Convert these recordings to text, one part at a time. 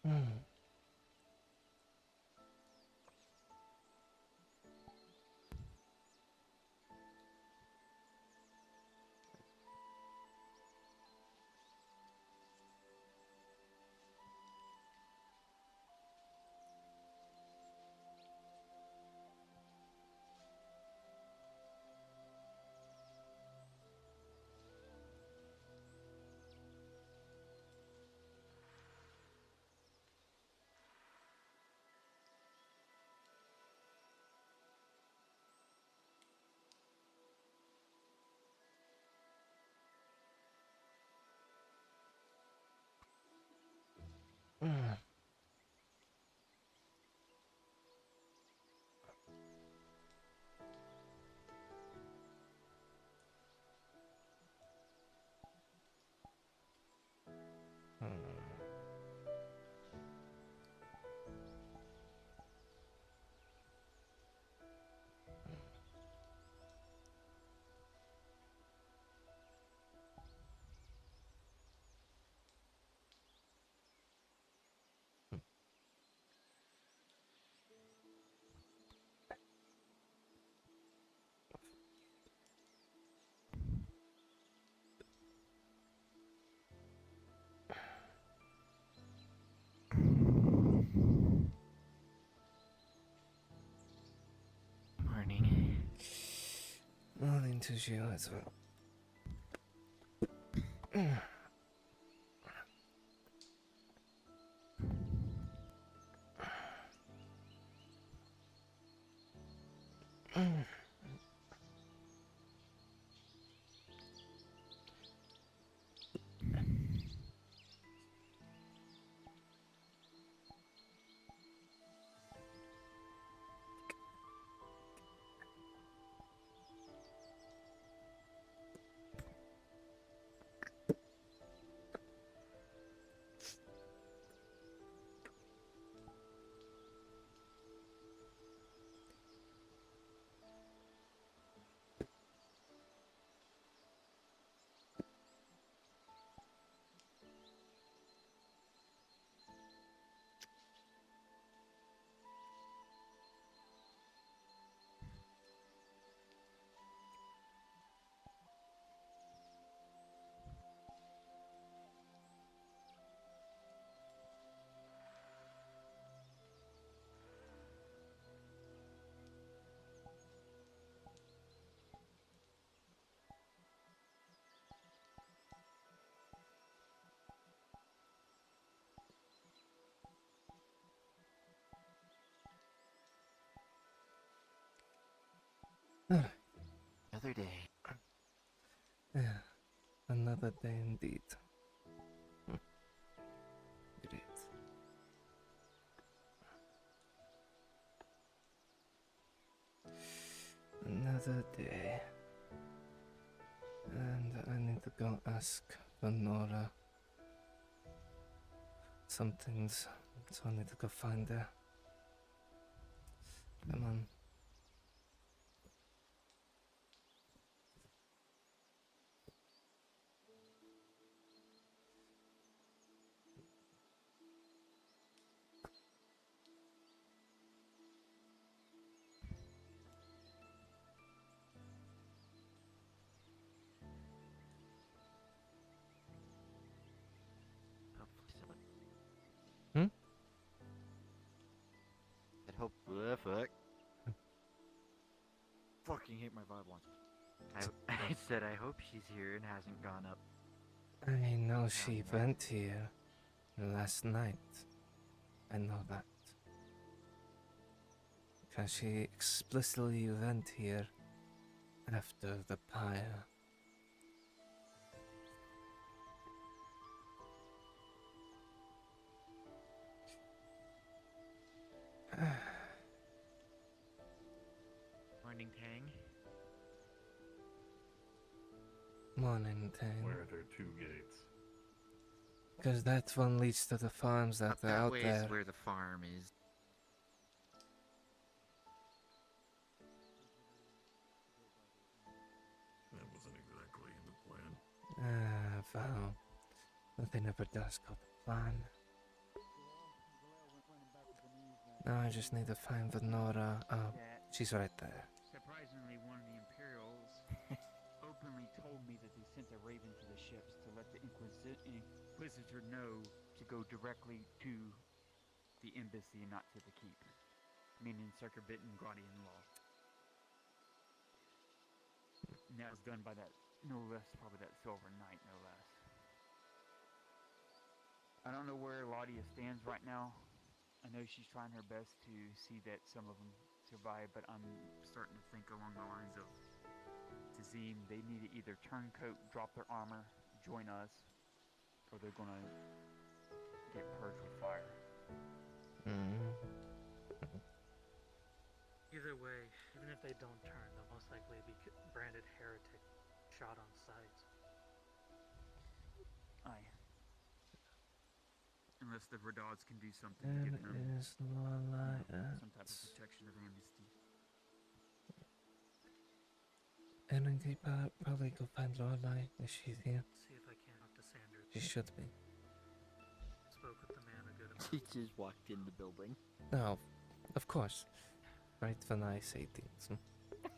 Hmm. Hmm. Morning. Nothing to you as well. Another day. Yeah, another day indeed. Great. Another day. And I need to go ask Nora some things. So I need to go find her. Come on. Hmm? I hope. Fuck. Fucking hate my vibe once. I said I hope she's here and hasn't gone up. I know Down she yet. went here last night. I know that. Because she explicitly went here after the pyre. Morning, Tang. Morning, Tang. Where are there two gates? Because that one leads to the farms that Up are that out way there. is where the farm is. That wasn't exactly in the plan. Well, nothing ever does go to plan. Now I just need to find Venora. Oh, that she's right there. surprisingly one of the Imperials openly told me that they sent a raven to the ships to let the Inquisitor know to go directly to the embassy and not to the keep, meaning circumventing Gradian law. And that was done by that, no less, probably that Silver Knight, no less. I don't know where Laudia stands right now. I know she's trying her best to see that some of them survive, but I'm starting to think along the lines of Tazim, they need to either turncoat, drop their armor, join us, or they're gonna get purged with fire. Mm. Either way, even if they don't turn, they'll most likely be branded heretic, shot on sight. Aye. Unless the Rhadods can do something to give them Is no light. some type of protection of amnesty. And then keep probably go find Lorelai if she's here. See if I can talk to Sandra. She should be. Spoke with the man a good amount. He just walked in the building. No, of course. Right when I say things.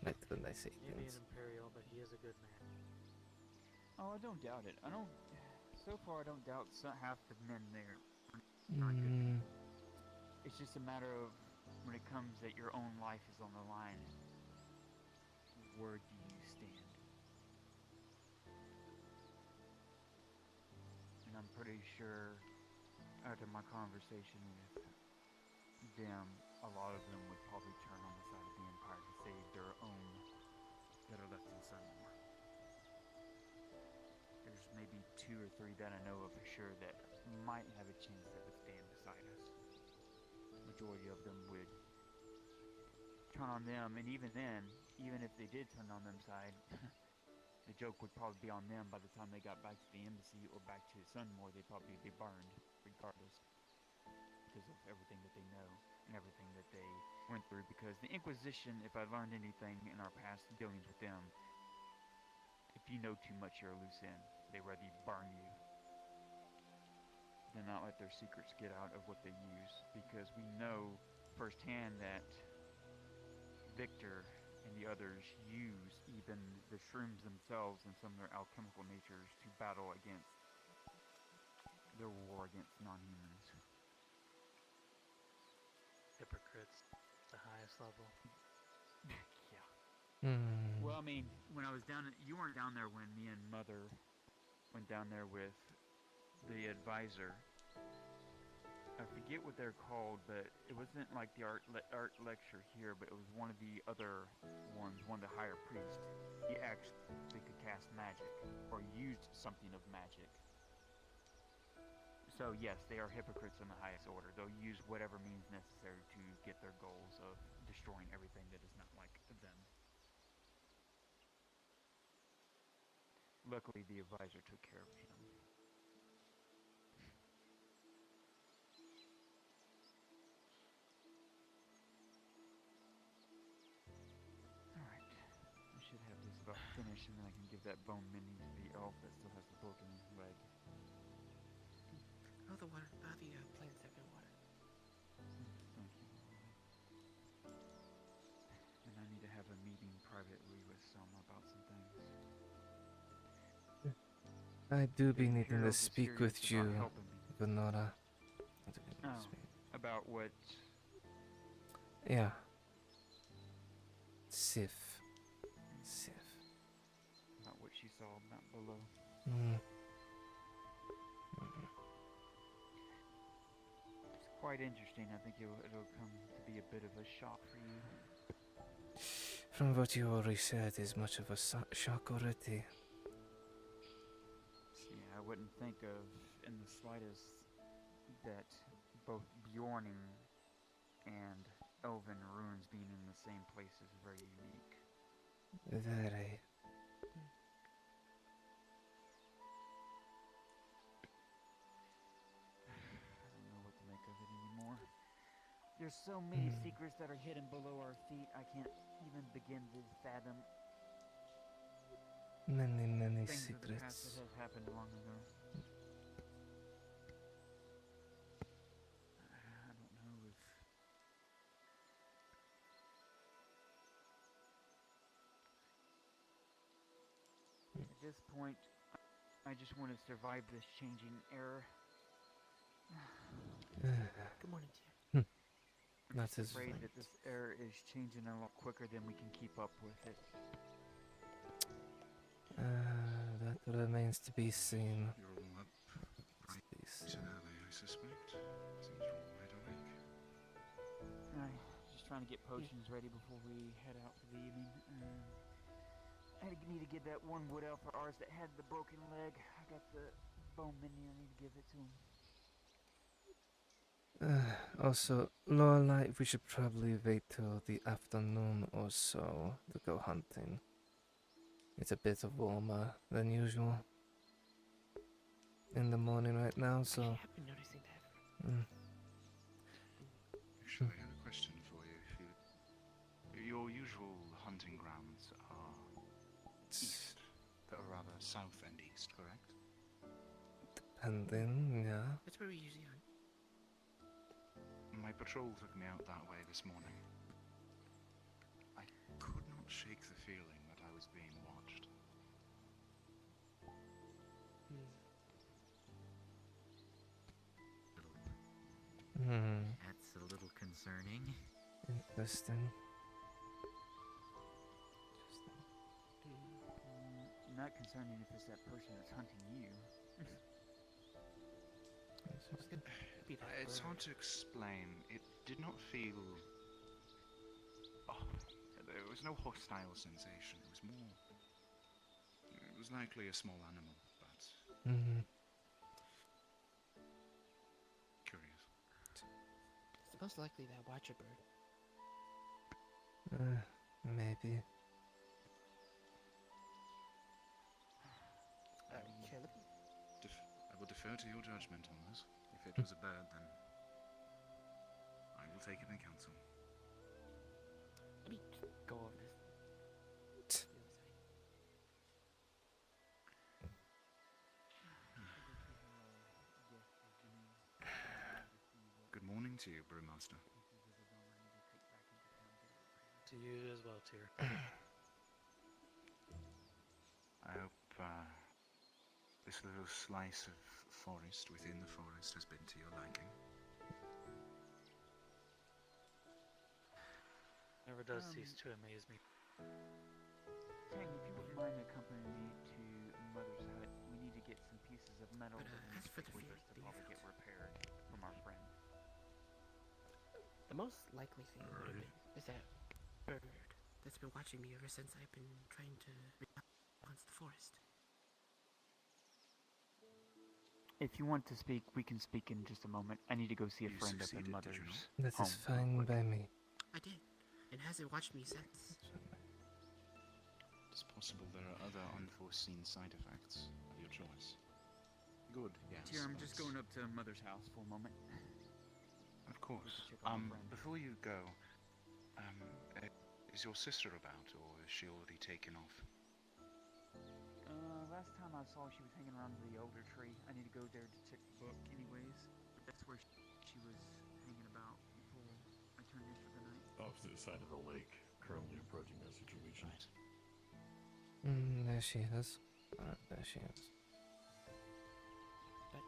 Right when I say Maybe things. an Imperial, but he is a good man. Oh, I don't doubt it. So far I don't doubt half the men there. Not good. Mm. It's just a matter of when it comes that your own life is on the line, where do you stand? And I'm pretty sure after my conversation with them, a lot of them would probably turn on the side of the Empire to save their own that are left in Sunmore. There's maybe 2 or 3 that I know of for sure that might have a chance that would stand beside us. Majority of them would turn on them, and even then, even if they did turn on them side, the joke would probably be on them by the time they got back to the embassy or back to Sunmore. They'd probably be burned regardless because of everything that they know and everything that they went through. Because the Inquisition, if I learned anything in our past dealings with them, if you know too much, you're a loose end. They rather burn you than not let their secrets get out of what they use, because we know firsthand that Victor and the others use even the shrooms themselves and some of their alchemical natures to battle against their war against non-humans. Hypocrites, the highest level. Yeah. Mm. Well, I mean, when I was down, you weren't down there when me and Mother went down there with the advisor. I forget what they're called, but it wasn't like the art lecture here, but it was one of the other ones, one of the higher priests. He actually could cast magic, or used something of magic. So yes, they are hypocrites in the highest order. They'll use whatever means necessary to get their goals of destroying everything that is not like them. Luckily, the advisor took care of him. Alright. I should have this about finished, and then I can give that bone mini to the elf that still has the broken leg. Oh, the water. The plants have been watered. Thank you. And I need to have a meeting privately with Selma about some things. I do be The needing to Imperials are speak serious with you, about helping me. Venora. I do need to Oh. speak. About what? Yeah. Sif. About what she saw about below. Mm. It's quite interesting. I think it'll come to be a bit of a shock for you. From what you already said, is much of a shock already. Yeah, I wouldn't think of in the slightest that both Bjorning and Elven ruins being in the same place is very unique. Very. I don't know what to make of it anymore. There's so many secrets that are hidden below our feet, I can't even begin to fathom Many things of the past secrets. that have happened long ago. I don't know if this point, I just want to survive this changing era. Good morning to you. I'm That just is afraid fine. that this era is changing a lot quicker than we can keep up with it. That remains to be seen. You're all up To be so seen. early, I suspect. Seems you're all wide awake. Just trying to get potions ready before we head out for the evening. I need to get that one wood elf of ours that had the broken leg. I got the bone menu. I need to give it to him. Also, Lorelai, we should probably wait till the afternoon or so to go hunting. It's a bit warmer than usual in the morning right now, so. I have been noticing that. Actually, I had a question for you. Your usual hunting grounds are east, or rather south and east, correct? And then, yeah. That's where we usually hunt. My patrol took me out that way this morning. I could not shake the feeling that I was being watched. That's a little concerning. Interesting. Not concerning if it's that person that's hunting you. Interesting. Could be that It's bird. hard to explain. It did not feel... Oh, there was no hostile sensation. It was more... It was likely a small animal, but curious. It's most likely that watcher bird. Maybe. Okay, let me. I will defer to your judgment on this. If it was a bird, then I will take it in counsel. Let me go over this. The other side. Good morning to you, Brewmaster. To you as well, Tyr. I hope this little slice of forest within the forest has been to your liking. Never does cease to amaze me. Tang, if you wouldn't mind accompanying me to Mother's hut, we need to get some pieces of metal But, that we as need to for take the with fear- us to the probably get repaired from our friend. The most likely thing would have Alright. been is that bird that's been watching me ever since I've been trying to renounce the forest. If you want to speak, we can speak in just a moment. I need to go see a You friend up succeeded, in did you Mother's. That home is real fine quick. by me. I did, and hasn't watched me since. It's possible there are other unforeseen side effects of your choice. Good, yes. Here, I'm just but- going up to Mother's house for a moment. Of course. check on my friend. Before you go, is your sister about, or is she already taken off? Last time I saw she was hanging around the elder tree. I need to go there to check the book anyways. That's where she was hanging about before I turned in for the night. Off to the side of the lake, currently approaching our situation. Right. There she is. There she is. But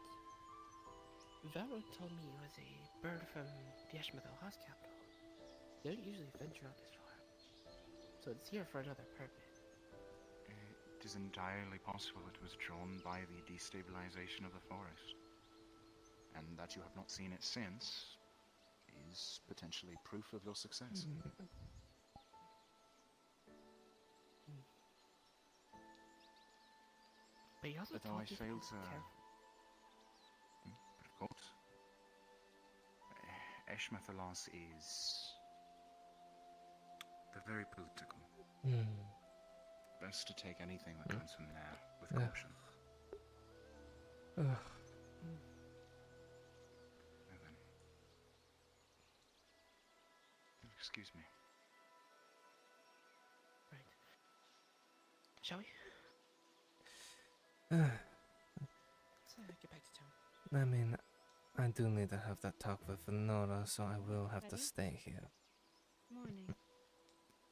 Valor told me it was a bird from the Ashmathel House capital. They don't usually venture out this far, so it's here for another purpose. It is entirely possible it was drawn by the destabilization of the forest. And that you have not seen it since is potentially proof of your success. But he also But though told I me to failed be to... careful. But of course. Eshmathalas is... They're very political. Best to take anything that comes from there with Yeah. caution. Ugh. Now then. Excuse me. Right. Shall we? Uh, Let's get back to town. I mean, I do need to have that talk with Nora, so I will have to Ready? stay here. Morning. At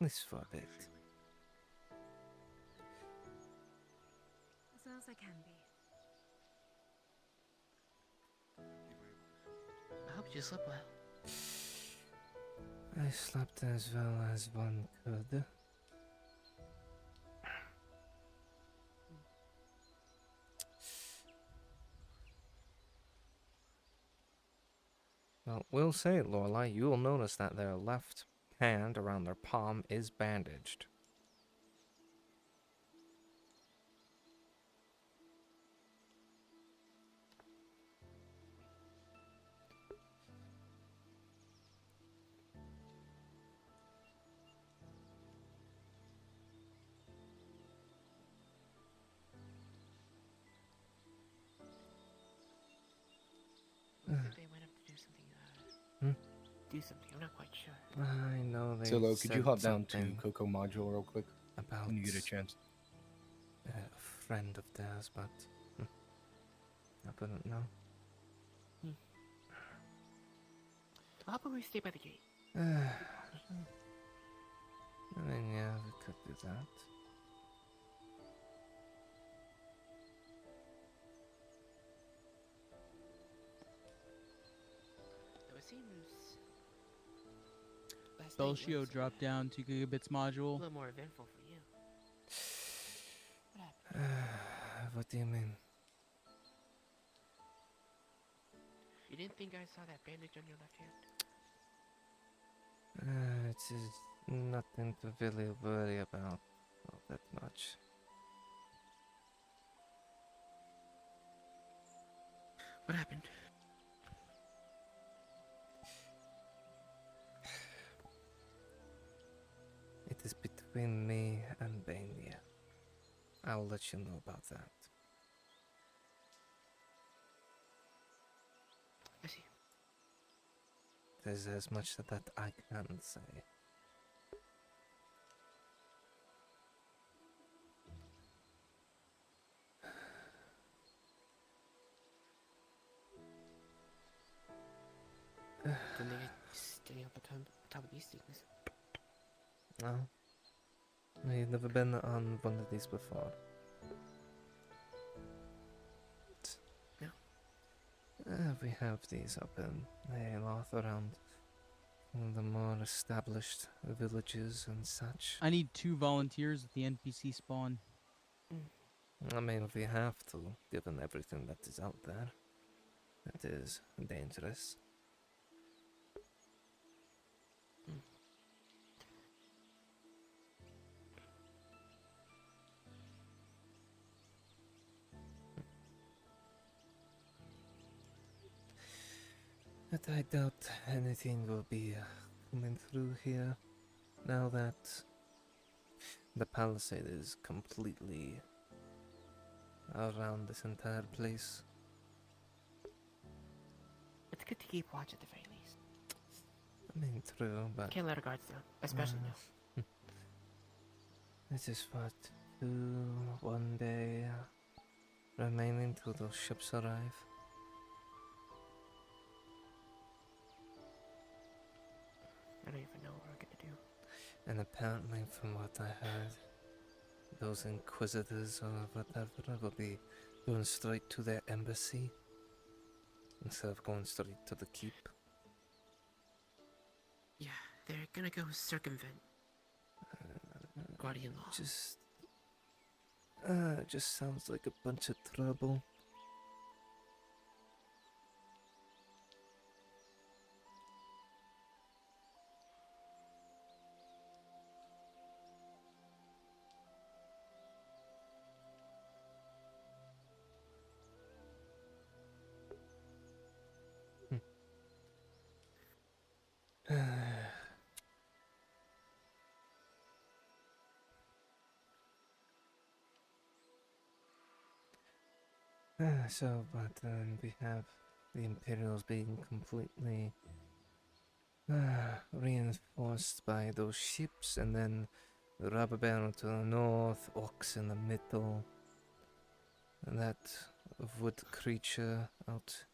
least for a How are you bit. feeling? well as I can be. I hope you slept well. I slept as well as one could. Well, we'll say, Lorelai, you will notice that their left hand around their palm is bandaged. I think they went up to do something. Do something. I'm not quite sure. I know they Silo, could you said hop down to something Coco Module real quick about when you get a chance? a friend of theirs, but I wouldn't know. How about we stay by the gate? I mean, yeah, we could do that. Though it seems last night Belshio was, dropped down 2 gigabits a module. little more eventful for you. What happened? What do you mean? You didn't think I saw that bandage on your left hand? It is nothing to really worry about all that much. What happened? It is between me and Bania. I'll let you know about that. I see. There's as much that I can say. Didn't think I'd stay up on top of these things. No? You've never been on one of these before? No. We have these up in a lot around the more established villages and such. I need 2 volunteers at the NPC spawn. I mean, we have to, given everything that is out there. It is dangerous. But I doubt anything will be coming through here now that the palisade is completely around this entire place. It's good to keep watch at the very least. I mean, true, but Can't let our guards down, especially now. this is what, 1 day remaining till those ships arrive. I don't even know what we're gonna do. And apparently, from what I heard, those inquisitors or whatever will be going straight to their embassy instead of going straight to the keep. Yeah, they're gonna go circumvent Guardian law. Just sounds like a bunch of trouble. But then we have the Imperials being completely reinforced by those ships, and then the rubber barrel to the north, Ox in the middle, and that wood creature out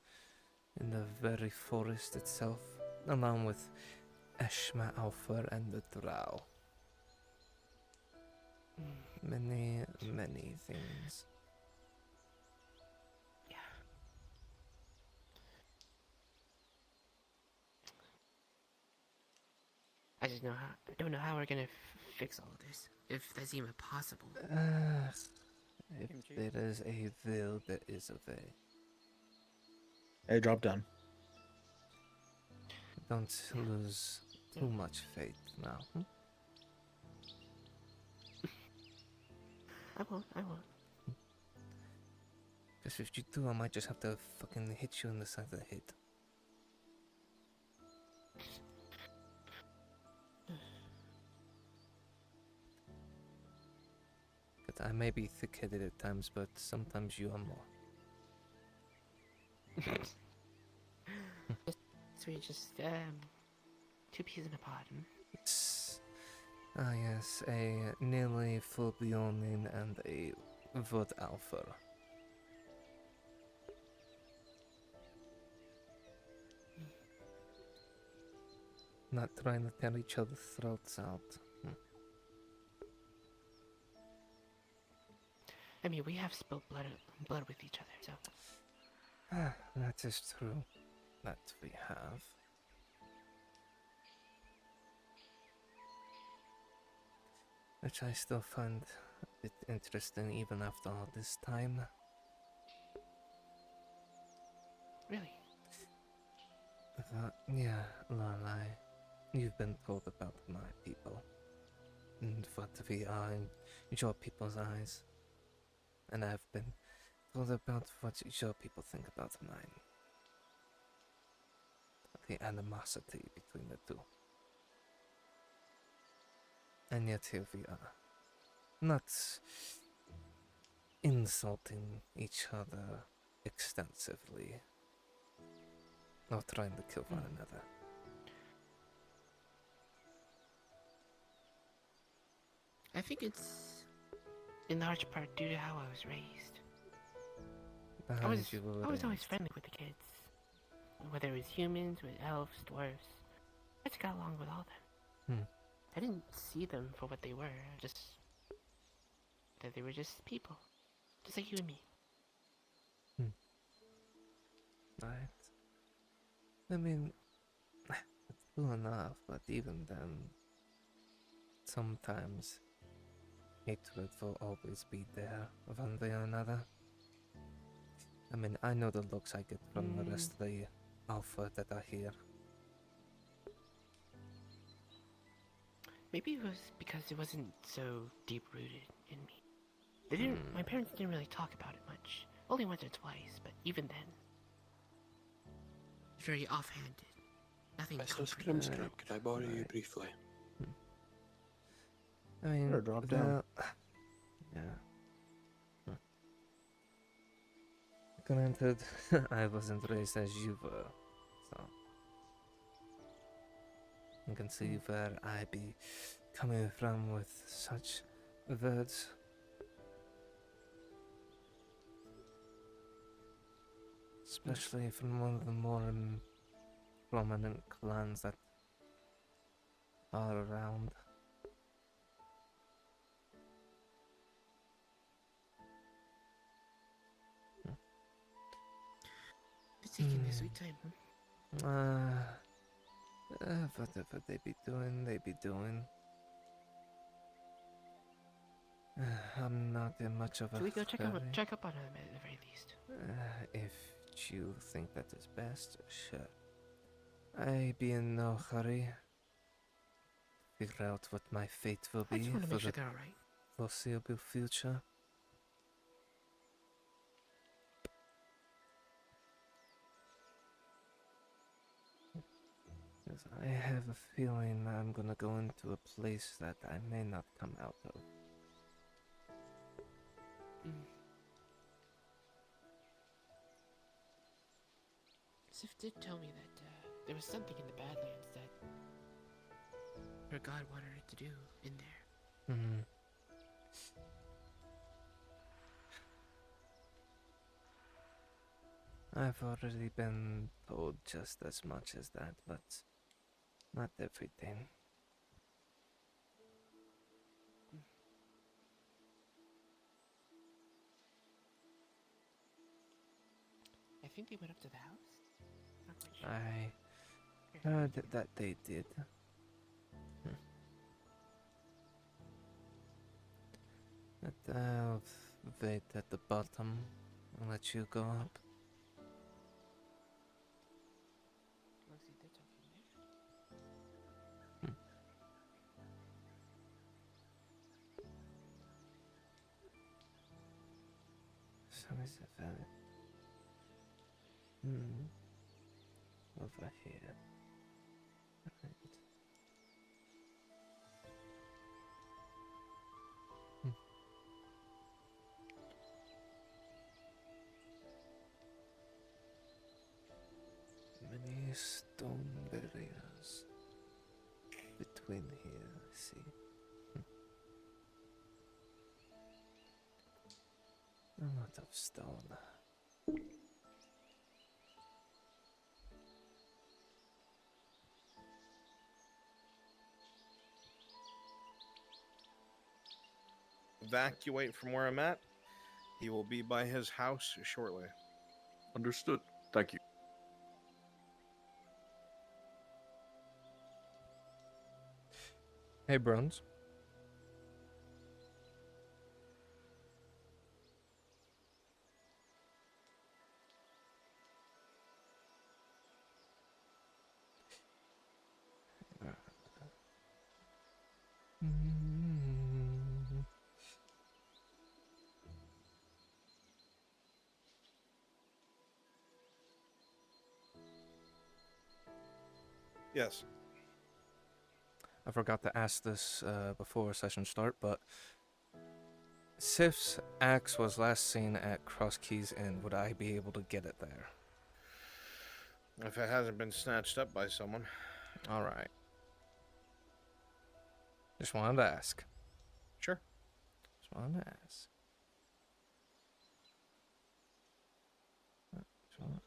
in the very forest itself, along with Eshma Alpha and the Drow. Many, many things. just know how. I don't know how we're gonna fix all of this. If that's even possible. If Kimchi? there is a will, there is a way. Hey, drop down. Don't Yeah. lose too much faith now. I won't. I won't. Because if you do, I might just have to fucking hit you in the side of the head. But I may be thick-headed at times, but sometimes you are more. So we just two peas in a pod. Ah yes, a nearly full Bjornin and a Vod Alpha. Not trying to tear each other's throats out. I mean, we have spilled blood with each other, so. That is true. That we have. Which I still find a bit interesting even after all this time. Really? Yeah, Lorelai, you've been told about my people. And what we are in your people's eyes. And I've been told about what your people think about mine. The animosity between the two. And yet here we are. Not insulting each other extensively. Or trying to kill one another. I think it's in large part due to how I was raised. I was always friendly with the kids. Whether it was humans, with elves, dwarves. I just got along with all of them. I didn't see them for what they were, just that they were just people. Just like you and me. Right. I mean, it's true enough, but even then, sometimes hatred will always be there, one way or another. I mean, I know the looks I get from the rest of the alpha that are here. Maybe it was because it wasn't so deep-rooted in me. They didn't. My parents didn't really talk about it much. Only once or twice, but even then, very offhanded. Nothing Mr. concrete. Scrimscrab, could I borrow you briefly? I mean, Sure, drop down. Yeah. Granted, I wasn't raised as you were, so you can see where I be coming from with such words. Especially from one of the more prominent clans that are around. It's taking their sweet time, Whatever they be doing, they be doing. I'm not in much of a Should we go check hurry. up on them at the very least? If you think that is best, sure. I be in no hurry. Figure out what my fate will I be just want to for make sure the they're alright. foreseeable future. 'Cause I have a feeling I'm gonna go into a place that I may not come out of. Sif did tell me that there was something in the Badlands that her god wanted her to do in there. I've already been told just as much as that, but not everything. I think they went up to the house. Not quite sure. I heard that they did. I'll wait at the bottom and let you go up. Lucy, that's okay. So is it valid? Over here. Right. Many stone barriers between here, I see. A lot of stone. Evacuate from where I'm at. He will be by his house shortly. Understood. Thank you. Hey, Bronze. Yes. I forgot to ask this before session start, but Sif's axe was last seen at Cross Keys Inn. Would I be able to get it there? If it hasn't been snatched up by someone. All right. Just wanted to ask. Sure. Just wanted to ask. Just wanted to ask.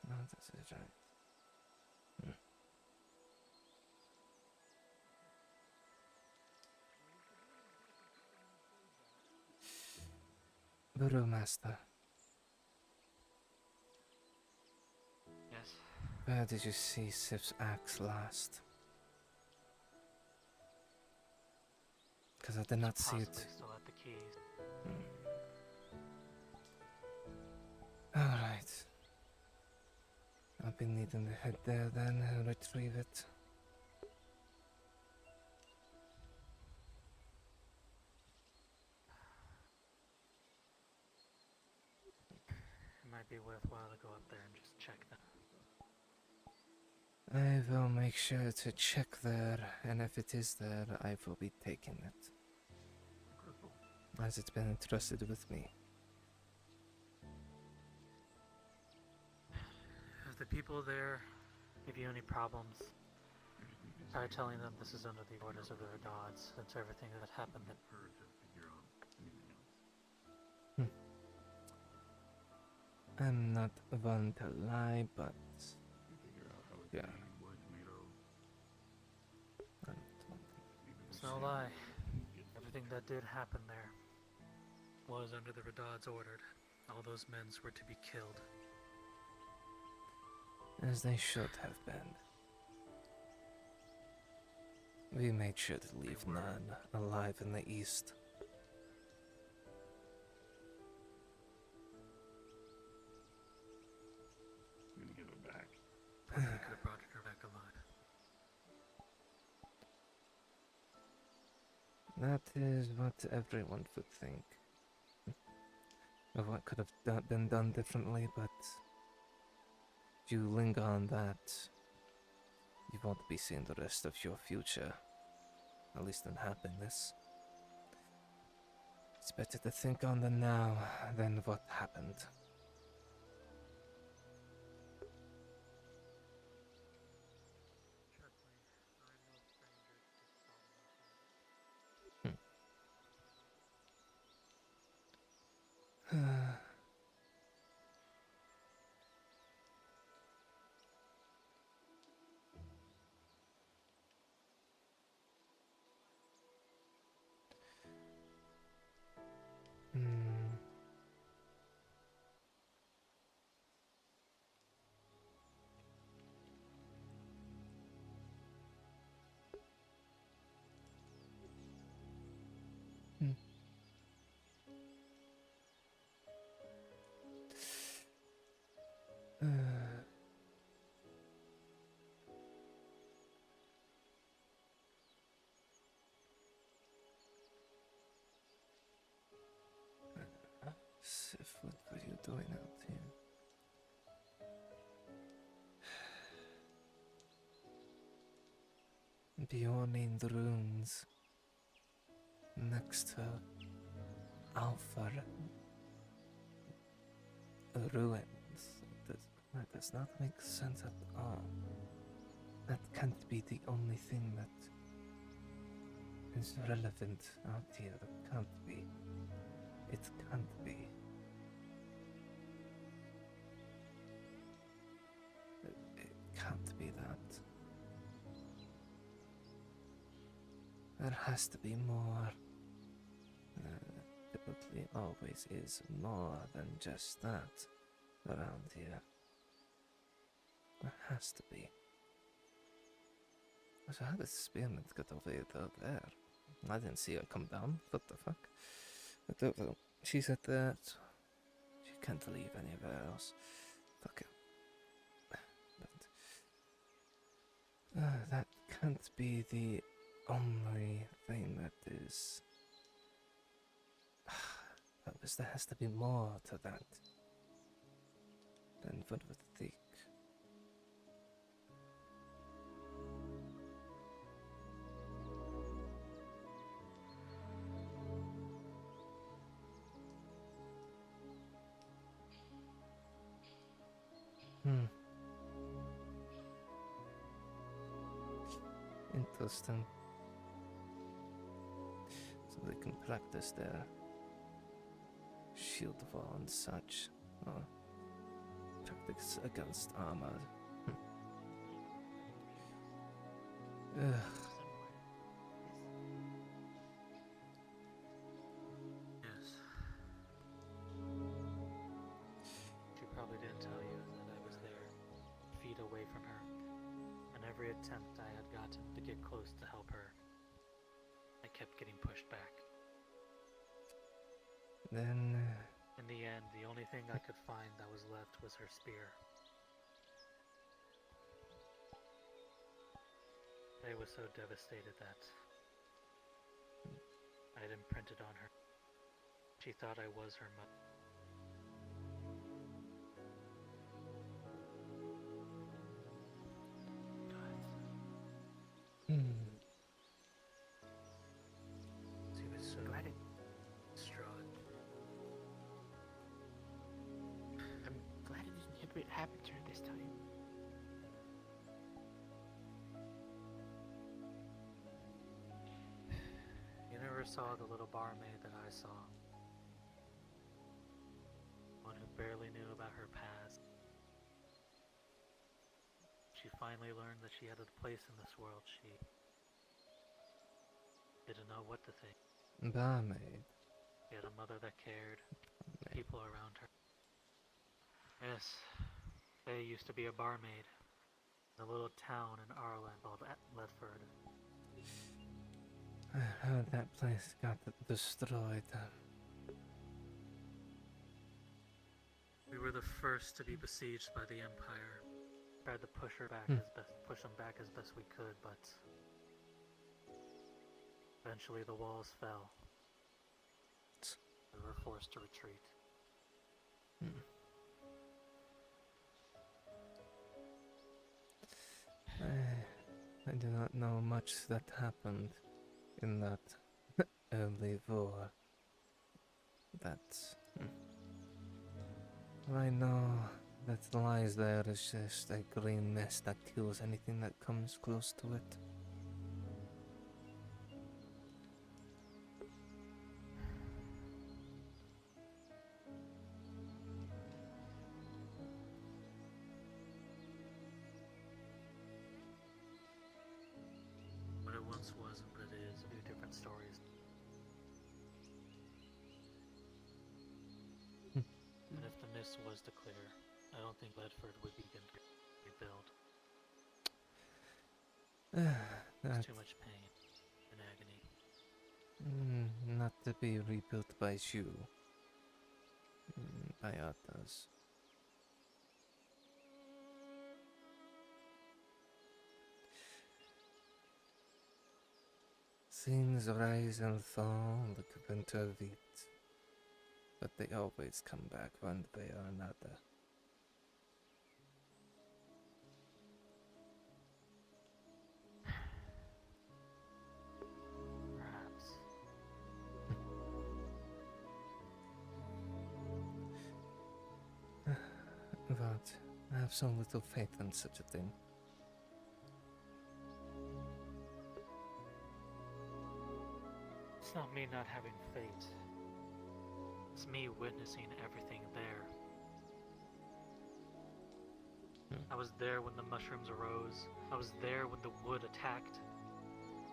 Oh, that's it, right. Brewmaster, Yes. where did you see Sif's axe last? Because I did not see Possibly it. still at the keys. Alright. I'll be needing to head there then and retrieve it. It might be worthwhile to go up there and just check that. I will make sure to check there, and if it is there, I will be taking it. As it's been entrusted with me. If the people there give you any problems, try telling them this is under the orders of the Rhadods, since everything that happened that I'm not one to lie, but lie. Everything that did happen there was under the Rhadod's ordered. All those men were to be killed. As they should have been. We made sure to leave none alive in the east. I'm gonna give it back. We could have brought her back alive. That is what everyone would think. Of what could have been done differently, but if you linger on that, you won't be seeing the rest of your future, at least in happiness. It's better to think on the now than what happened. Trust me, I'm no stranger to difficult emotions. Hmm. Hmm. Sif, what were you doing out here? Beyond the ruins, next to Alpha ruins. That does not make sense at all. That can't be the only thing that is relevant out here. It can't be. It can't be. It can't be that. There has to be more. Typically always is more than just that around here. There has to be. So how did Spearmint get away there? I didn't see her come down. What the fuck? I don't know. She said that she can't leave anywhere else. Fuck it. But that can't be the only thing that is. There has to be more to that than one would think. Interesting. So they can practice their shield wall and such. Or practice against armor. Ugh. Yes. She probably didn't tell you that I was there, feet away from her, and every attempt I had gotten to get close to help her, I kept getting pushed back. Then In the end, the only thing I could find that was left was her spear. I was so devastated that I had imprinted on her. She thought I was her mother. She was so distraught. I'm glad it didn't happen to her this time. You never saw the little barmaid that I saw. One who barely knew about her past. She finally learned that she had a place in this world. Didn't know what to think. Barmaid. She had a mother that cared, people around her. Yes, Faye used to be a barmaid in a little town in Ireland called Ledford. I heard that place got destroyed. We were the first to be besieged by the Empire. Tried to push them back as best we could, but eventually the walls fell. We were forced to retreat. I do not know much that happened in that early war. That's... All I know that lies there is just a green mist that kills anything that comes close to it. What it once was and what it is, two different stories. And if the mist was to clear, I don't think Ledford would begin to rebuild. There's too much pain and agony. Not to be rebuilt by you. By others. Things rise and fall like winter wheat, but they always come back one way or another. Perhaps. But I have so little faith in such a thing. It's not me not having faith. It's me witnessing everything there. I was there when the mushrooms arose. I was there when the wood attacked.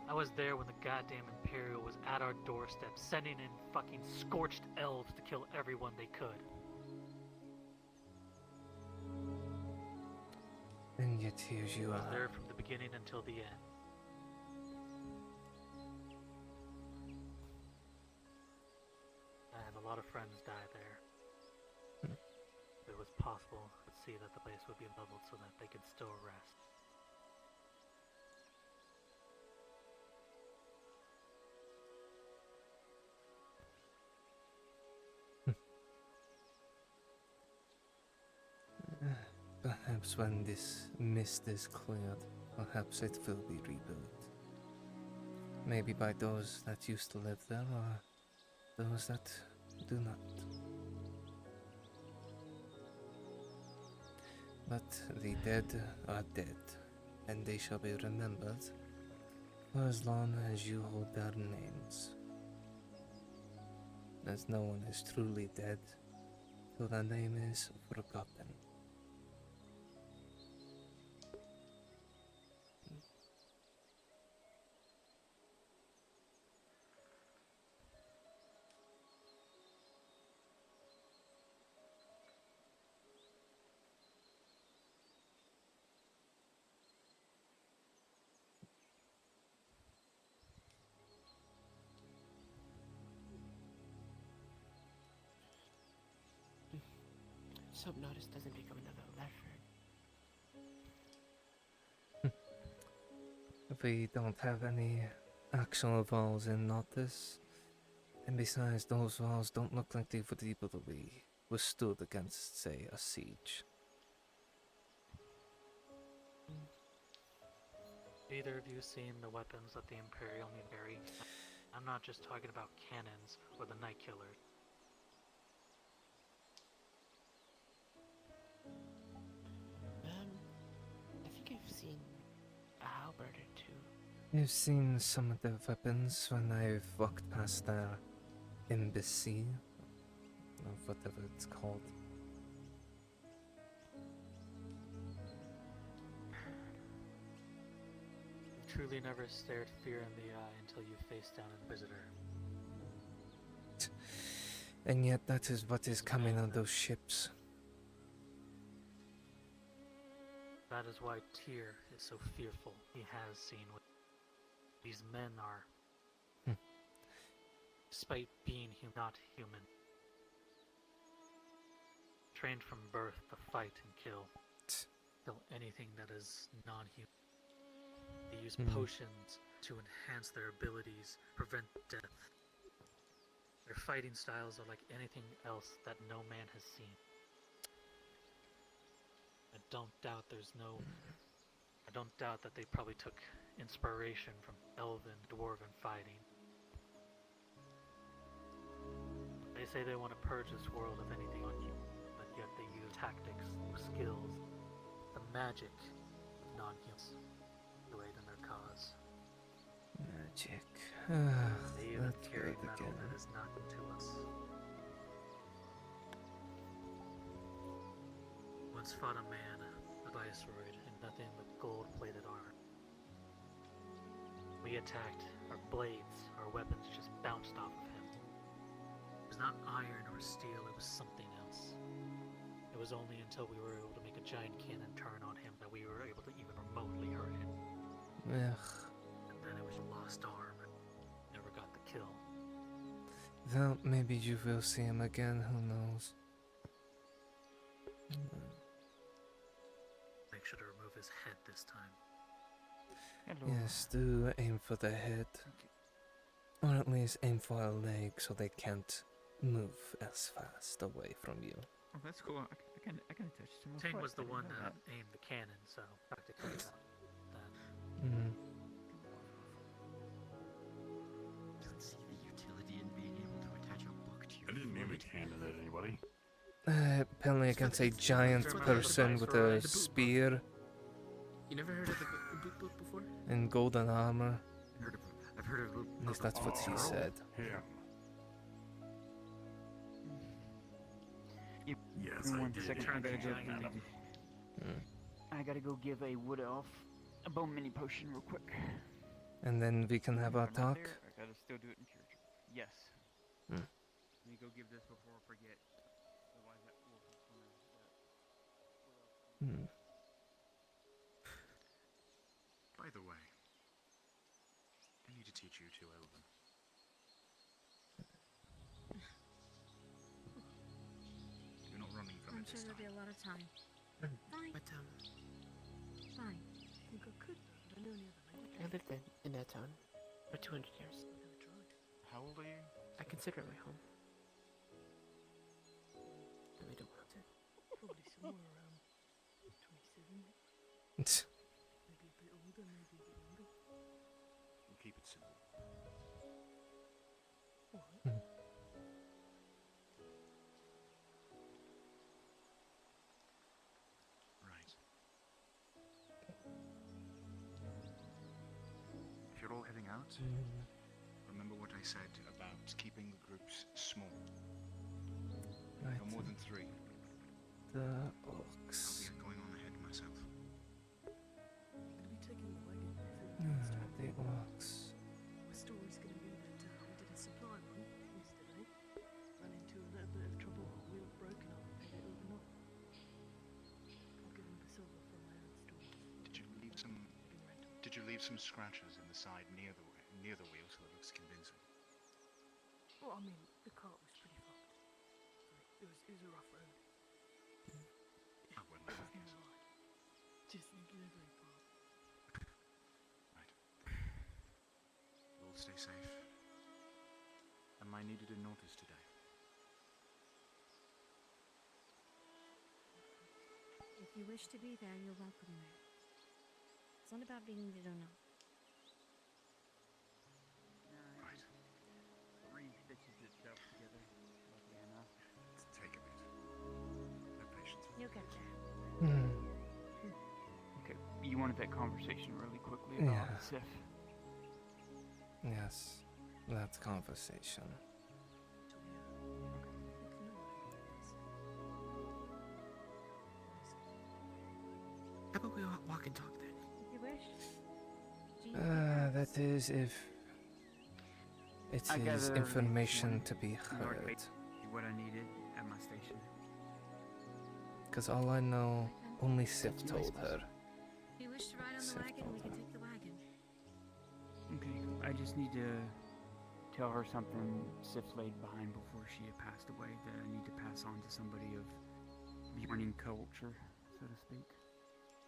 I was there when the goddamn Imperial was at our doorstep, sending in fucking scorched elves to kill everyone they could. And yet here you I was are. there from the beginning until the end. I had a lot of friends die there. If it was possible, I'd see that the place would be leveled so that they could still rest. Perhaps when this mist is cleared, perhaps it will be rebuilt. Maybe by those that used to live there, or those that do not. But the dead are dead, and they shall be remembered for as long as you hold their names. As no one is truly dead till their name is forgotten. Just hope Nautis doesn't become another Ledford. We don't have any actual walls in Nautis. And besides, those walls don't look like they would be able to be withstood against, say, a siege. Either of you seen the weapons that the Imperial may carry? I'm not just talking about cannons or the Night Killers. I think I've seen a halberd or two. You've seen some of the weapons when I've walked past their embassy, or whatever it's called. You've truly never stared fear in the eye until you face down an Inquisitor. And yet that is what is coming on those ships. That is why Tyr is so fearful. He has seen what these men are. Despite being not human. Trained from birth to fight and kill. Kill anything that is non-human. They use potions to enhance their abilities, prevent death. Their fighting styles are like anything else that no man has seen. I don't doubt that they probably took inspiration from elven, dwarven fighting. They say they want to purge this world of anything unhuman, but yet they use tactics, skills, the magic of non-humans to aid in their cause. Magic. They even That's carry good metal again. that is not to us. Once fought a man, a viceroy, in nothing but gold-plated armor. We attacked, our blades, our weapons just bounced off of him. It was not iron or steel, it was something else. It was only until we were able to make a giant cannon turn on him that we were able to even remotely hurt him. Ugh. And then it was a lost arm. Never got the kill. Well, maybe you will see him again, who knows. Make sure to remove his head this time. Hello. Yes, do aim for the head. Or at least aim for a leg so they can't move as fast away from you. Oh, that's cool. I can attach to my Ting foot. was the I didn't one know that aimed the cannon, so practically that. Don't see the utility in being able to attach a book to your I didn't aim a cannon at anybody. Apparently against a giant person with a spear You never heard of the book book before? in golden armor. I've heard of At least that's what he Oh, said. Him. You- Yes, Give me I one did. second, aim I a gotta go. cannon at him. I gotta go give a wood elf a bone mini potion real quick. And then we can have our If I'm not talk. there, I gotta still do it in character. Yes. Hmm. Let me go give this before I forget. Otherwise that wolf is gonna... By the way, I need to teach you two Elven. You're not running from I'm it sure this there'll be time. a lot of time. Fine, But fine. I think I could, but I know any other language. I lived in that town for 200 years. I've never tried. How old are you? I consider it my home. I really don't want to. Probably somewhere around 27, maybe a bit older, maybe a bit younger. We'll keep it simple. Alright. Right. If you're all heading out, remember what I said about keeping the groups small. Right. No more than 3. The I'll orcs. be going on ahead myself. You're gonna be taking the wagon through the storm. The orcs. My story's gonna be that we did a supply run yesterday. Ran into a little bit of trouble. Our wheel broken up and paid it overnight. I'll give him the silver for my own stores. Did you leave some? Been rental. Did you leave some scratches in the side near the wheel so it looks convincing? Well, I mean, the cart was pretty fucked. So it was a rough road. I wouldn't have No guessed. lie. Just the delivery part. Right. All stay safe. Am I needed in Nautis today? If you wish to be there, you're welcome there. It's not about being needed or not. Right. Re-stitches itself together. Luckily enough. Take a bit. Have patience with You'll get there. Okay, you wanted that conversation really quickly about Yeah. Sif. Yes, that conversation. How about we walk and talk then? If you wish. That is if it I is gather this information morning to be you already heard. gave me what I needed at my station. Because all I know, only Sif Touch told base. her. If you wish to ride on the Sif wagon, told we can her. take the wagon. Okay, I just need to tell her something Sif laid behind before she had passed away that I need to pass on to somebody of burning culture, so to speak.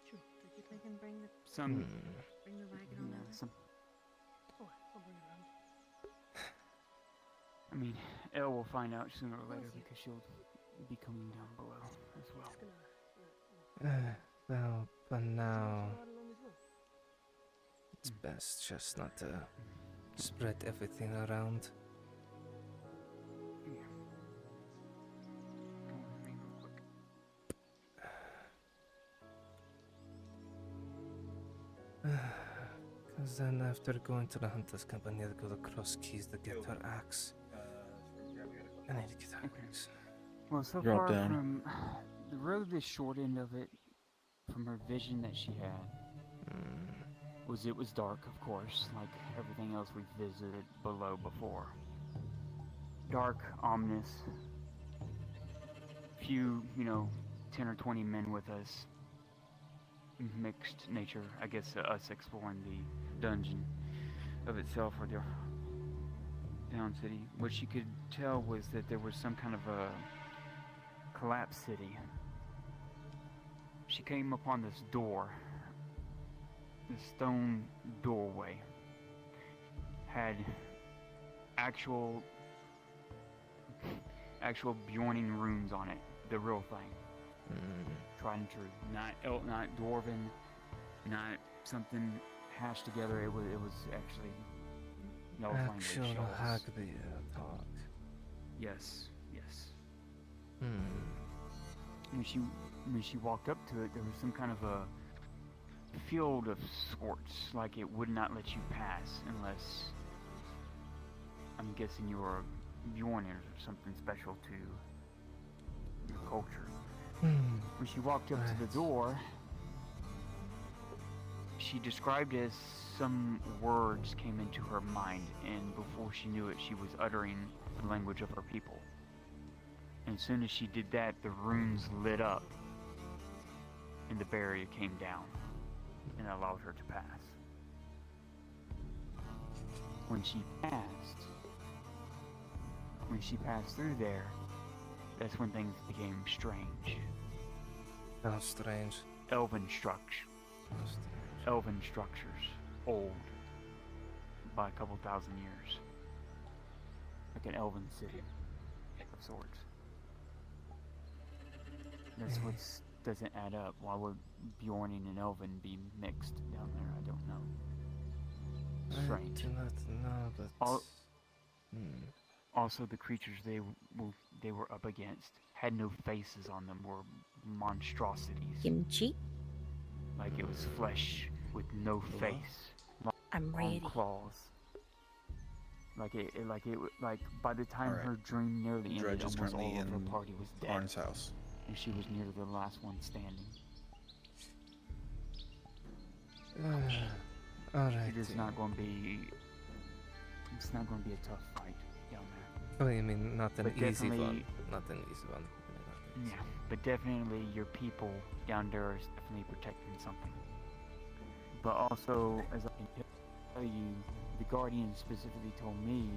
Sure, take your time. I can bring the Some, wagon on over. some. Oh, I'll bring it around. I mean, Elle will find out sooner or later Bless you. because she'll be coming down below as well. Just gonna Well, for now, ride along as well. it's best just not to spread everything around. Yeah. Come with me real quick. Because then after going to the Hunter's Camp, I need to go to Cross Keys to get her axe. I need to get her axe. Well, so Drop far down. from the really the short end of it, from her vision that she had, was it was dark, of course, like everything else we've visited below before. Dark, ominous. Few, 10 or 20 men with us. Mixed nature, I guess, us exploring the dungeon of itself or the down city. What she could tell was that there was some kind of a collapsed city. She came upon this door, this stone doorway, had actual Bjorning runes on it, the real thing. Tried and true, not dwarven, not something hashed together. It was actually elf language. Actual elves. Hagby talk. Yes. When she walked up to it, there was some kind of a field of sorts, like it would not let you pass unless, I'm guessing you were a Bjorn or something special to your culture. When she walked up to the door, she described as some words came into her mind, and before she knew it, she was uttering the language of her people. And as soon as she did that, the runes lit up, and the barrier came down, and allowed her to pass. When she passed through there, that's when things became strange. How strange. Elven structures, old by a couple thousand years, like an elven city of sorts. That's what doesn't add up. Why would Bjorning and Elven be mixed down there? I don't know. Strange. I do not know, but... Also, the creatures they were up against had no faces on them. Were monstrosities. Kimchi? Like it was flesh with no face. I'm long ready. claws. Like by the time her dream nearly ended, Dredge is almost currently all of her in party was dead, Arn's house. and she was near the last one standing. Alright. It's not going to be a tough fight down there. Oh, you mean not an But easy one? definitely- Not an easy one. Yeah, but definitely your people down there is definitely protecting something. But also, as I can tell you, the Guardian specifically told me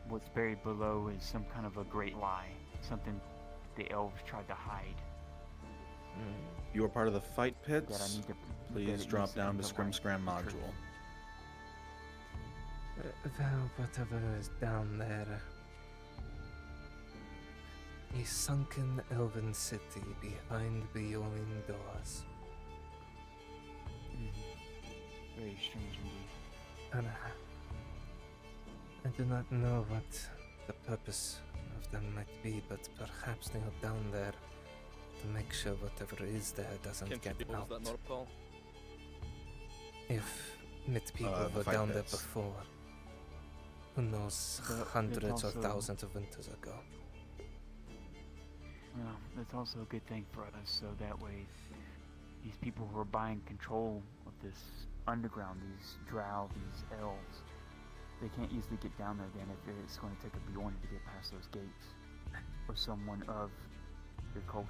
what's buried below is some kind of a great lie, something the elves tried to hide. You are part of the fight That I pits. need to Please drop down to Scrim Scram module. Well, whatever is down there. A sunken elven city behind beyond doors. Very strange indeed. And I do not know what the purpose of them might be, but perhaps they are down there to make sure whatever is there doesn't get out. If mid people The were fight down there pits. before, who knows, But hundreds it's or also- thousands of winters ago. Well, that's also a good thing for us, so that way these people who are buying control of this underground, these drow, these elves, they can't easily get down there then if it's going to take a Bjorn to get past those gates. Or someone of your culture.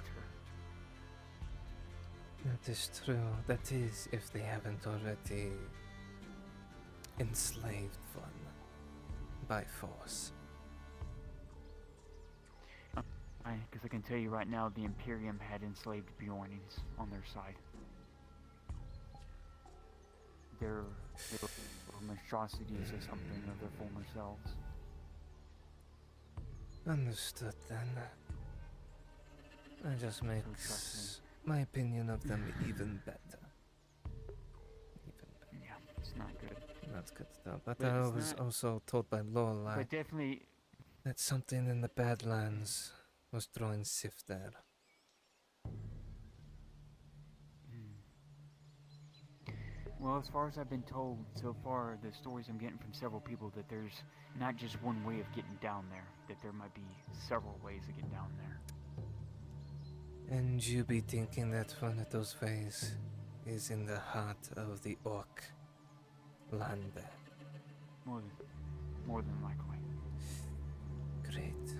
That is true. That is, if they haven't already enslaved one by force. Because I can tell you right now, the Imperium had enslaved Bjornings on their side. Their monstrosities or something of their former selves. Understood then. That just makes my opinion of them even better. Yeah, it's not good. That's good stuff. But But I it's was not- also told by Lorelai But definitely, that something in the Badlands was drawing Sif there. well, as far as I've been told so far, the stories I'm getting from several people that there's not just one way of getting down there, that there might be several ways to get down there. And you be thinking that one of those ways is in the heart of the orc land there. More than likely. Great.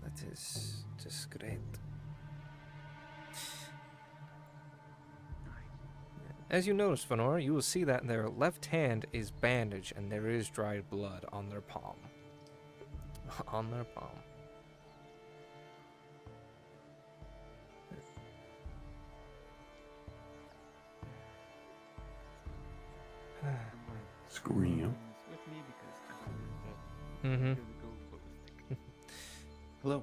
That is just great. As you notice, Fenora, you will see that their left hand is bandaged and there is dried blood on their palm. On their palm. Scream. Mm-hmm. Hello.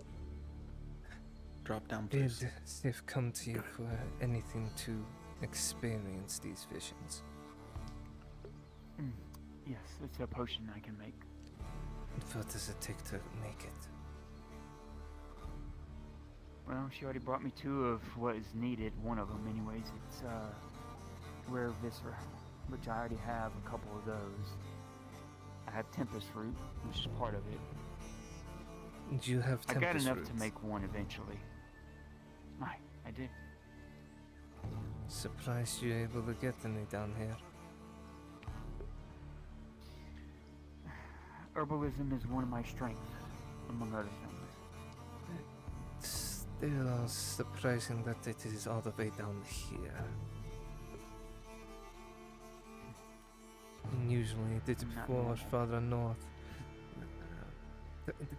Drop down, Did please. Sif come to you for anything to experience these visions? Yes, it's a potion I can make. What does it take to make it? Well, she already brought me 2 of what is needed, one of them anyways. It's rare viscera, which I already have a couple of those. I have tempest root, which is part of it. Do you have I got tempest enough root? to make one eventually. I did. Surprised you're able to get any down here. Herbalism is one of my strengths, among other things. Still surprising that it is all the way down here. And usually it is Not before normal. farther north.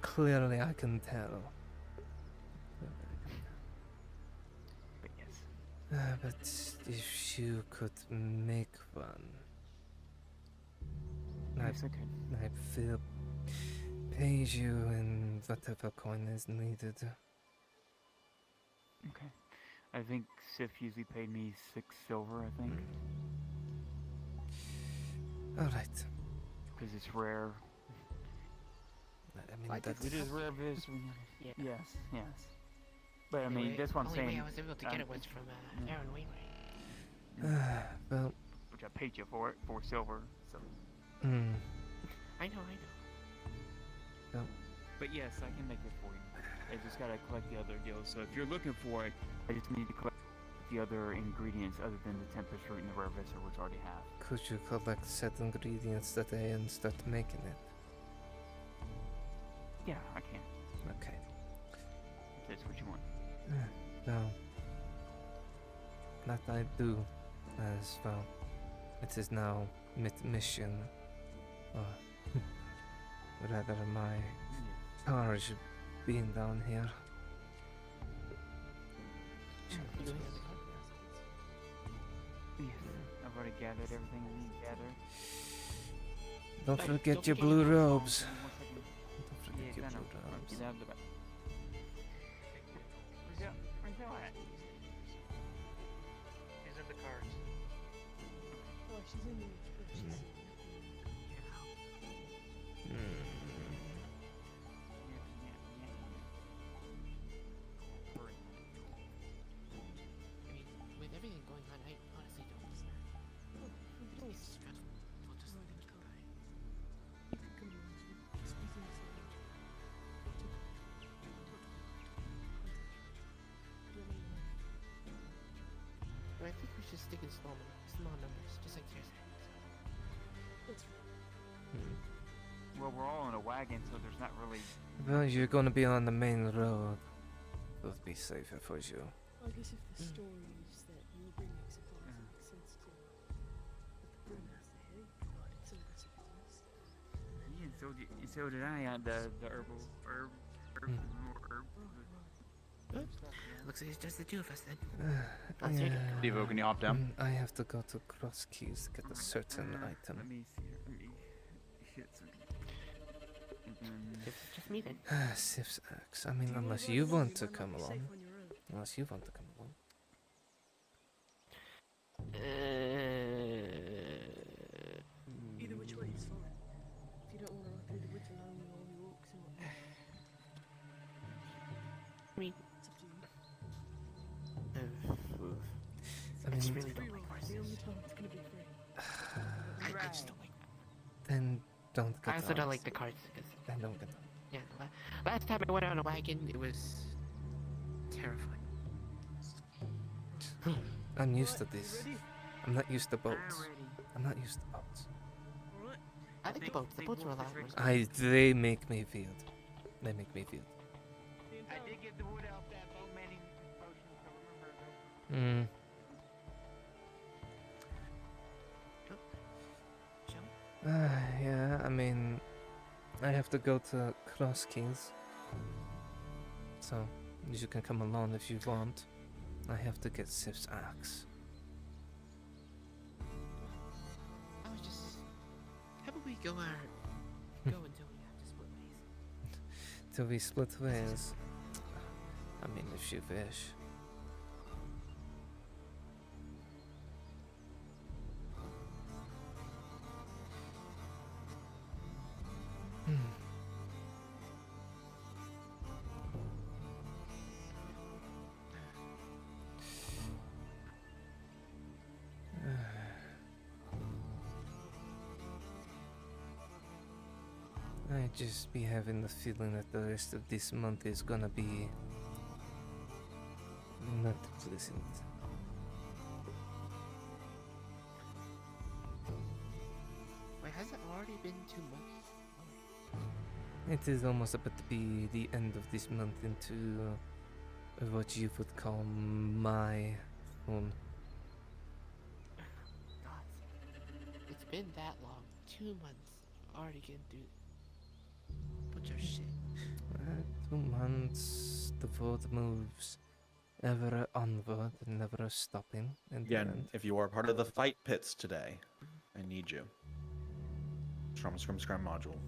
Clearly I can tell. But yes. But if you could make one, Yes, I could. I feel pays you in whatever coin is needed. Okay. I think Sif usually paid me 6 silver, I think. Alright. Because it's rare. I mean, Like that's... It is rare vis. Yeah. Yes. But I mean, that's what I'm only saying. way I was able to get it was from Aaron Wainwright. well... Which I paid you for it, 4 silver, so... I know. Well, But yes, I can make it for you. I just gotta collect the other deals. So if you're looking for it, I just need to collect the other ingredients other than the tempest root and the rare viscera, which I already have. could you collect set ingredients today and start making it? Yeah, I can. Okay. If that's what you want. Well, that I do, as well. It is now mission, or rather my charge being down here. Yes, I've already gathered everything I need to gather. Don't Hey, forget don't your forget blue your robes. One second. Don't forget Yes, your I know. blue robes. Get out of the back. Where's that at? These are the cards. Oh, she's in the she's I mean, with everything going on, I honestly don't understand. It's stressful. We'll just think about it. Come on, speaking of But I think we should stick in small numbers. wagon, so there's not really. Well, you're gonna be on the main road. It'll be safer for you. I guess if the story is that you were bringing supplies, it makes sense to. But the brewmaster here, you provided some recipes. Yeah, so did I. The herbal herb. Looks like it's just the two of us then. Devo, can you hop down? I have to go to Cross Keys to get a certain Let item. me see here. Let me hit some. It's just me then. Sif's axe. I mean, unless you want to come along. Unless you want to come along. Either which way is fine. If you don't want to run through the woods alone with all the orcs and whatnot. I mean, It's up to you. I I just mean, really Free don't roll. like horses. The only time it's gonna be free. I just don't like them. then don't get I also don't on. like the carts because, Then don't get on. yeah, last time I went on a wagon, it was terrifying. I'm used to Right, you this. ready? I'm not used to boats. Alrighty. I'm not used to boats. Alright. I like the boats. The boats were a lot more. They make me feel. They make me feel. I did get the wood off that bone manning potion, so remember. Shall we? Yeah, I mean, I have to go to Cross Keys. So, you can come along if you want. I have to get Sif's axe. I was just. How about we go until we have to split ways? Till we split ways. I mean, if you wish. I just be having the feeling that the rest of this month is gonna be not pleasant. Wait, has it already been 2 months? It is almost about to be the end of this month into what you would call my own. God, it's been that long. 2 months. Already getting through a bunch of shit. 2 months, the world moves ever onward and never stopping. In the Again, end. if you are part of the fight pits today, I need you. Scrum module.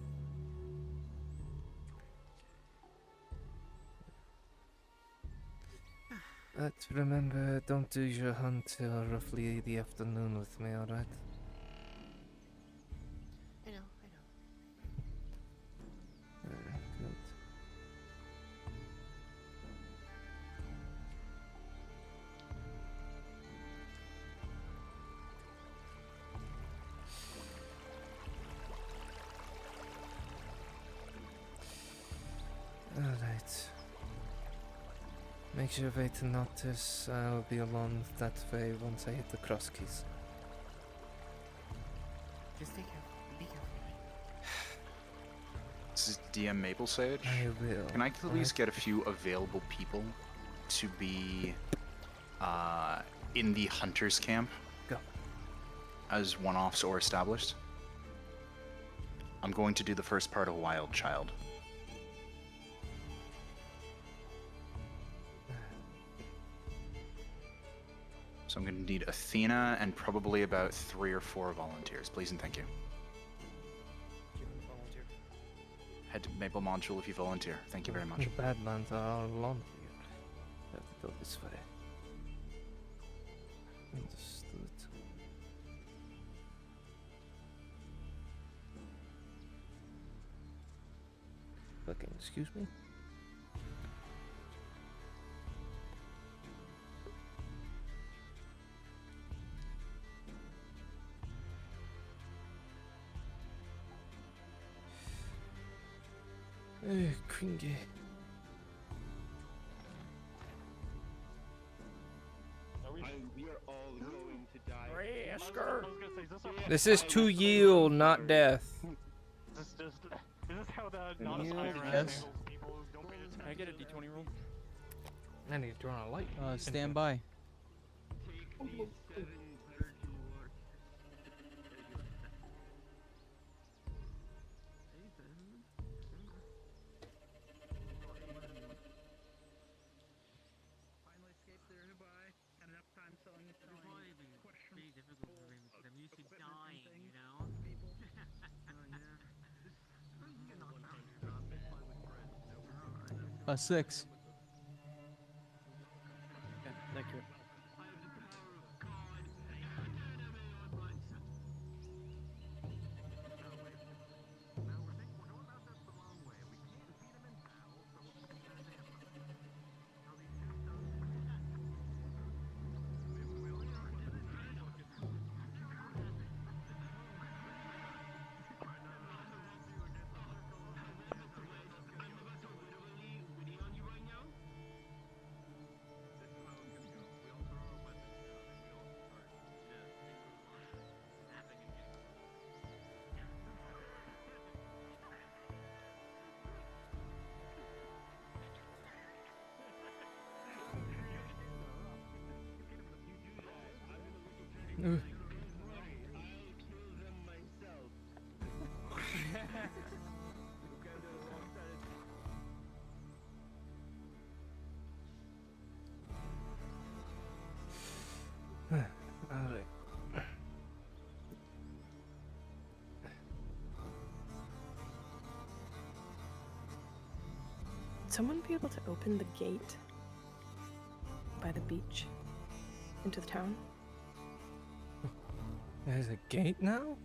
But remember, don't do your hunt till roughly the afternoon with me, alright? I know. Good. Alright. Make your way to Nautis. I'll be along that way once I hit the Cross Keys. Just stay careful. Be careful. This is DM Maple Sage. I will. Can I please get a few available people to be in the Hunter's Camp? Go. As one-offs or established? I'm going to do the first part of Wild Child. So I'm going to need Athena and probably about 3 or 4 volunteers. Please and thank you. Head to Maple Module if you volunteer. Thank you very much. The Badlands are all along here. I have to go this way. Understood. Fucking excuse me? Kringy. We are all going to die. This is to yield, not death. Just Is this how the Yes. Nautis Yes. handles people who don't pay attention? Can I get a d20 roll? I need to turn on a light. Stand by. Take these 7 virtual orcs. Finally escaped there, goodbye. Had enough time selling the selling questions. Pretty difficult for me because I'm used to equipment and dying, things you know? to people. A 6. Okay, thank you. Alright. Would someone be able to open the gate by the beach into the town? There's a gate now?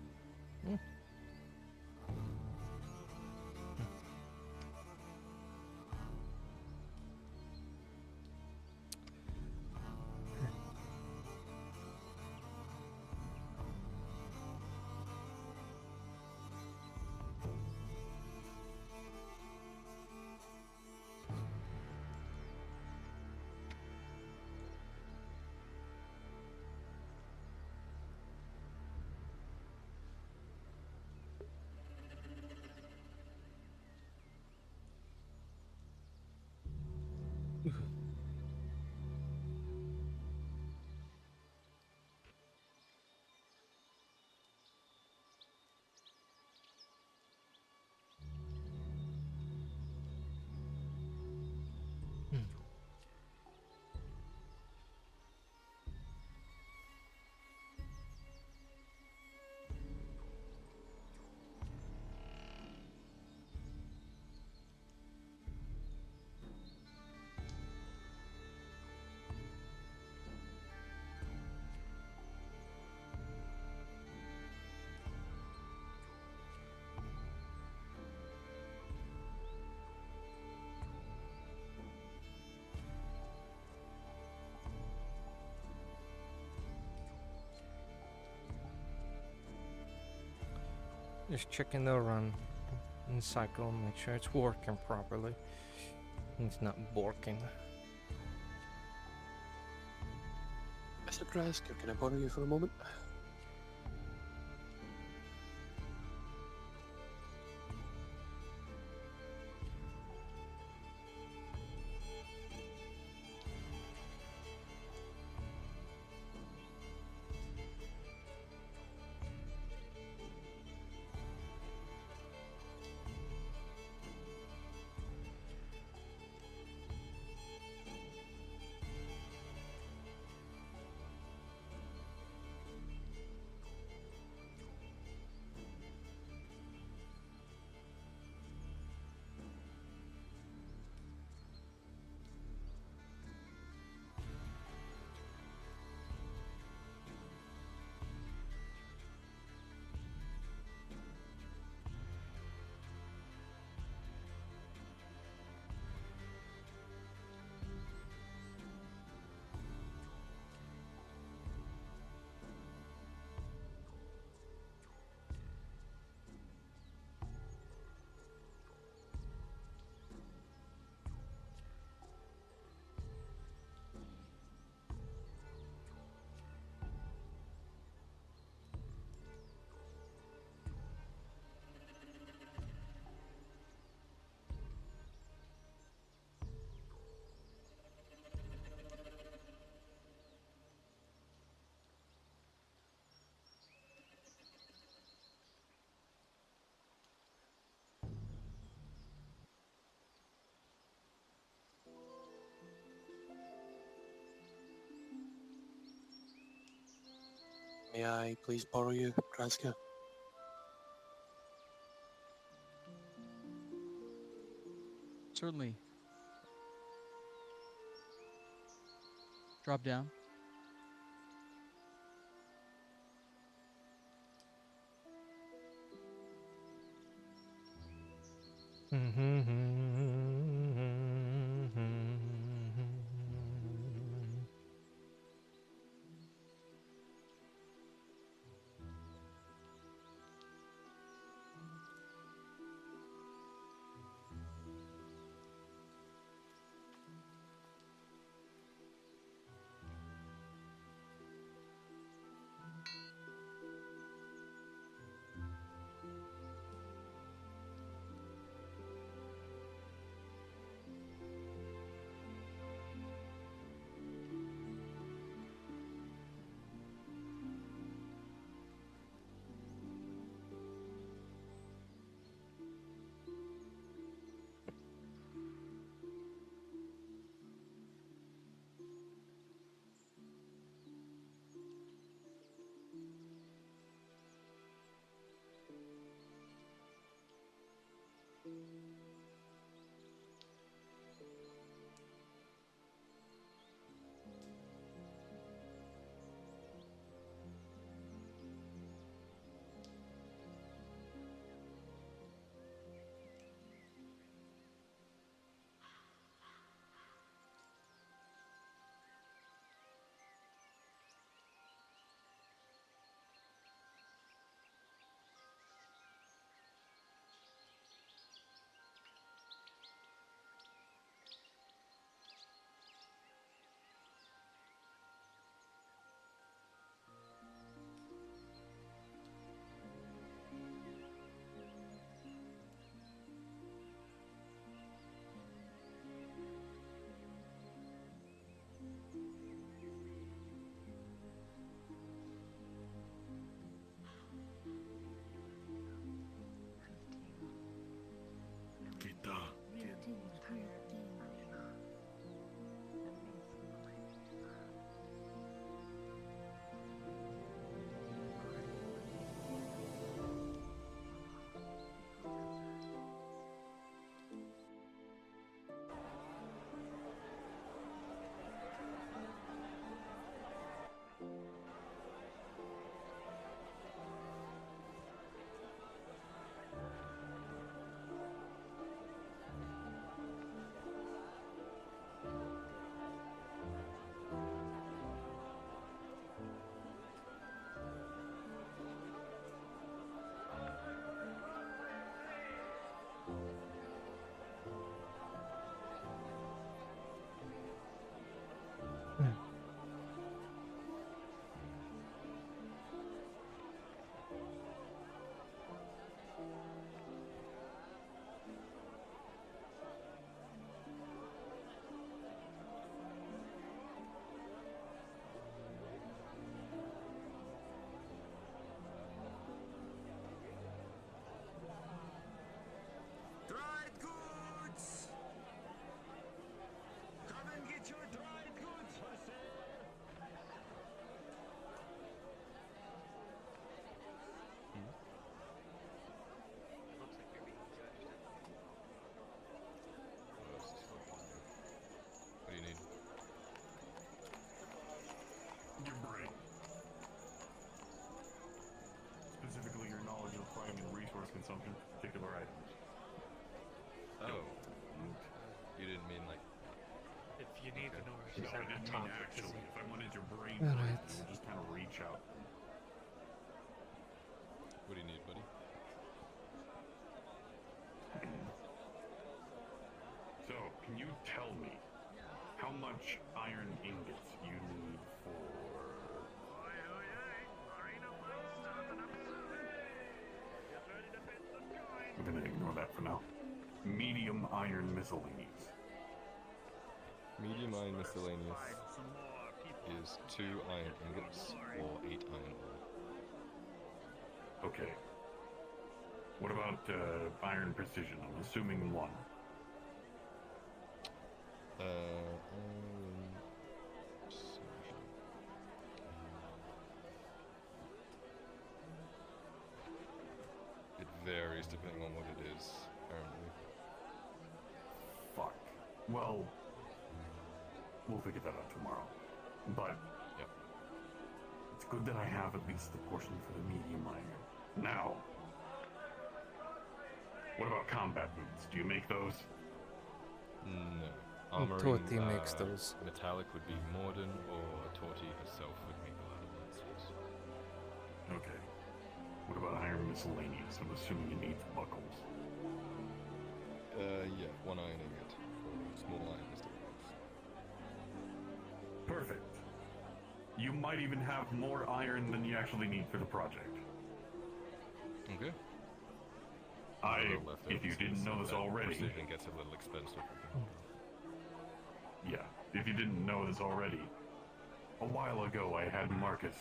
Just checking the run and cycle, make sure it's working properly. It's not borking. Mr. Krasker, can I bother you for a moment? May I please borrow you, Graska? Certainly. Drop down. Dried goods! Come and get your dried goods for sale! What do you need? Your brain. Specifically, your knowledge of requirement and resource consumption for particular items. Oh. You didn't mean like... If you need to know where No, she's I at didn't the top, mean because actually. If I wanted your brain, All brain, right. you would just kind of reach out. What do you need, buddy? So, can you tell me how much iron ingots you need for... I'm gonna ignore that for now. Medium iron miscellaneous. Medium iron miscellaneous is 2 iron ingots or 8 iron ore. Okay. What about iron precision? I'm assuming 1. Iron precision. varies depending on what it is, apparently. Fuck. Well, we'll figure that out tomorrow. But Yep. it's good that I have at least the portion for the medium iron. Now, what about combat boots? Do you make those? No. Oh, Armoring, Torti makes those. metallic would be Morden, or Torti herself would make the ladder lancers. Okay. What about iron miscellaneous? I'm assuming it needs buckles. Yeah, 1 iron ingot. Small iron miscellaneous. Perfect. You might even have more iron than you actually need for the project. Okay. If you didn't know this already, Precision gets a little expensive. yeah, if you didn't know this already, a while ago I had Marcus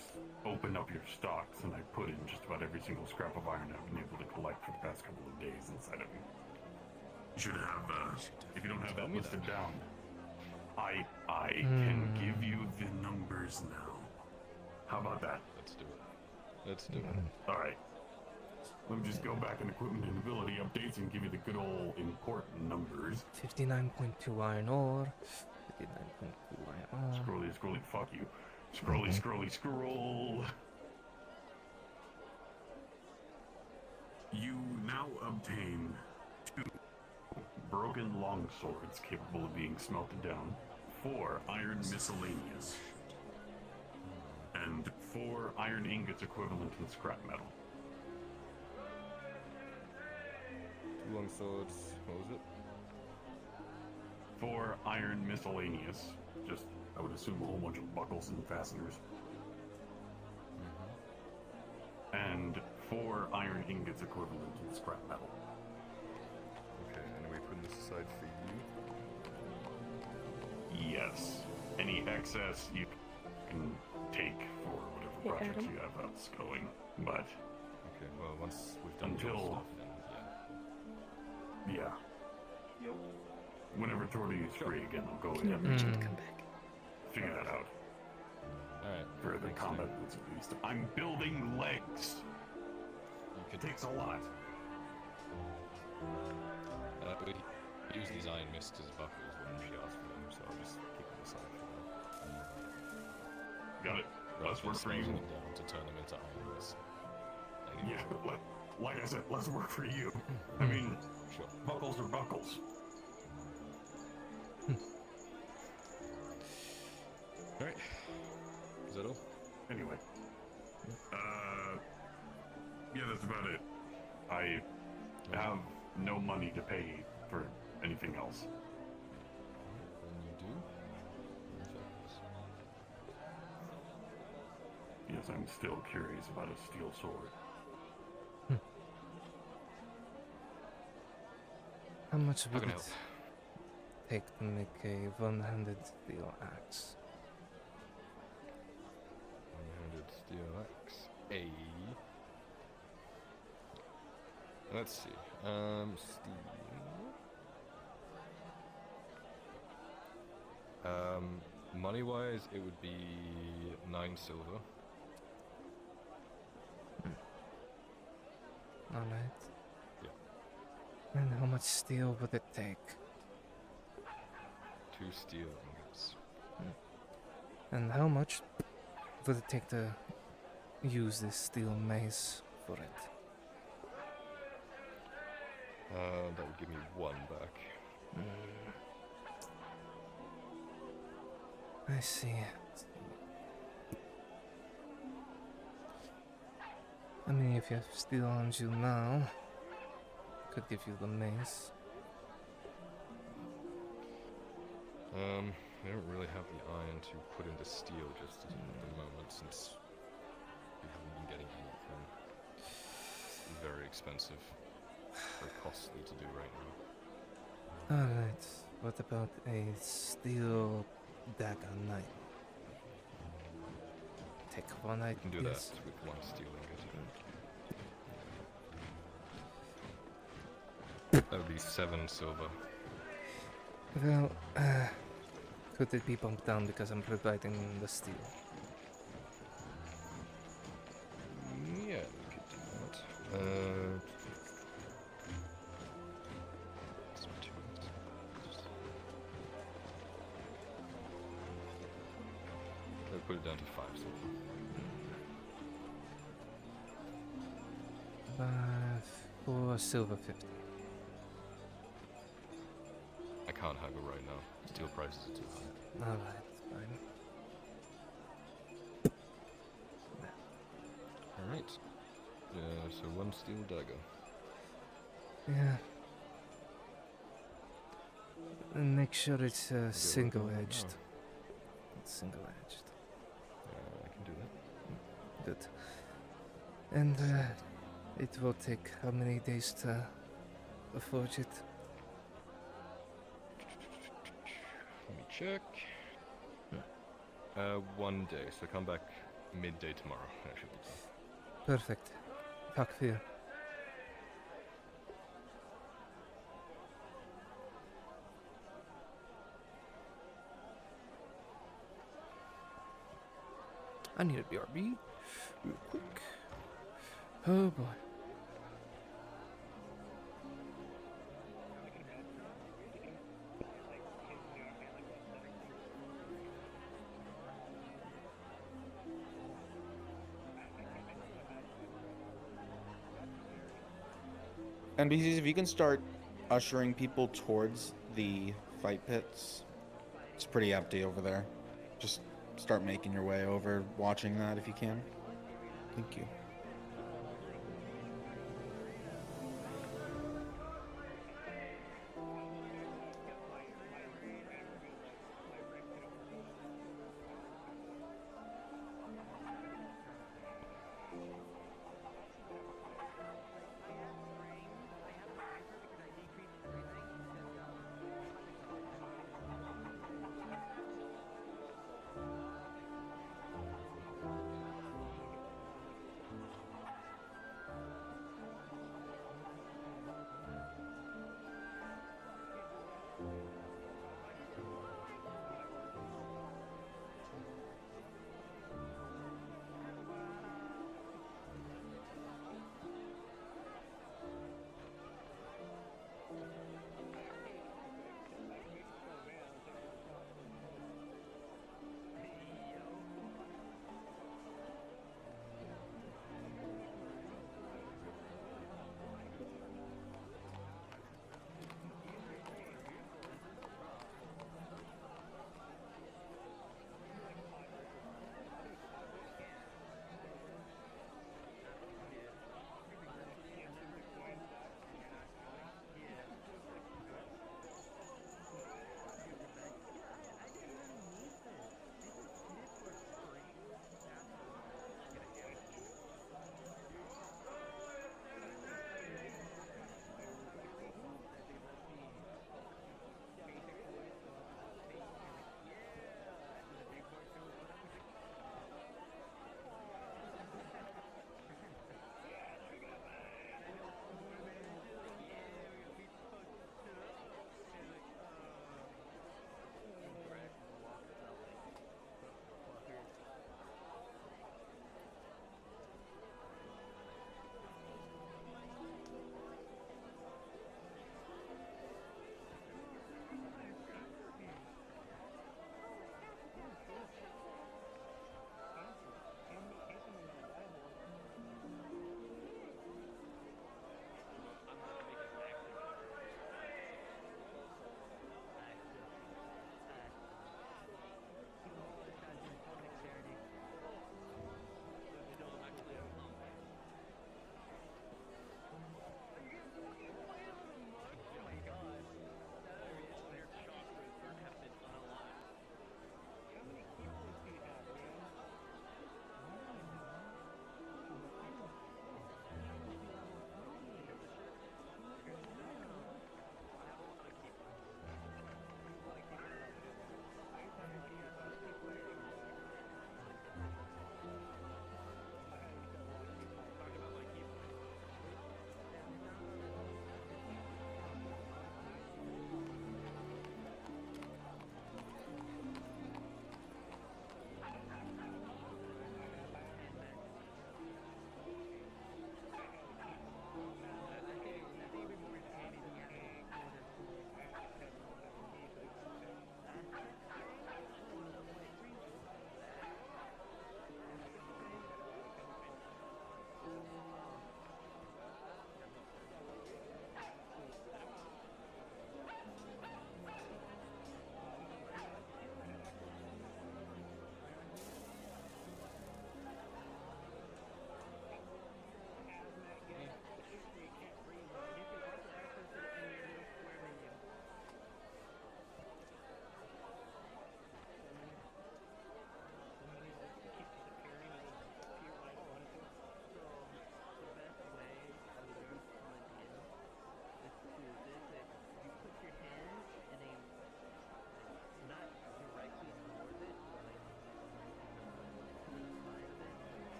open up your stocks and I put in just about every single scrap of iron I've been able to collect for the past couple of days inside of it. You should have, if you don't have that listed down, I can give you the numbers now. How about that? Let's do it. Let's do it. Alright. Let me just go back in equipment and ability updates and give you the good old important numbers. 59.2 iron ore. 59.2 iron ore. Scrolly, fuck you. Scrolly, scroll. You now obtain 2 broken longswords capable of being smelted down, 4 iron miscellaneous, and 4 iron ingots equivalent in scrap metal. 2 long swords. What was it? 4 iron miscellaneous. Just, I would assume, a whole bunch of buckles and fasteners. And 4 iron ingots equivalent in scrap metal. Okay, and are we putting this aside for you? Yes. Any excess you can take for whatever projects you have going. But Okay, well, once we've done your until stuff, then yeah. Whenever Torty is free again, I'll go ahead and figure that out. Alright. For the combat boots at least. I'm building legs. It takes a lot. But he used these iron mist as buckles when she asked for them, so I'll just keep them aside for now. Got it. Let's work for you. Them down to turn them into iron mist. Yeah, like I said, let's work for you. I mean, Sure. buckles are buckles. Alright. Is that all? Anyway. Yeah, that's about it. I have no money to pay for anything else. Then you do? Yes, I'm still curious about a steel sword. How much would can it help. take to make a one-handed steel axe? One-handed steel axe. Let's see. Steel. Money-wise, it would be 9 silver. Alright. Yeah. And how much steel would it take? 2 steel ingots. And how much would it take to use this steel mace for it? That would give me 1 back. I see. I mean, if you have steel on you now, could give you the mace. We don't really have the iron to put into steel just at the moment, since we haven't been getting anything. It's very expensive. Very costly to do right now. Alright, what about a steel dagger knife? Take 1 item. You can do that with 1 steel ingot. That would be 7 silver. Well, could it be bumped down because I'm providing the steel? Yeah, we could do that. Absolutely. For silver 50. I can't haggle right now. Steel prices are too high. Alright, fine. Alright. So one steel dagger. Yeah. And make sure it's single-edged. It's single-edged. I can do that. Good. And it will take how many days to forge it? Let me check. 1 day, so come back midday tomorrow. That should be done. Perfect. Tack för er. I need a BRB real quick. Oh boy. NPCs, if you can start ushering people towards the fight pits, it's pretty empty over there. Just start making your way over, watching that if you can. Thank you.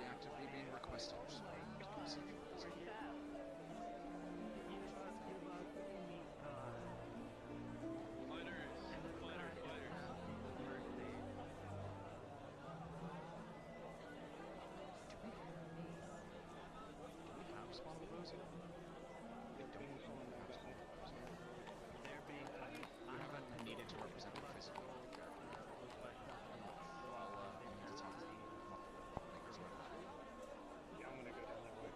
actively being requested, so you can see things. Do we have Spawn of the Rosy? We don't have Spawn of the Rosy. We haven't needed to represent them physically. I'll need to talk to them. Yeah, I'm gonna go down that way.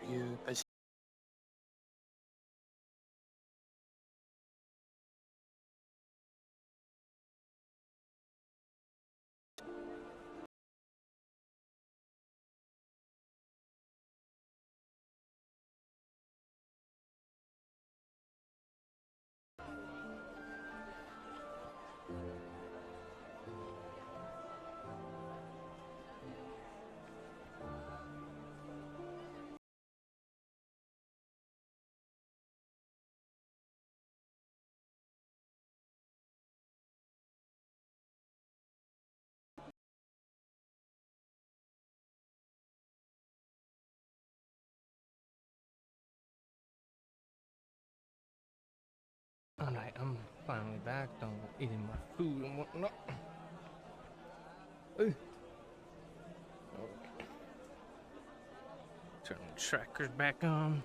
you passer. Alright, I'm finally back. Done eating my food and whatnot. Ooh. Okay. Turn the trackers back on.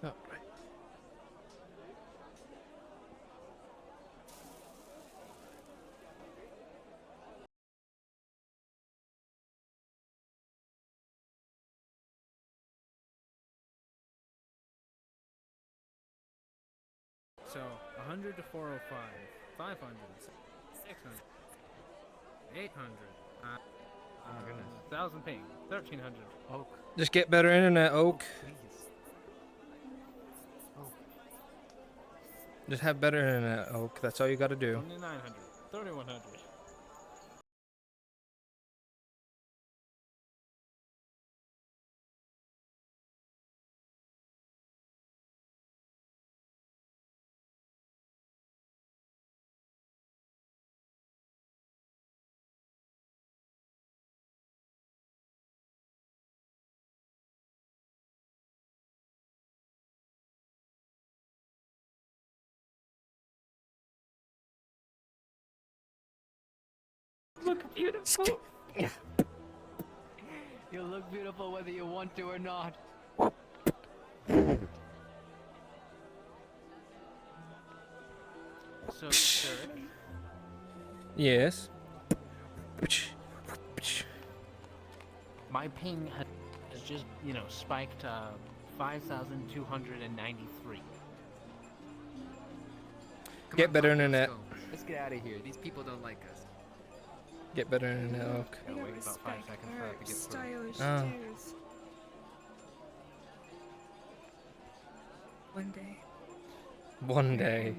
Alright. So, 100 to 405, 500, 600, 800, Oh my goodness. 1,000 ping, 1,300 oak. Just get better internet, Oak. Just have better internet, Oak. That's all you gotta do. 2,900, 3,100. Look beautiful. You look beautiful whether you want to or not. So, sir, Yes. my ping has just, spiked 5,293. Get better internet. Let's get out of here. These people don't like us. Get better internet, Oak. Gotta wait about 5 seconds for that to get through. Oh. One day. One day.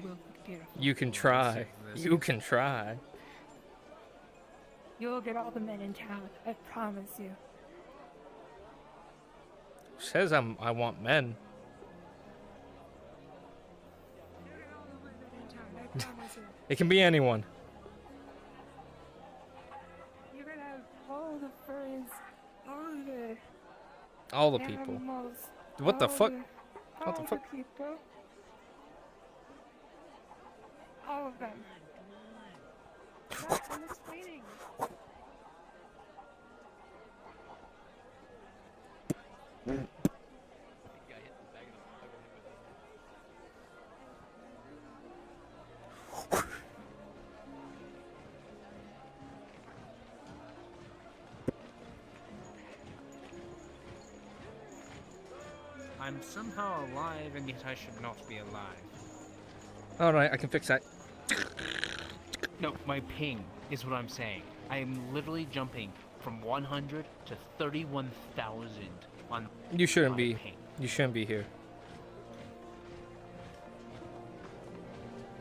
You can try. You can try. You'll get all the men in town, I promise you. Says I want men. It can be anyone. You're gonna have all the furs, All the people. animals, What the all fuck? the- What the all fuck? people. All of them. I'm explaining. I'm somehow alive and yet I should not be alive. Alright, I can fix that. No, my ping is what I'm saying. I am literally jumping from 100 to 31,000 on. You shouldn't my be. ping. You shouldn't be here.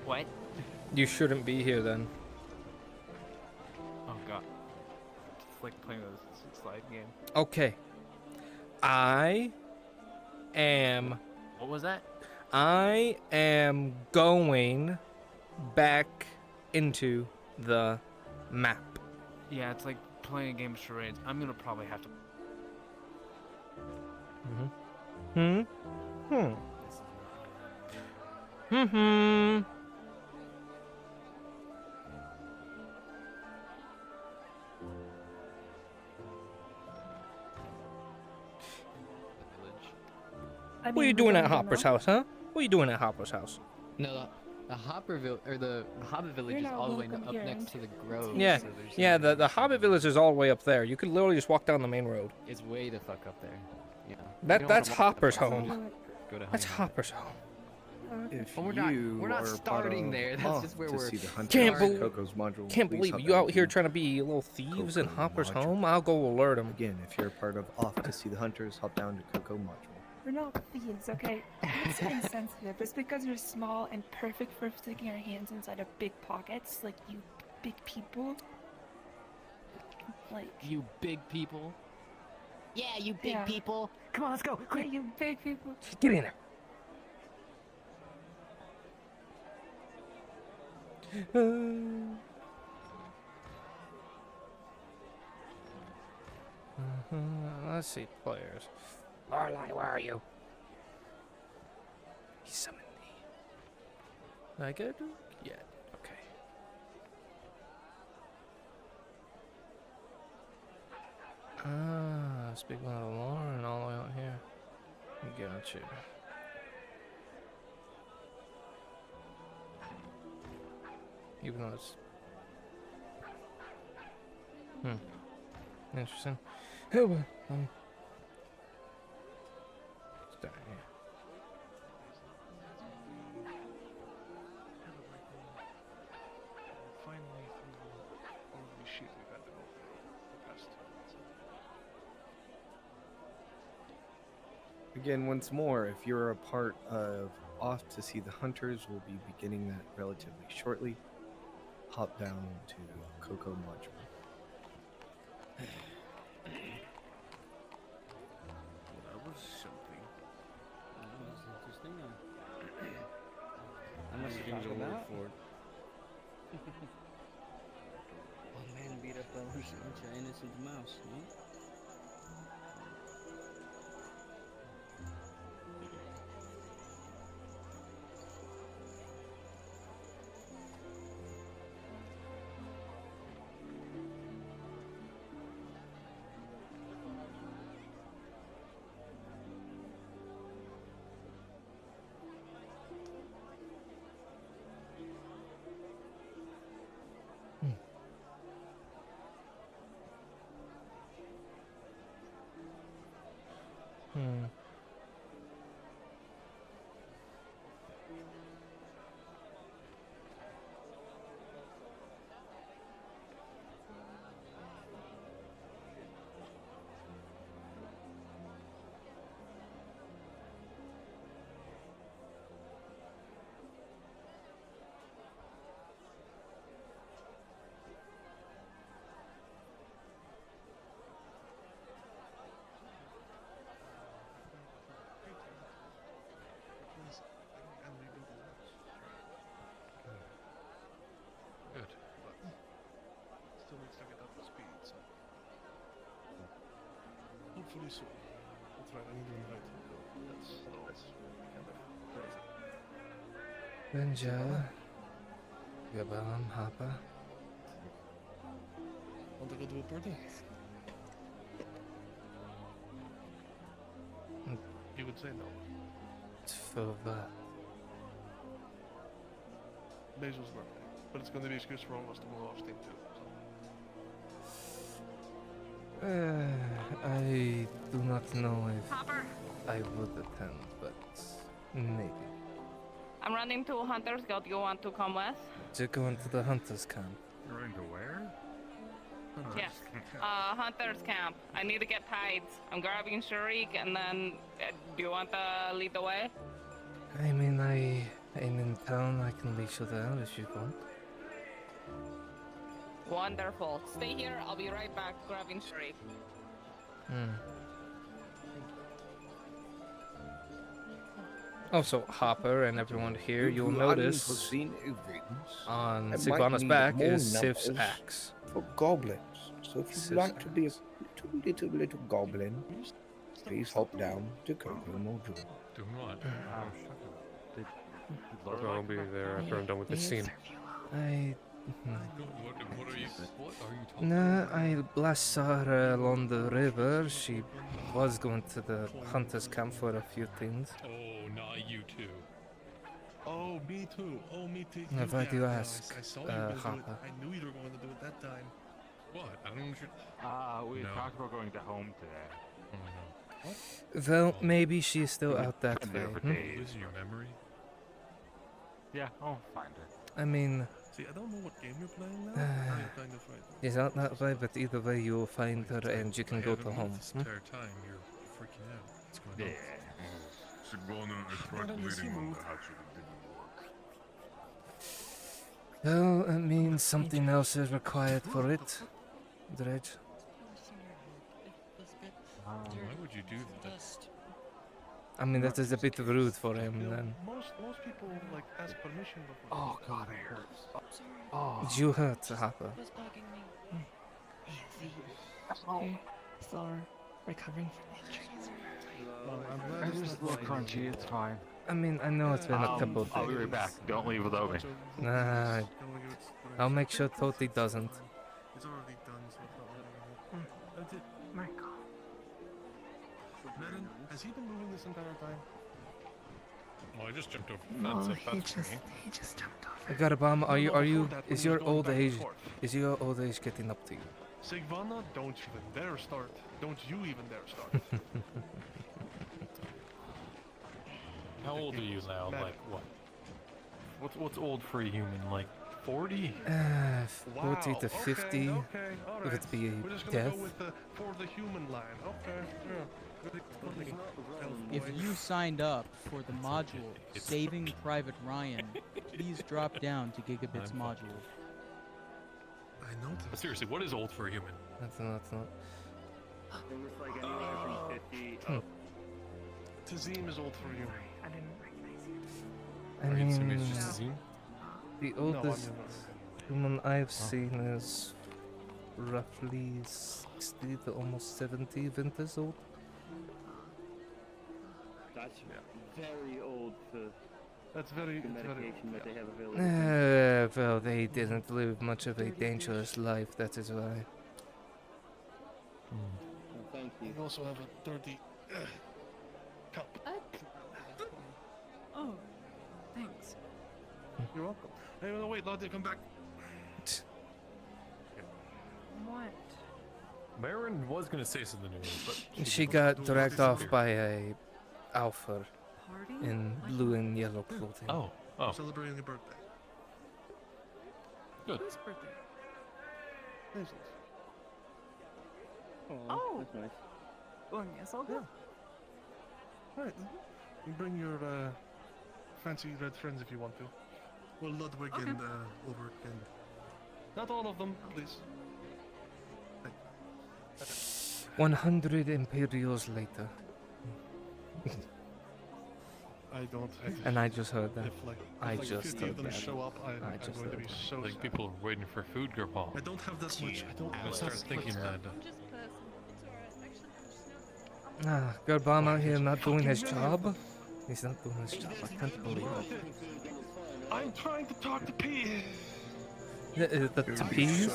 What? You shouldn't be here then. Oh god. It's like playing a slide game. Okay. I am. What was that? I am going back into the map. Yeah, it's like playing a game of charades. I'm gonna probably have to. What are you doing at Hopper's house, huh? What are you doing at Hopper's house? No, the Hopperville or the Hobbit Village is all the way up next to the Grove. Yeah, so there's yeah. The Hobbit Village is all the way up there. You could literally just walk down the main road. It's way the fuck up there. Yeah. That's Hopper's home. Go to That's Honeymoon. Hopper's home. If Well, we're are not part starting of there. That's off just where to we're. see the hunters, Can't believe, Coco's module, can't please believe hop it. You down out here to trying to be little thieves in Coco Hopper's module. home. I'll go alert them. Again, if you're part of off to see the hunters, hop down to Coco module. We're not thieves, okay? It's insensitive. It's because we're small and perfect for sticking our hands inside of big pockets, like you big people. Like You big people. Yeah, you big Yeah. people. Come on, let's go. yeah, Quick. you big people. Get in there. Let's see, players. Lorelai, where are you? He summoned me. Did I get it? Yeah. Okay. Ah, speak one of the Lauren all the way out here. Gotcha. Even though it's interesting. Oh well, it's down here. Finally, through all of the shit we've had to go through the past 2 months. Again, once more, if you're a part of Off to See the Hunters, we'll be beginning that relatively shortly. Hop down to Coco module. That was something. That was interesting. I must have talk a word about? for it. One man beat up a bunch of innocent mouse, right? Good, but still needs to get up to speed, so hopefully soon. That's right, I need to invite him. That's always kind of crazy. Benja. Gabalam Hopper. Want to go to a party? You would say no. It's for that. Basil's birthday. But it's going to be an excuse for all of us to go off steam too. So. I do not know if I would attend, but maybe. I'm running to Hunter's Guild. You want to come with? To go into the Hunter's camp. You're going to where? Yes. Hunter's camp. I need to get tides. I'm grabbing Sharik, and then do you want to lead the way? I mean, I'm in town. I can lead you there if you want. Wonderful. Stay here. I'll be right back grabbing Sharik. Also, Hopper and everyone here, you'll notice on Sigvana's back is Sif's axe. For goblins. So if you'd like to be a little goblin, please hop down to Coco module. Do what? Did I'll be there after I'm done with this scene. I What are you talking Nah, about? I last saw her along the river. She was going to the hunter's camp for a few things. Oh, not you too. Oh, me too. Oh, me too. Why do you Yeah, ask, I saw you gonna do it. Hopper? I knew you were going to do it that time. What? I don't know what you're... We No. talked about going to home today. Oh, no. What? Well, maybe she's still We've out that been way. there for Hmm? days. Losing your memory? Yeah, I'll find her. I mean, See, I don't know what game you're playing now. Now you're kind of right. it's not that way, but either way, you'll find her and you can I go haven't to moved home. This Hmm? entire time, you're freaking out. What's going on? Sivana, I tried bleeding on the hatchet, it didn't work. Well, it means something else is required for it. Dredge. Why would you do that? I mean, that is a bit rude for him then. Most people like ask permission before. Oh god, it hurts. Oh. You hurt, Hopper. Still recovering from injuries. I'm just a little crunchy, it's fine. I mean, I know it's been a couple of days. I'll be right back. Don't leave without me. Nah, I'll make sure Toti doesn't. It's already done, so it's not really... Marco. Madden, has he been moving this entire time? Well, I just jumped over the No, fence. he just jumped over. I got a bomb. Is your old age getting up to you? Sigvana, don't even dare start. Don't you even dare start. How old are you now? Madden. Like what? What's old for a human? Like 40? 40 to 50. Okay, If it be we're just death. gonna go with the for the human line. Okay, yeah. If you signed up for the module Saving Private Ryan, please drop down to Gigabit's module. I know. But seriously, what is old for a human? That's not. It looks like anywhere from 50 up. Tazim is old for you. I didn't recognize you. I Are you assuming mean, it's just Tazim? the No, I oldest mean, human I've seen is roughly 60 to almost 70 winters old. That's very old for that's very the medication that they have available. Well, they didn't live much of a dangerous life, that is why. Thank you. We also have a dirty cup. Oh, thanks. You're welcome. Hey, no, wait, Lottie, come back. What? Marin was gonna say something to me, but She got dragged off by a alpha Party? in blue and yellow clothing. Oh. Celebrating your birthday. Good. Whose birthday? Hazel's. Oh. That's nice. Well, yes, I'll go. Right. You bring your fancy red friends if you want to. Well, Ludwig Okay. and Ulrich and... Not all of them, please. 100 Imperials later. I don't... And I just heard that. If I like just 50 heard of them that. show up, I'm just going to heard be that. so Like sad. people are waiting for food, Grandpa. I don't have that much. I don't I'm gonna start thinking that. Good bomb out here not doing his job. He's not doing his job. I can't believe it. I'm trying to talk to P. The peas?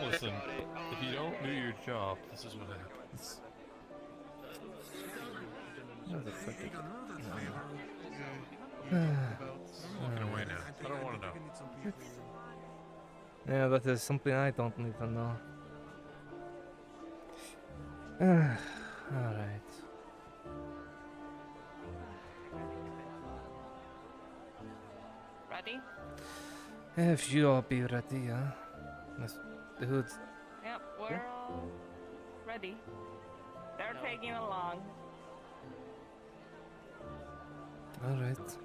Listen, if you don't do your job, this is what happens. Walking away now. I don't want to know. Yeah, that is something I don't need to know. Alright. Ready? If you all be ready, huh? Dude, Yep, we're all ready. They're taking along. alright.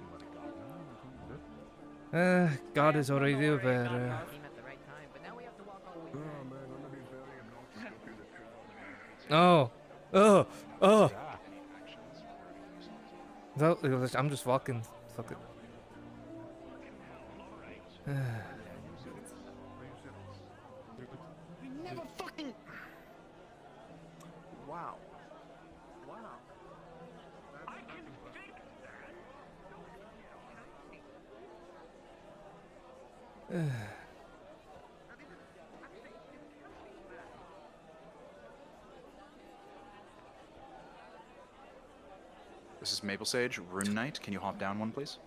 God is already over. Oh! Oh! Oh! No, I'm just walking. Fuck it. Never fucking. Wow. Wow. I can fix that. This is Maple Sage, Rune Knight. Can you hop down one, please?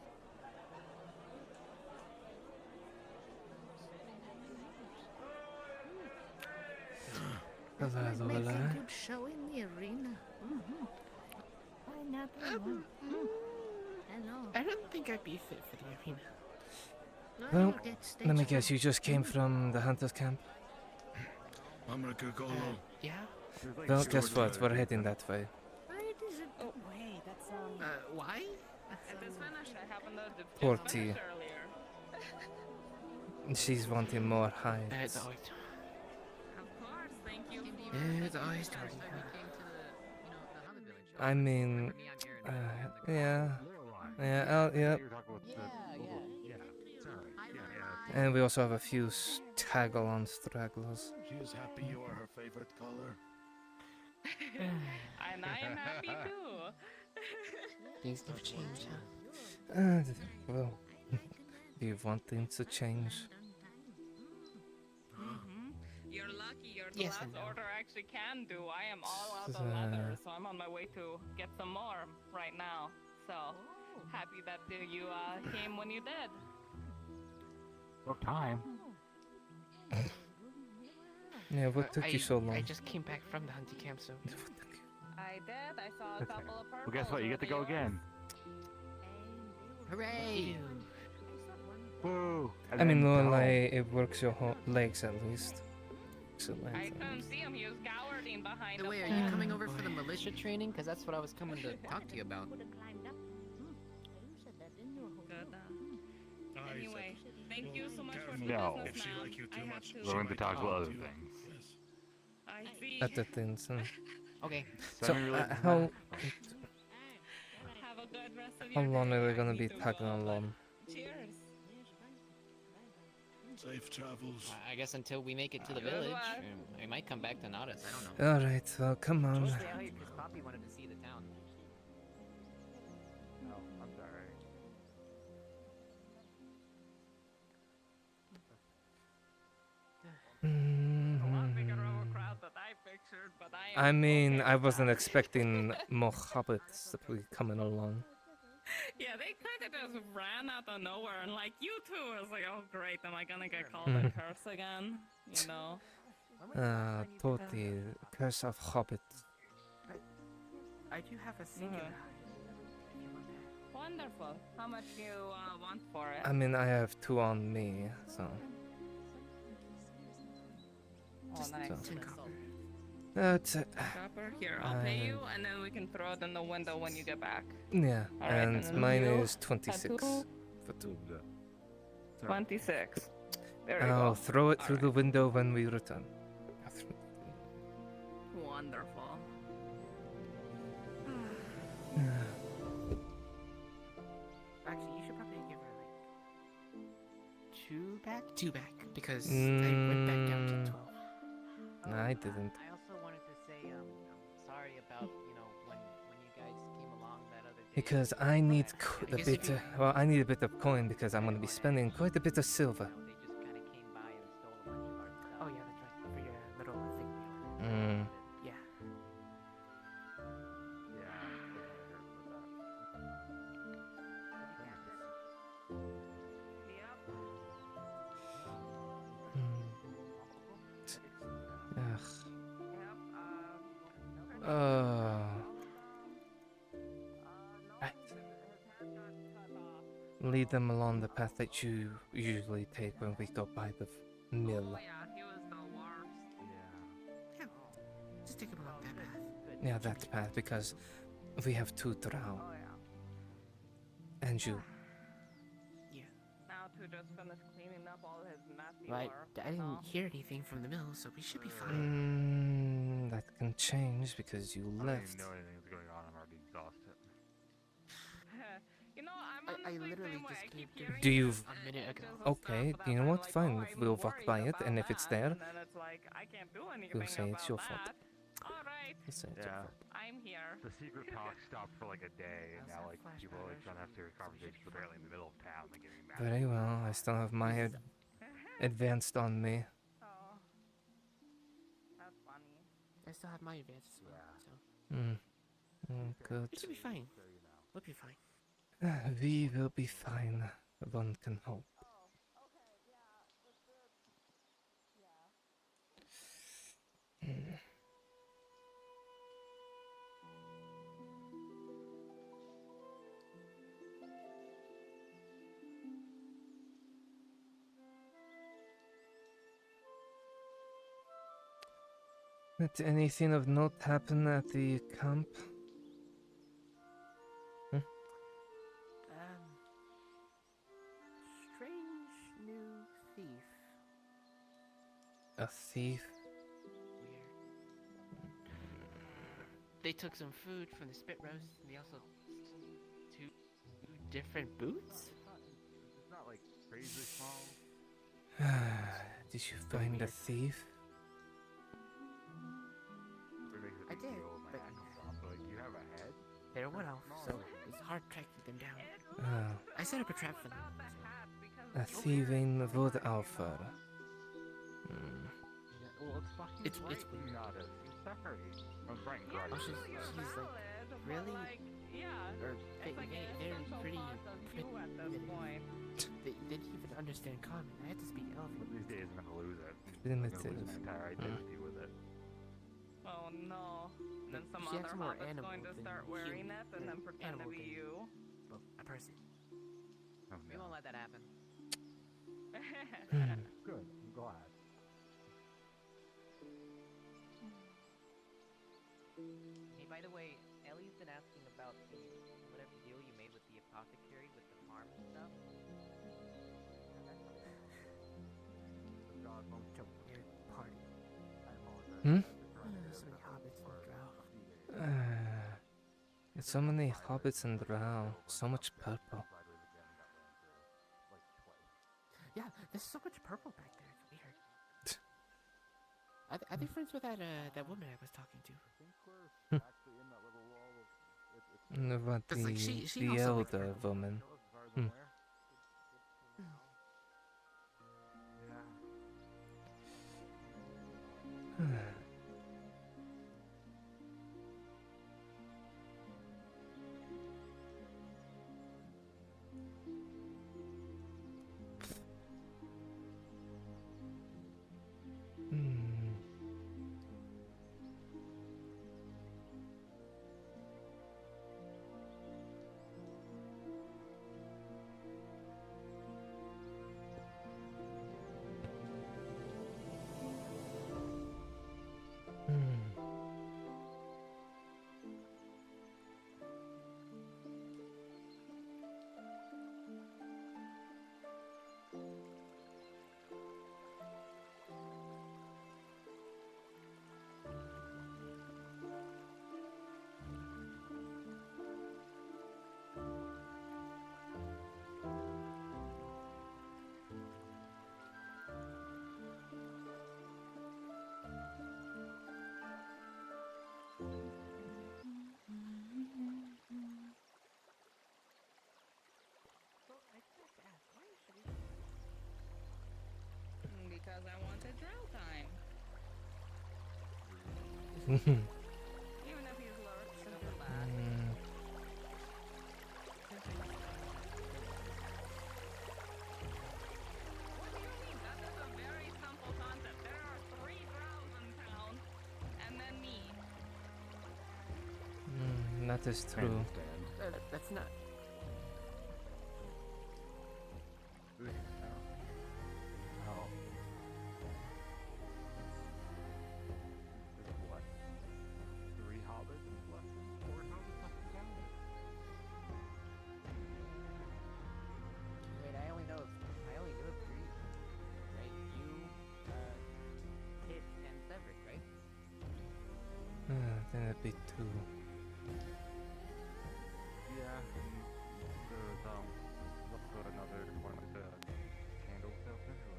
Make a good show in the arena. Why not? Hello. I don't think I'd be fit for the arena. Well, let me guess, you just came from the hunter's camp? Yeah? Well, guess what? We're heading that way. Oh, wait, that's why? It is finished. I happened to just Poor finish T. earlier. She's wanting more hides. It's always... Of course, thank you for... It's always dirty. I mean, yeah. Yeah, yeah. And we also have a few tag-along stragglers. She is happy you are her favorite color. And I am happy too. Things never change, huh? Well, do you want things to change? You're lucky you're the Yes, I last know. order actually can do. I am all out of leather, so I'm on my way to get some more right now. So, happy that you came when you did. About time. Yeah, what took you so long? I just came back from the hunting camp, so... I did. I saw a couple of purples. Well, guess what? You get to go again. Hooray! Woo! I mean, no, like, it works your legs at least. Excellent. I couldn't see him. He was cowering behind Hey, a wait, are pole. you coming over for the militia training? Because that's what I was coming to talk to you about. Good. Anyway, thank you so much for the No. business, If she ma'am. like you I too have much, to... We're going to talk about other things. I see. Other things, huh? Okay. So, how Have a good rest of how your long day. are we I gonna need be to tagging go, but along? Cheers. Safe travels. I guess until we make it to the Good village. luck. We might come back to Nautis. I don't know. Alright, well, come on. Because Poppy wanted to see the town. Oh, I'm sorry. A lot bigger of a crowd than I pictured, but I am I mean, okay I with wasn't that. expecting more hobbits to be coming along. Yeah, they kind of just ran out of nowhere, and like, you two, I was like, oh great, am I gonna get called a curse again? You know? Totally. Curse of hobbits. I do have a singular. Wonderful. How much do you want for it? I mean, I have 2 on me, so. Oh, nice. So. That's it. Copper, here, I'll pay you, and then we can throw it in the window when you get back. Yeah, All right, and then mine you, is 26 tattoo, for 2. 26. There you I'll go. throw it through the window when we return. Wonderful. Actually, you should probably give her like 2 back? 2 back, because I went back down to 12. No, I didn't. I also wanted to say, I'm sorry about, when you guys came along that other day. Because I need I a guess bit. Well, I need a bit of coin because I'm gonna be spending quite a bit of silver. They just kind of came by and stole a bunch of our stuff. Oh, yeah, that's right. For your little thing we ordered. Mm. Yeah. Right. Lead them along the path that you usually take when we go by the mill. Oh, yeah, he was the worst. Yeah. Just take him along that path. Yeah, that path because we have 2 drow. Oh, yeah. And you. Now to just finish cleaning up all his messy Right. work. I didn't hear anything from the mill, so we should be fine. That can change because you I don't left. even know anything's going on. I'm already exhausted. You know, I'm I honestly literally same way. just I keep came hearing Do you? a minute ago. Okay, you know what? Fine. We'll walk by it, and if it's there, And then it's like, I can't do anything we'll say it's your fault. that. Alright, We'll say it's your fault. I'm here. The secret talk stopped for like a day, and now like people are always trying to have serious conversations, but apparently in the middle of town, they're getting mad. Very well. I still have my advanced on me. Oh, that's funny. I still have my advance as well, so Good. we should be fine. We'll be fine. We will be fine. One can hope. Hmm. Did anything of note happen at the camp? Strange new thief. A thief? Weird. They took some food from the spit roast, and they also two different boots. It's not like crazy small. Did you find a thief? I did, but you have a head? they're one elf, so it's hard tracking them down. Oh. I set up a trap for them. A thieving wood alpha. Well, it's fucking It's right, weird. Nautis. I'm sorry. I'm right, Oh, Gradia. she's like, really? Or they're pretty point. They didn't even understand common. I had to speak elven. These days I'm gonna lose it. Limited. I'm gonna lose my entire identity with it. Oh no. And then some She other acts more hobbit's animal going to than start wearing human, it and then pretend to animal be than- you. Well, a person. Oh, We won't let that happen. Good. I'm glad. Hey, by the way, Ellie's been asking about the whatever deal you made with the apothecary with the farm and stuff. God, I'm It's a weird party. Hmm? So many hobbits and drow. So many hobbits and drow. So much purple. Yeah, there's so much purple back there. It's weird. Are they friends with that woman I was talking to? What Cause, like, the she also likes elder purple. woman? Because I wanted drow time. Even if he's lurks in the back. What do you mean? That is a very simple concept. There are 3 drows in town, and then me. That is true. That's not. Oh. There's what? 3 hobbits and less than 4 hobbits left in town? Wait, I only knew of 3. Right? You, Kit, and Cedric, right? Then it'd be 2. Yeah, and there's also another one of the candle salesman who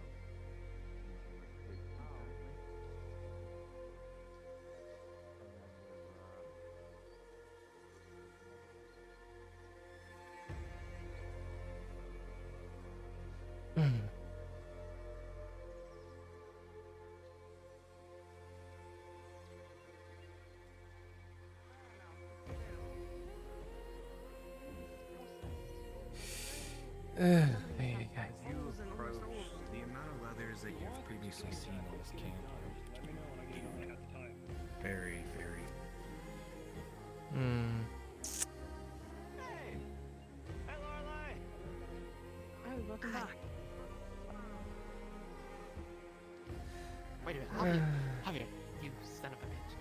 Hey, As you approach, the amount of others that you've previously seen in this camp very, very. Hmm. Oh, welcome back. Wait a minute, Javier, you son of a bitch.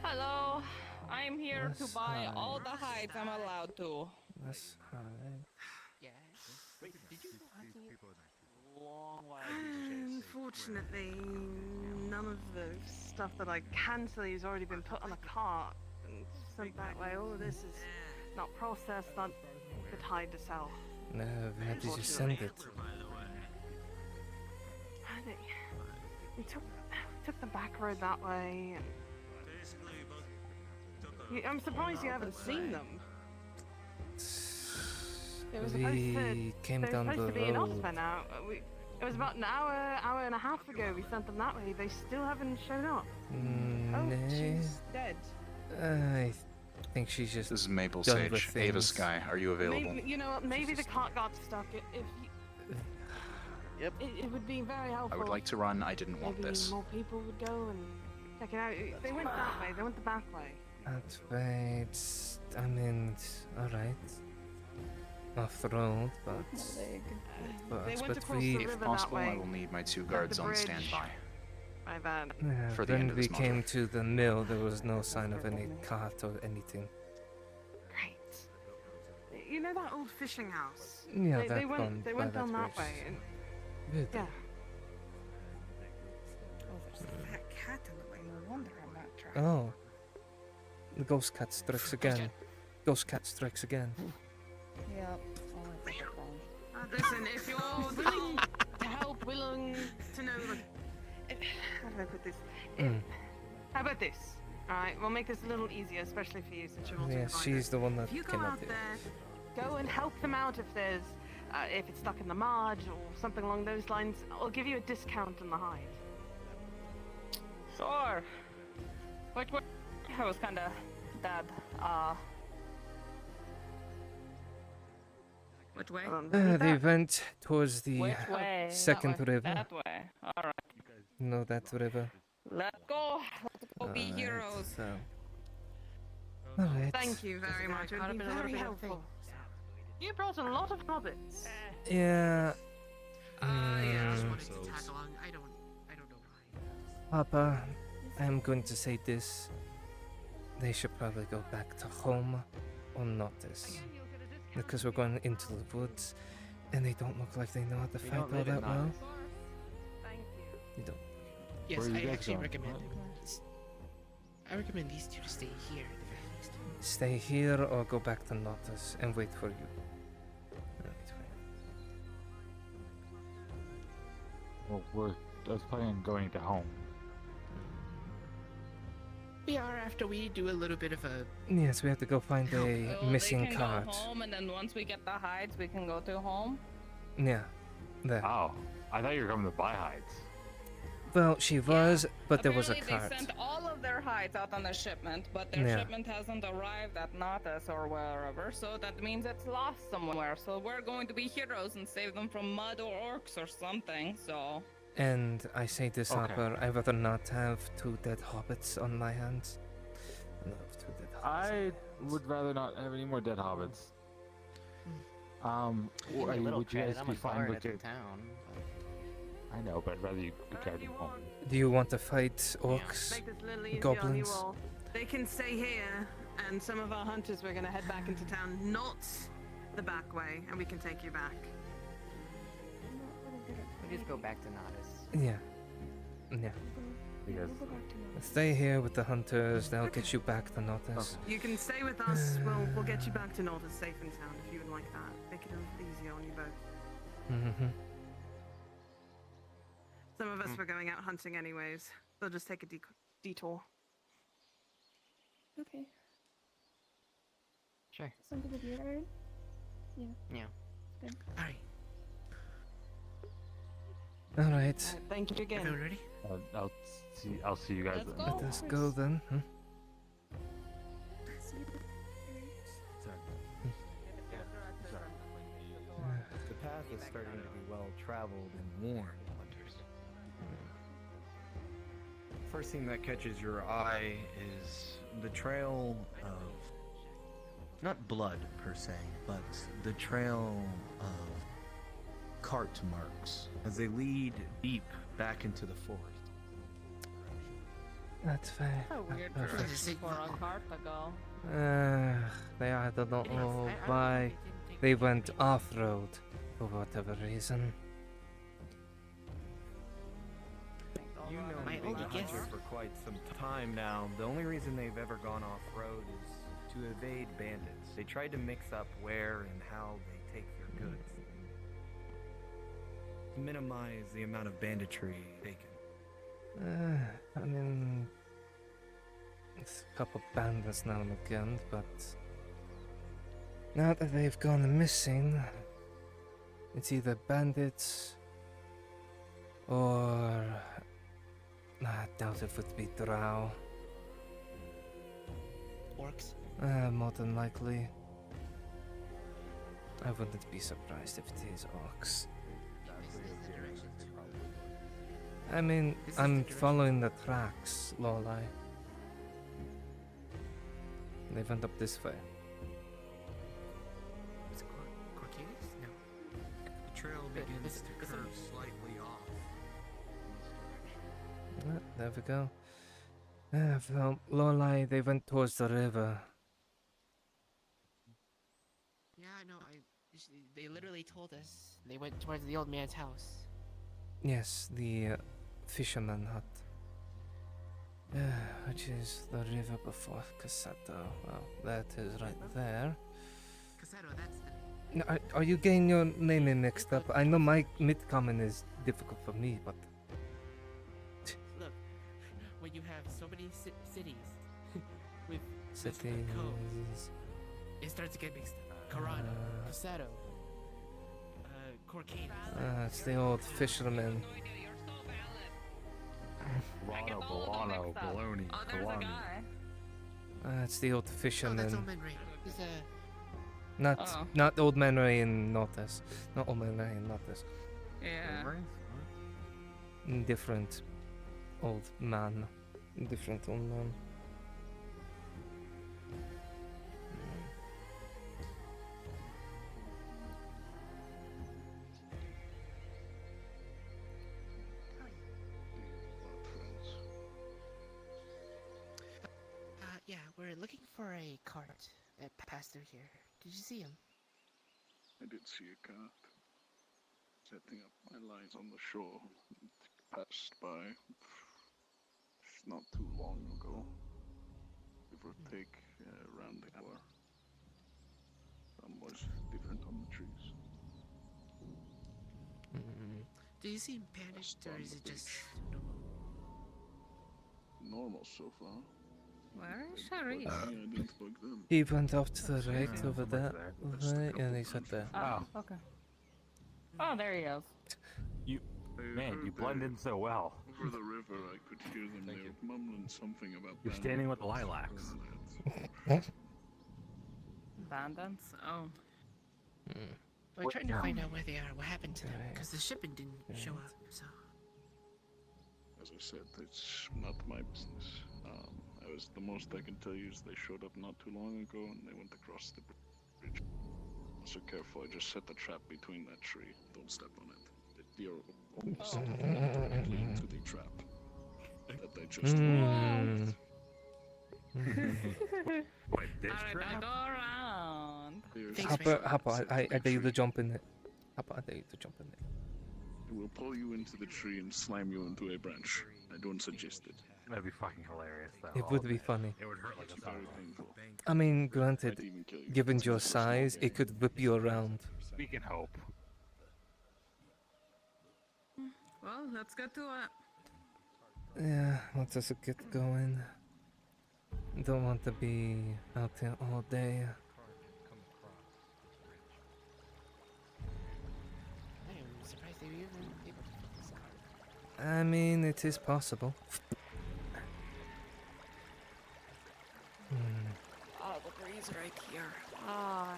Hello, I'm here to Let's buy hide. all the hides I'm allowed to. Let's hide. Yeah. Did you go hunting yet? Unfortunately, none of the stuff that I can sell you has already been put on a cart and sent that way. All of this is not processed, not good hide to sell. No, where did you send it? I think we took the back road that way, and I'm surprised you haven't seen them. It was We came down supposed the to be in road. Osper now. It was about an hour and a half ago we sent them that way. They still haven't shown up. No. She's dead. I think she's just. This is Maple done with Sage. Ava things. Sky, are you available? Maybe, you know what? Maybe the cart got stuck. If you, Yep. it would be very helpful. I would like to run. I didn't want Maybe this. more people would go and check it out. They went that way. They went the back way. That way, I mean, alright. Off the road, but. They went but across we. the river If possible, that way. I will need my two At guards the on bridge. standby. My bad. For the when end of we this module. came to the mill, there was no sign of any cart or anything. Great. You know that old fishing house? Yeah, they that went. one They by went that down that bridge. way. And, Really? yeah. Oh, there's a fat cat in the way. No wonder I'm not trapped. Oh. The ghost cat strikes again. Ghost cat strikes again. Yep. Listen, if you're willing to help, willing to know, like, how do I put this? How about this? All right, we'll make this a little easier, especially for you, since you're also Yeah, invited. she's the one that If you go came up out here. there, go and help them out if there's, if it's stuck in the mud or something along those lines. I'll give you a discount on the hide. Sure. Which way? I was kinda dead. Which way? They went towards the Which way? second That way. river. That way. Alright. No, that river. Let's go. Let's go be Alright, heroes. So. Alright. Thank you very much. It would be very helpful. You brought a lot of hobbits. Yeah. I just mm, wanted to tag along. I don't know why. Papa, I'm going to say this. They should probably go back to home or Nautis. Because we're going into the woods and they don't look like they know how to We fight don't all live in that well. Nautis. Thank you. You don't. Yes, Where are you I guys actually going? recommend. I recommend these two to stay here at the very least. Stay here or go back to Nautis and wait for you. Well, I was planning on going to home. We are after we do a little bit of a. Yes, we have to go find a Well, missing they can cart. go home, and then once we get the hides, we can go to home. Yeah, there. Oh, I thought you were coming to buy hides. Well, she was, but there was a Apparently cart. They sent all of their hides out on a shipment, but their Yeah. shipment hasn't arrived at Nautis or wherever, so that means it's lost somewhere. So we're going to be heroes and save them from mud or orcs or something, so... And I say this, Okay. Hopper, I'd rather not have 2 dead hobbits on my hands. No, 2 dead hobbits. I would rather not have any more dead hobbits. Would you guys be fine with it? I know, but I'd rather you guard them home. Do you want to fight orcs, Make this a little easier on you goblins? all. They can stay here, and some of our hunters we're gonna head back into town, not the back way, and we can take you back. We just go back to Nautis. Yeah. Yeah. Because Stay here with the hunters, they'll get you back to Nautis. You can stay with us. We'll get you back to Nautis safe and sound if you would like that. Make it a little easier on you both. Mm-hmm. Some of us were going out hunting anyways. They'll just take a detour. Okay. Sure. Something with you, Aaron? Yeah. Yeah. Good. Alright. Alright. Thank you again. Everyone ready? I'll see you guys then. Let us go then. Hmm? See you. is starting to be well traveled and worn. First thing that catches your eye is the trail of, not blood per se, but the trail of cart marks as they lead deep back into the forest. That's fair. A weird Perfect. direction for a cart to go. They either don't know why they went off-road for whatever reason. You know My they've been only out guess- here for quite some time now. The only reason they've ever gone off-road is to evade bandits. They tried to mix up where and how they take their goods. To minimize the amount of banditry taken. I mean, it's a couple bandits now and again, but now that they've gone missing, it's either bandits or I doubt it would be drow. Orcs? More than likely. I wouldn't be surprised if it is orcs. I mean, I'm following the tracks, Lorelai. They went up this way. Is it Corcanus? No. The trail begins to curve slightly off. There we go. Well, Lorelai, they went towards the river. Yeah, I know. They literally told us they went towards the old man's house. Yes, the fisherman hut. Which is the river before Casato. Well, that is right there. Casato, that's the... No, are you getting your naming mixed up? I know my mid-common is difficult for me, but... Look, when you have so many cities with different codes, Cities... it starts to get mixed up. Carano, Casato, Corcanus. it's the old fisherman. Rhadod, Bolano, Baloney, Oh, there's a Kalani. guy. It's the old fisherman. Oh, that's Old Man Ray. He's Not Old Man Ray in Nautis. Not Old Man Ray in Nautis. Yeah. Different old man. Different old man. Yeah, we're looking for a cart that passed through here. Did you see him? I did see a cart setting up my lines on the shore. It passed by not too long ago, give or take around the hour. Some was different on the trees. Do you see him panicked, or is it just Normal so far. Where is Sharif? I didn't bug them. He went off to the right over there. Right, and he's right there. Oh, okay. Oh, there he is. Man, you blend in so well. Over the river, I could hear them. They were mumbling something about. You're standing with the lilacs. Bandits? Oh. We're trying to find out where they are, what happened to them, because the shipment didn't show up, so... As I said, it's not my business. The most I can tell you is they showed up not too long ago and they went across the bridge. So careful, I just set the trap between that tree. Don't step on it. You're almost directly into the trap that they just Alright, I'll go around. How about I dare you to jump in it? How about I dare you to jump in it? It will pull you into the tree and slam you into a branch. I don't suggest it. That'd be fucking hilarious, though. It would be funny. It would hurt like a Very painful. I mean, granted, given your size, it could whip you around. We can hope. Well, let's get to it. Yeah, let us get going. Don't want to be out here all day. I am surprised they were even able to find this cart. I mean, it is possible. Oh, the breeze right here. Ah.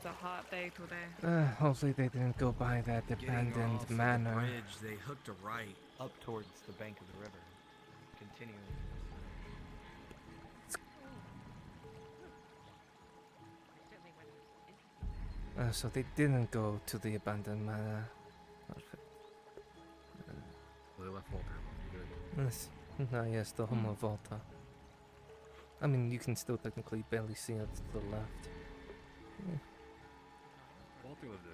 It's a hot day today. Hopefully they didn't go by that abandoned off manor. The bridge, they hooked a right up towards the bank of the river, continuing. So they didn't go to the abandoned manor. Perfect. They left Walter. Good. Yes. Yes, the Homo Volta. I mean, you can still technically barely see it to the left. Yeah. Walter lived there.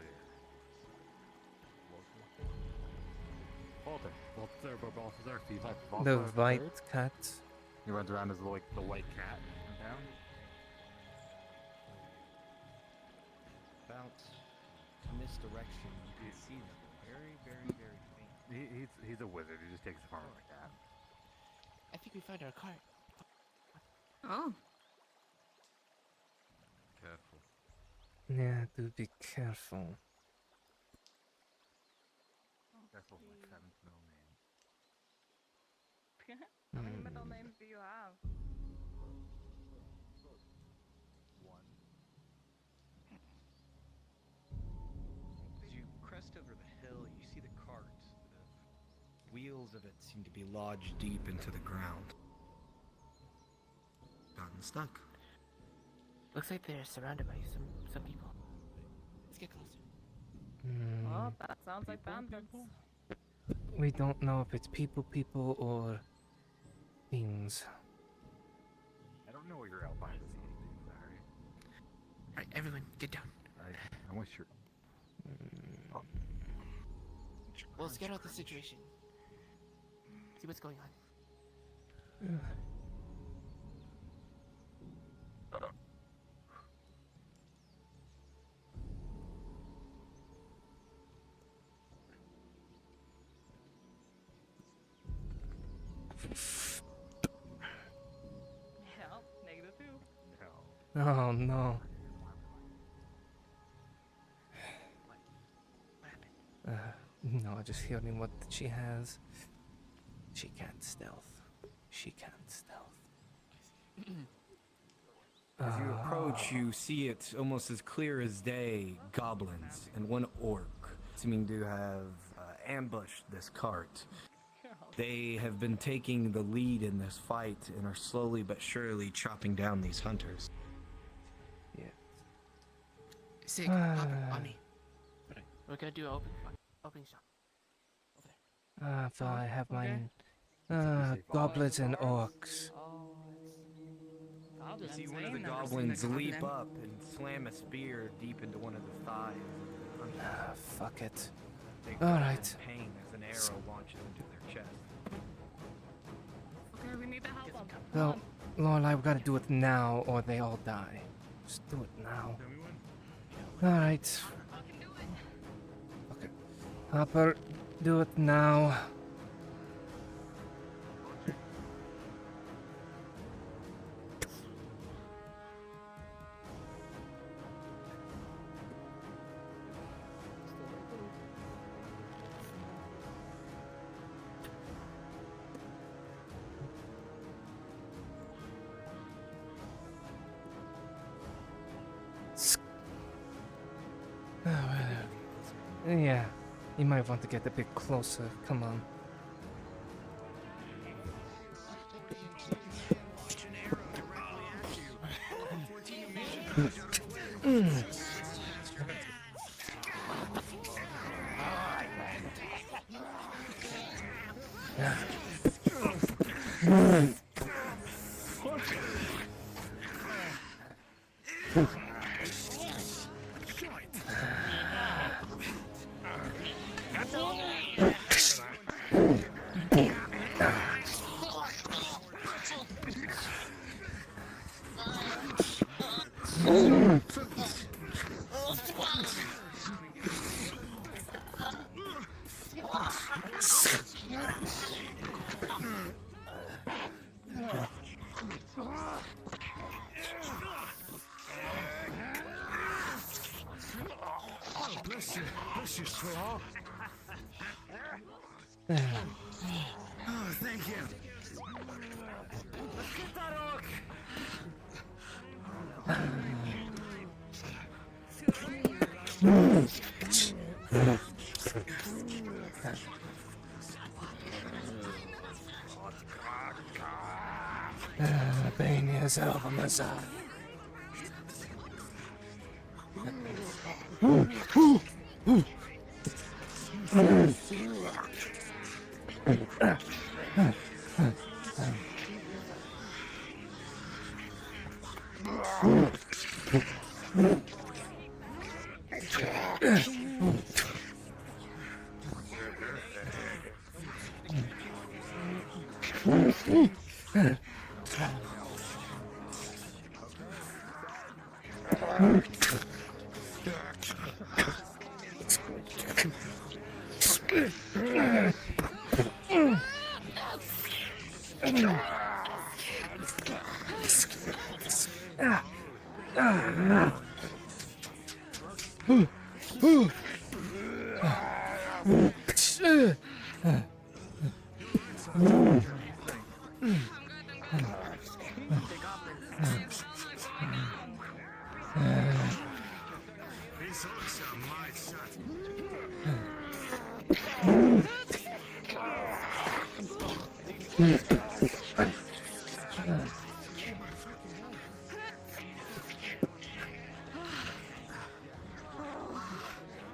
Walter. Walter's there. He's like The Walter white third. cat. He runs around as like the white cat in town. About in this direction, you can see them very, very, very faint. He's a wizard. He just takes the form of a cat. I think we found our cart. Oh. Careful. Yeah, do be careful. That's what my seventh middle name. How many middle names do you have? One. As you crest over the hill, you see the cart. The wheels of it seem to be lodged deep into the ground. Gotten stuck. Looks like they're surrounded by some people. Let's get closer. Oh, that sounds like bandits. We don't know if it's people or things. I don't know where your albino is. Sorry. Alright, everyone, get down. I want your. Well, let's get out the situation. See what's going on. Help, -2. No. Oh no. No, I just hearing what she has. She can't stealth. She can't stealth. As you approach, you see it almost as clear as day, goblins and one orc, seeming to have ambushed this cart. They have been taking the lead in this fight and are slowly but surely chopping down these hunters. Yeah. Sig, hop on me. We're gonna do an opening shot. Over there. So I have mine. Goblins and orcs. You see one of the goblins leap up and slam a spear deep into one of the thighs of the hunter. Fuck it. They All cry right. in pain as an arrow launches into their chest. Okay, we need to help them. Well, Lorelai, we gotta do it now or they all die. Just do it now. Alright. Okay. Hopper, do it now. Yeah, you might want to get a bit closer. Come on. Bless you, straw. Oh, thank you. Let's get that orc. Bane yourself on the side. These hooks are my shot.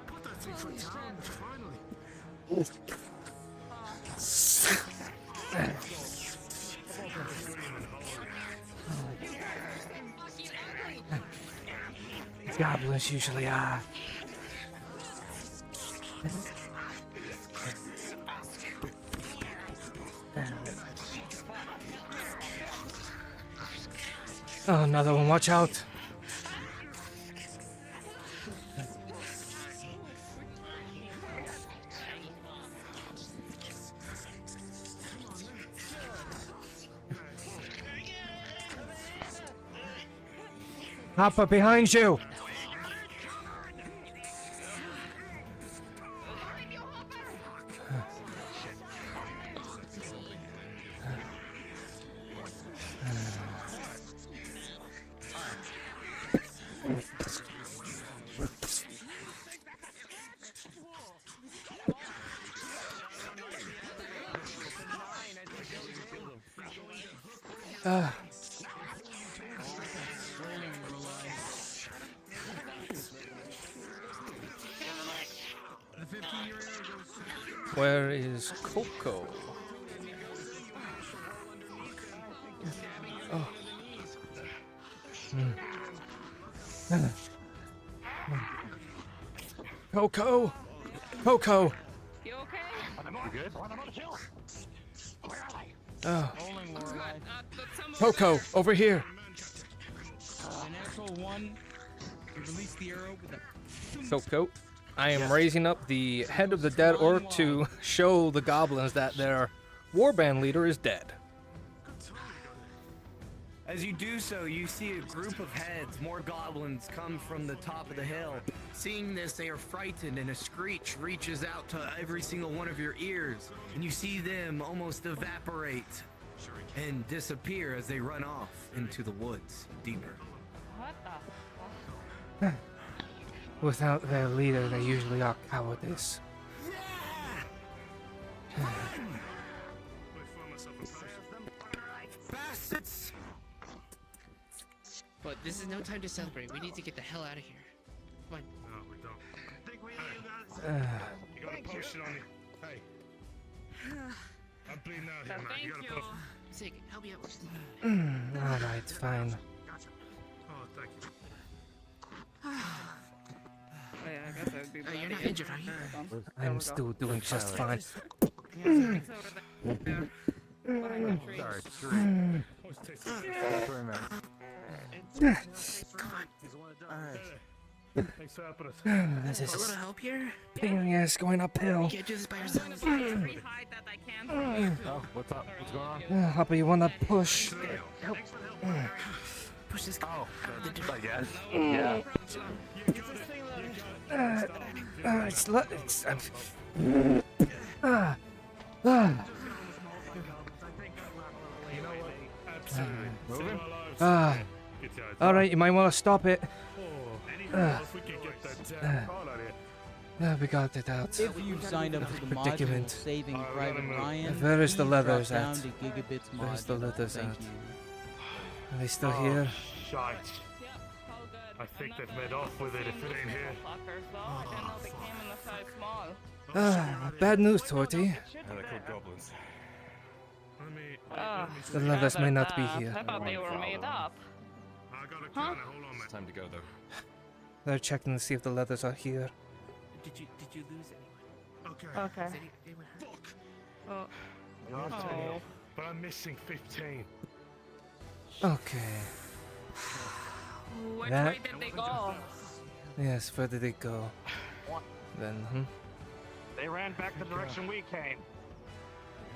Put that thing for town, finally. Goblins usually are. Oh, another one, watch out. Hopper, behind you! Where is Coco? Oh. Coco! Coco! You okay? You good? Oh. Coco, over here. An natural one. You release the arrow with a. Coco, I am raising up the head of the dead orc to show the goblins that their warband leader is dead. As you do so, you see a group of heads, more goblins, come from the top of the hill. Seeing this, they are frightened, and a screech reaches out to every single one of your ears, and you see them almost evaporate and disappear as they run off into the woods deeper. What the? Without their leader, they usually are cowardice. Bastards! But this is no time to celebrate. We need to get the hell out of here. Come on. No, we don't. Think we you got a potion on you. Hey. I'm bleeding out here, man. You got a potion. Sig, help me out. Alright, fine. Gotcha. Oh, thank you. Yeah, I guess I'd be You're not injured, are you? I'm still doing just fine. Sorry, Sorry, man. Thanks for helping us. This A is little help here? pain in the ass going uphill. You can't do this by yourself. hide that I can. Oh, what's up? What's going on? Hopper, you wanna push? Help. Push this guy. I guess. Yeah. It's Moving? Alright, you might want to stop it. If we could get that Yeah, we got it out. If you've signed up for the module predicament. Saving Private Ryan, Where is the please leathers drop down at? to Gigabits Where's the Modular. leathers Thank at? you. Are they still Oh, here? shite. I think they've made off with it if it ain't here. Bad news, Torty. Yeah, they're called goblins. The leathers may not be here. I thought they were made up. Huh? It's time to go though. They're checking to see if the leathers are here. Did you lose anyone? Okay. Okay. Fuck. Oh. But I'm missing 15. Okay. Which That- way did they go? Yes, where did they go? Then, They ran back the direction we came.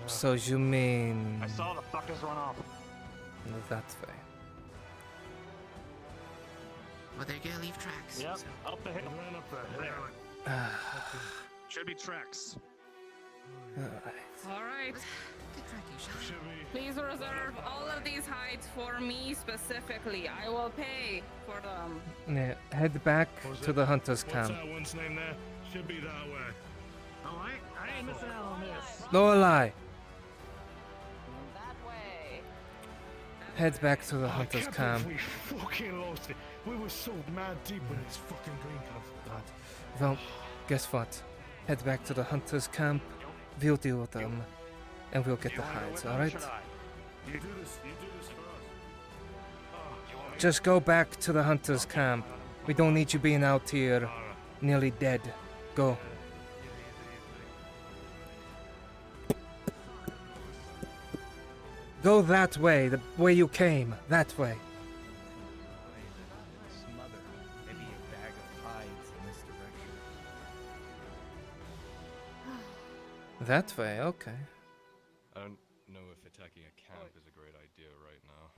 So you mean I saw the fuckers run off. that way? Well, they're gonna leave tracks. Yep, so- up the hill. Ran up there. Should be tracks. All right. Good tracking, shall we? Should we? Please reserve all of these hides for me specifically. I will pay for them. Yeah, head back to the hunter's What's camp. that one's name there? Should be that way. Oh, I ain't missing out on this. No lie. That way. Head back to the I hunter's can't camp. believe we fucking lost it. We were so mad deep in this fucking green camp. God. Well, guess what? Head back to the hunter's camp. We'll deal with them, and we'll get the hides. All right? You do this for us. Just go back to the hunter's camp. We don't need you being out here, nearly dead. Go. Go that way, the way you came. That way. Smother maybe a bag of hides in this direction. That way, okay. I don't know if attacking a camp is a great idea right now.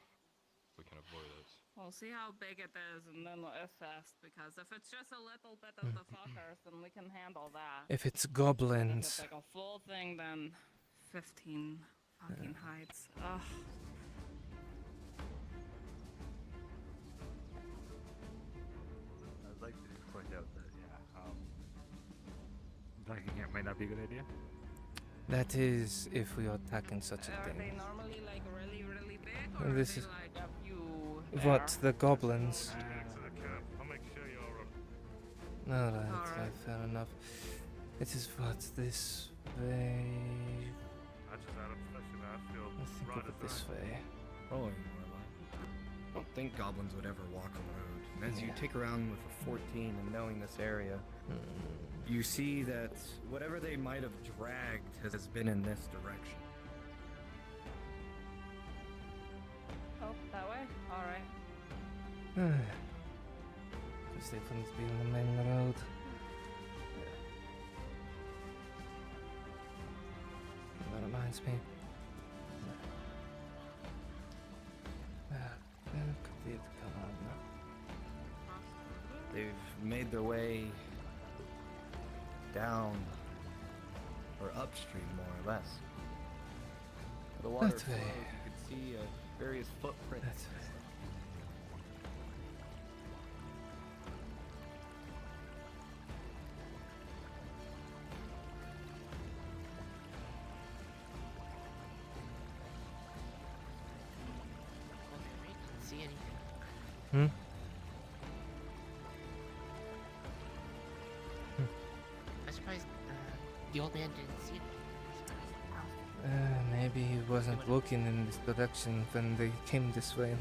We can avoid it. We'll see how big it is and then we'll assess, because if it's just a little bit of the fuckers, then we can handle that. If it's If goblins. it's like a full thing, then 15 fucking hides. Ugh. I'd like to point out that, attacking it might not be a good idea. That is if we are attacking such a Are they thing. normally like really, really big, or And are this they is- like a few What, there? the goblins? Back to the camp. I'll make sure you're Alright, Alright. fair enough. It is what, this way? I just had a flesh of outfield. I think of it this way. Following Warlock. I don't think goblins would ever walk a road. And as you tick around with a 14 and knowing this area, you see that whatever they might have dragged has been in this direction. Oh, that way? Alright. Because they couldn't be on the main road. That reminds me. Could be it come on now. They've made their way down or upstream, more or less. The water That flows, way. you can see various footprints. That way. Well, they're right, didn't see anything. Hmm? I'm surprised the old man didn't see anything. Maybe he wasn't looking in this direction when they came this way,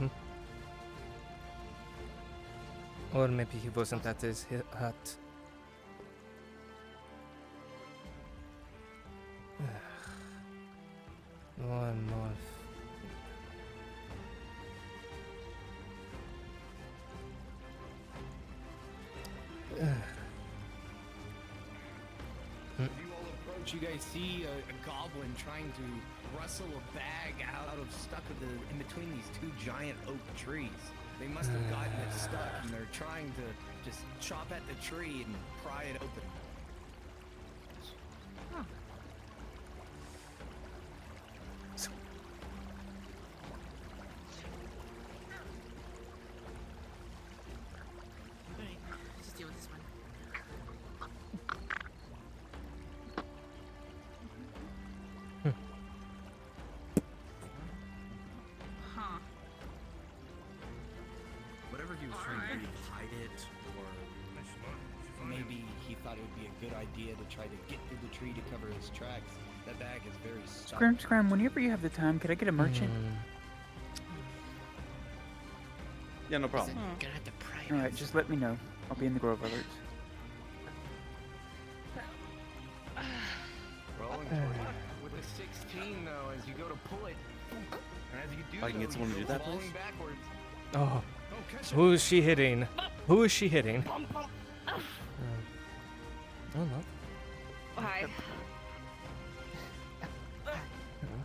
Or maybe he wasn't at his hut. More and more. As you all approach, you guys see a goblin trying to rustle a bag out of in between these two giant oak trees. They must have gotten it stuck, and they're trying to just chop at the tree and pry it open. Alright, just deal with this one. was trying to do to hide it, or maybe he thought it would be a good idea to try to get through the tree to cover his tracks. That bag is very Scram, Scram, whenever you have the time, could I get a merchant? Yeah, no problem. Alright, just let me know. I'll be in the Grove Alerts. Rolling with a 16 though, as you go to pull it, and as you do, I can get someone to do that, please. Backwards. Oh. Who is she hitting? Who is she hitting? Oh, no. Hi.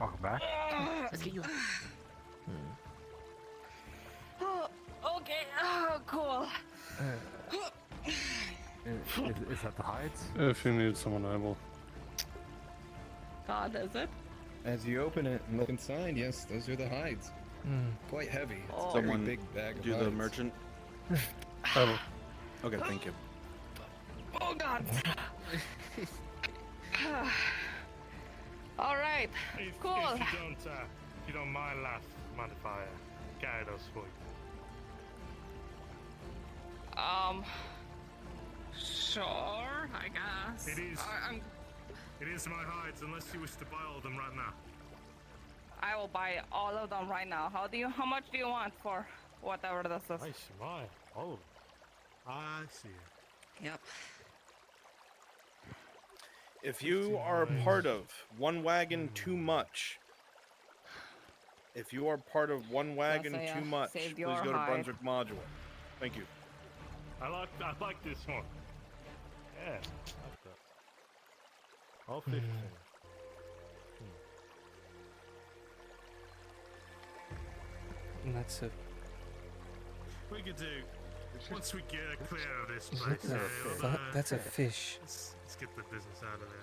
Welcome back. Let's get you. Oh, okay. Oh, cool. Is that the hides? If you need someone, I will. God, is it? As you open it and look inside, yes, those are the hides. Quite heavy. It's a very Someone big bag of do the hides. merchant. I will. Okay, thank you. Oh, God. All right. Cool. If you don't mind, laugh, mind if I carry those for you? Sure, I guess. It is my hides, unless you wish to buy all of them right now. I will buy all of them right now. How much do you want for whatever this is? I see mine. All of them. I see. Yep. If you are part of one wagon too much, if you are part of one wagon Yes, I, too much, saved please your go to hide. Brunswick Module. Thank you. I like this one. Yeah, I like that. All 15. And that's a. We could do once we get clear of this place. That's a fish. Let's get the business out of there.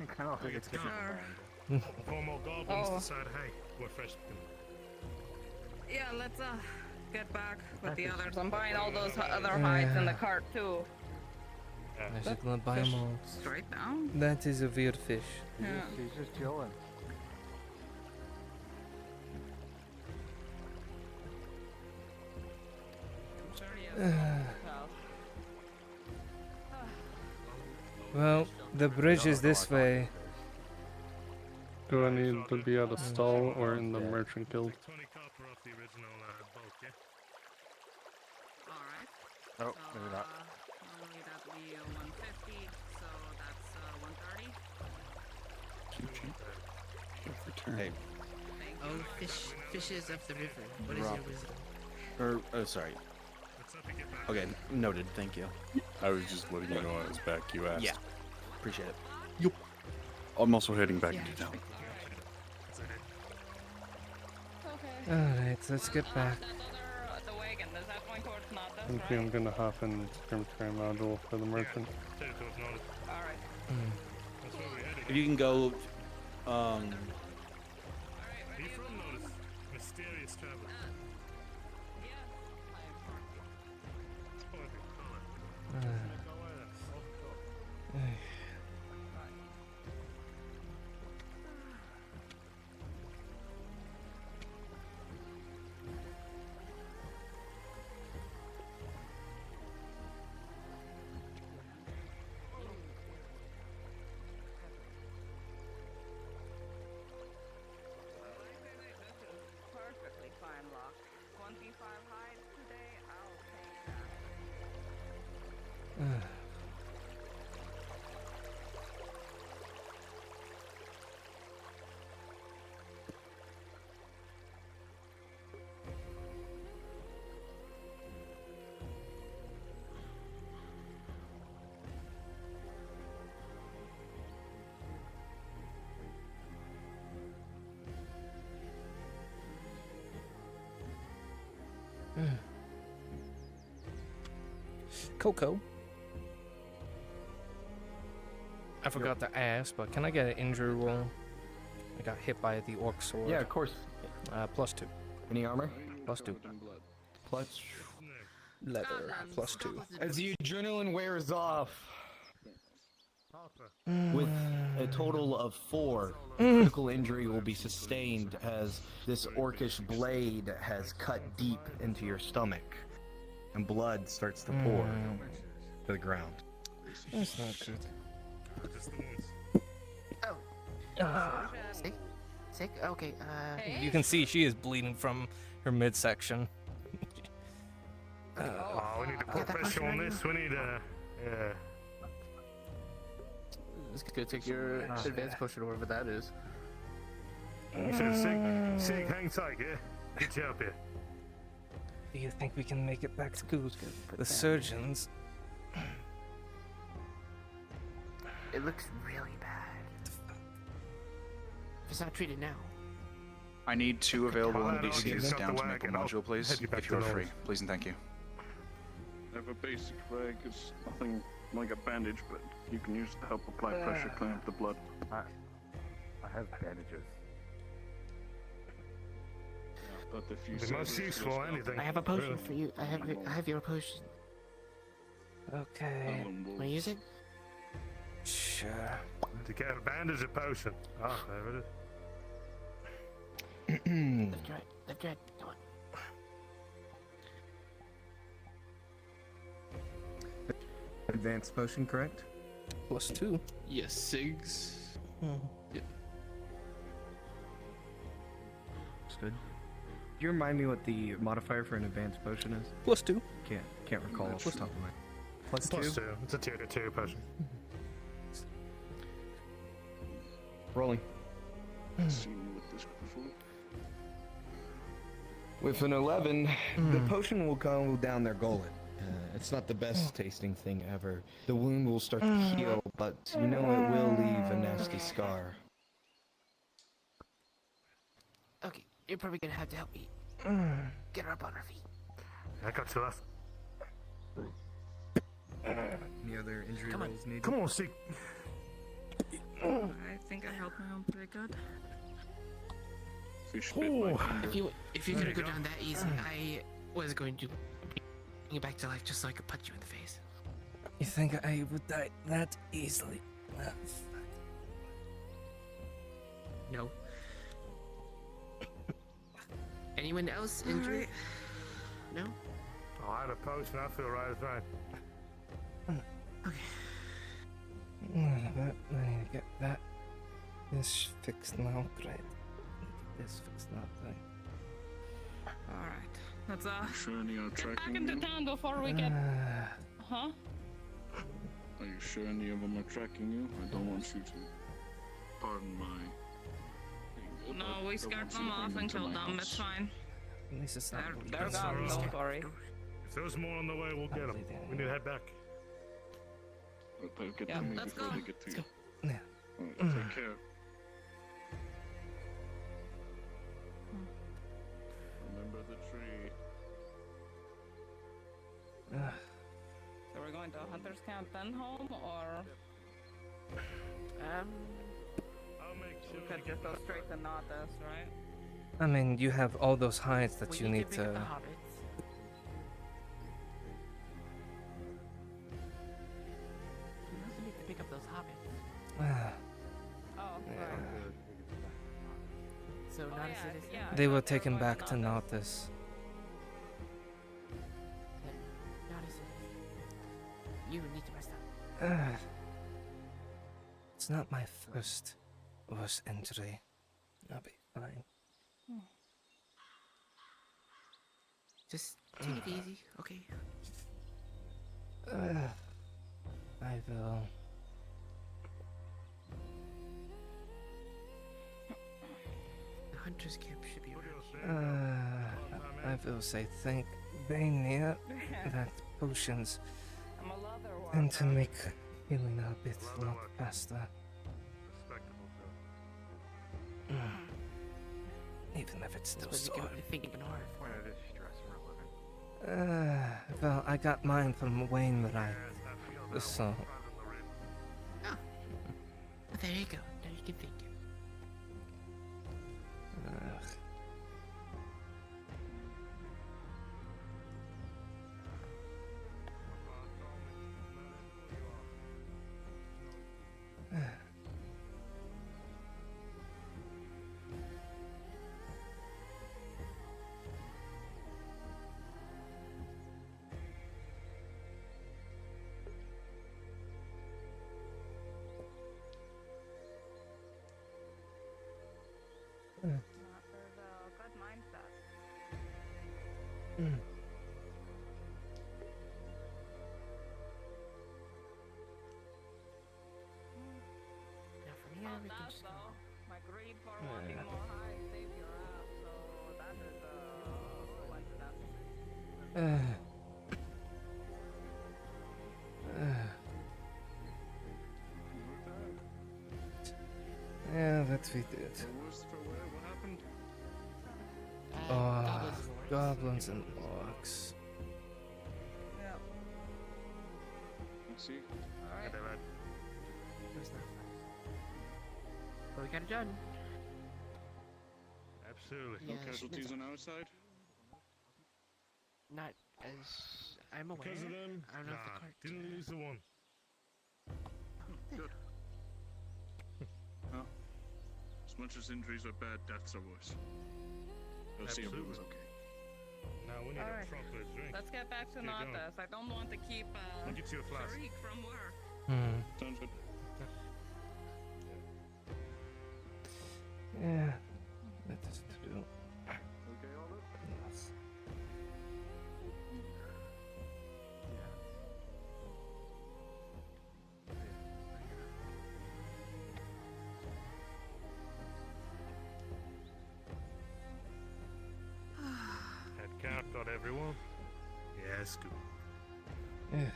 Right? Kind of like it's Go. getting Four more goblins Oh. decide, hey, we're fresh. Yeah, let's get back with the others. I'm buying all those other hides in the cart too. I should not buy them all. Straight down. That is a weird fish. Yeah. He's just chilling. Well, the bridge is this way. Do I need to be at a stall or in the merchant guild? 20 copper off the original bulk, yeah? Alright. Oh, maybe not. Normally that'd be 150, so that's 130. Hey. Oh, fishes of the river. What is Rob. your wisdom? Sorry. Okay, noted. Thank you. I was just letting you know I was back. You asked. Yeah, appreciate it. Yup. I'm also heading back into town. Alright, let's get back. The wagon, is that going towards Nautis, Okay, I'm gonna hop in Scrim Module for the merchant. Alright. If you can go, Are you from Nautis? Mysterious traveler. It's perfect color. Perfectly fine luck. 25 hides today, I'll take that. Coco. I forgot to ask, but can I get an injury roll? I got hit by the orc sword. Yeah, of course. +2. Any armor? +2. Plus. Leather. +2. As the adrenaline wears off, with a total of 4, critical injury will be sustained as this orcish blade has cut deep into your stomach. and blood starts to pour to the ground. That's not good. Just the wounds. Sick? Sick? Okay, You can see she is bleeding from her midsection. Oh, we need to put pressure on this. We need yeah. Just go take your advanced potion or whatever that is. You said sick, hang tight, yeah? Get you up here. Do you think we can make it back to the surgeons? it looks really bad. If it's not treated now. I need 2 available Alright, I'll NPCs get down the to make a wagon. I'll module, please. head you back If to you're Nautis. free. Please and thank you. I have a basic rag. It's nothing like a bandage, but you can use it to help apply pressure, clean up the blood. I have bandages. But if you The say most this useful, just anything. I have a potion Really. for you. I have your potion. Okay. Want to use it? Sure. To get a bandage or potion. Ah, there it is. Left your right. Left your right. Come on. Advanced potion, correct? +2. Yes, SIGs. Yep. That's good. Do you remind me what the modifier for an advanced potion is? +2. Can't recall off the top of my. +2. +2. It's a tier 2 potion. Rolling. Seen you with this before. With an 11, the potion will go down their gullet. It's not the best tasting thing ever. The wound will start to heal, but you know it will leave a nasty scar. Okay, you're probably gonna have to help me. Get her up on her feet. I got you left. Any other injury Come on. rolls needed? Come on, Seek. I think I held my own pretty good. Fish bit my finger. If you're There gonna you go go. down that easy, I was going to bring you back to life just so I could punch you in the face. You think I would die that easily? No. Anyone else injured? No? Oh, I had a potion. I feel right as right. I need to get that. This fixed now, great. Get this fixed now, great. Alright. Let's You sure any are get back tracking into you? town before we get Huh? Are you sure any of them are tracking you? I don't want you to. Pardon my. thing, No, but we I scared want you them to off bring and to killed my them, house. it's fine. At least it's not. They're That's gone, alright. don't worry. If there's more on the way, we'll get them. We need to head back. But they'll get Yeah, to me let's before go. they get to you. Yeah. Alright, take care. Remember the tree. So we're going to Hunter's Camp then home, or I'll make we sure could just go straight to Nautis, right? I mean, you have all those hides that We you need pick up the to. hobbits. We also need to pick up those hobbits. Oh, right. So Oh, not a yeah, citizen. yeah. They were thought taken going back to Nautis. Nautis. Not a citizen. You need to rest up. It's not my first worst injury. I'll be fine. Just take it easy, okay? I will. The hunter's camp should be around. I will say thank Vania that potions I'm a leather and to worker. make healing a bit lot faster. Respectable, Even if it's still That's what you sore. got me thinking hard. Point of this stress for a living. Well, I got mine from Wainwright. So, Oh, there you go. Now you can think. Now for me, everything's just gonna... My greed for wanting more high save your ass, so that is selected after. Yeah, that we did. What happened? Oh, goblins and orcs. Yeah. I see. Alright. It was not fun. But we got it done. Absolutely. No Yeah, casualties on our side? Not as I'm aware. Because of them? I don't know if the Nah, cart... didn't lose the one. Good. Well, as much as injuries are bad, deaths are worse. Let's see if it was okay. Now we need Alright. a proper drink. Let's get back to Get going. Nautis. I don't want to keep I'll get you a flask. Sharik from work. Sounds good. Yeah, that is true. Okay, all that? Yes. Head count, got everyone? Yes, good. Yeah.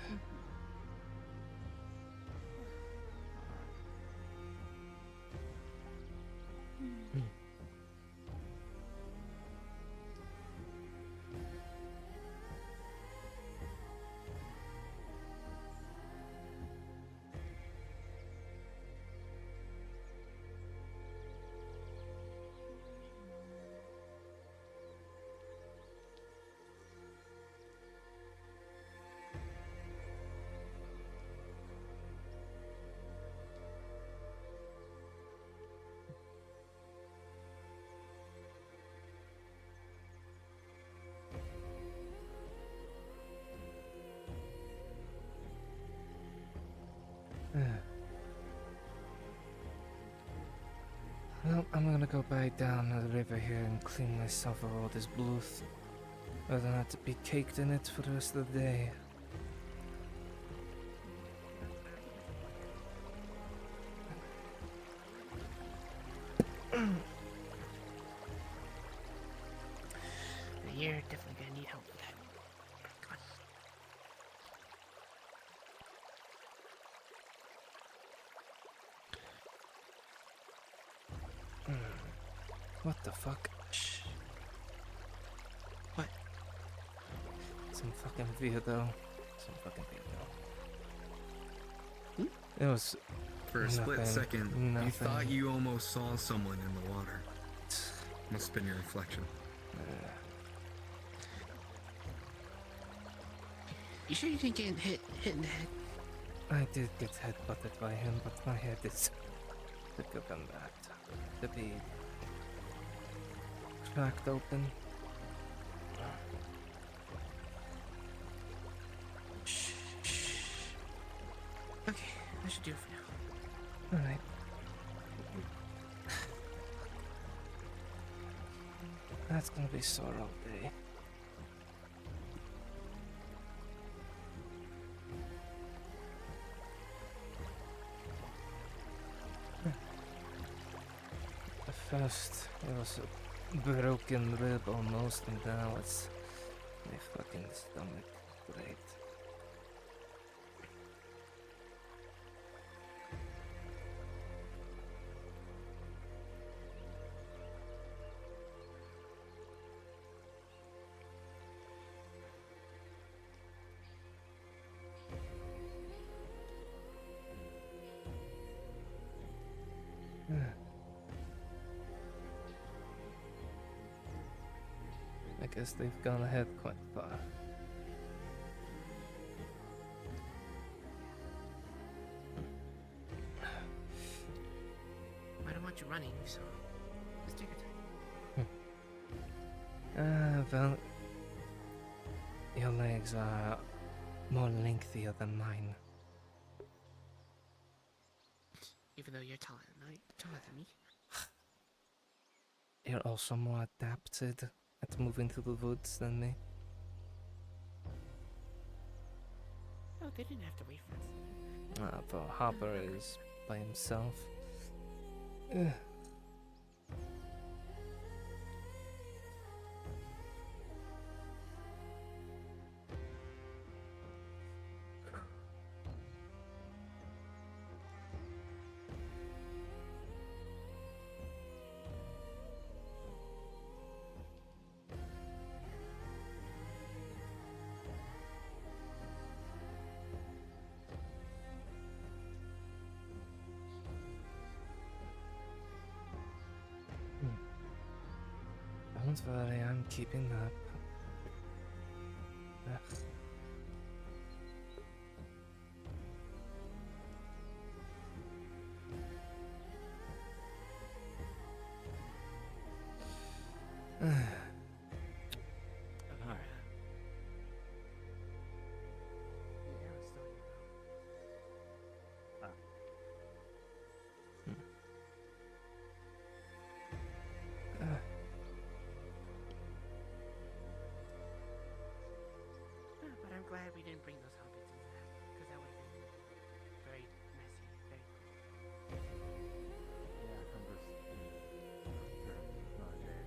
Well, I'm gonna go back down the river here and clean myself of all this blood. Rather than have to be caked in it for the rest of the day. You're definitely gonna need help with that. Come on. What the fuck? Shh. What? Some fucking weirdo. Some fucking weirdo. It was For a split nothing, second, you nothing. thought you almost saw someone in the water. Must have been your reflection. You sure you didn't get hit in the head? I did get headbutted by him, but my head is thicker than that. To be cracked open. Shh. Okay, that should do it for now. Alright. That's gonna be sore all day. At first, it was a broken rib almost, and now it's my fucking stomach. Great. I guess they've gone ahead quite far. I don't want you running, so just take your time. Well, your legs are more lengthier than mine. Even though you're taller than me. You're also more adapted at moving through the woods than me. Oh, they didn't have to wait for us. For Hopper is by himself. Ugh. Don't worry, I'm keeping up. Ugh. But I'm glad we didn't bring those hobbits into that, because that would have been very messy, very Yeah, I'm just sure it's not a day.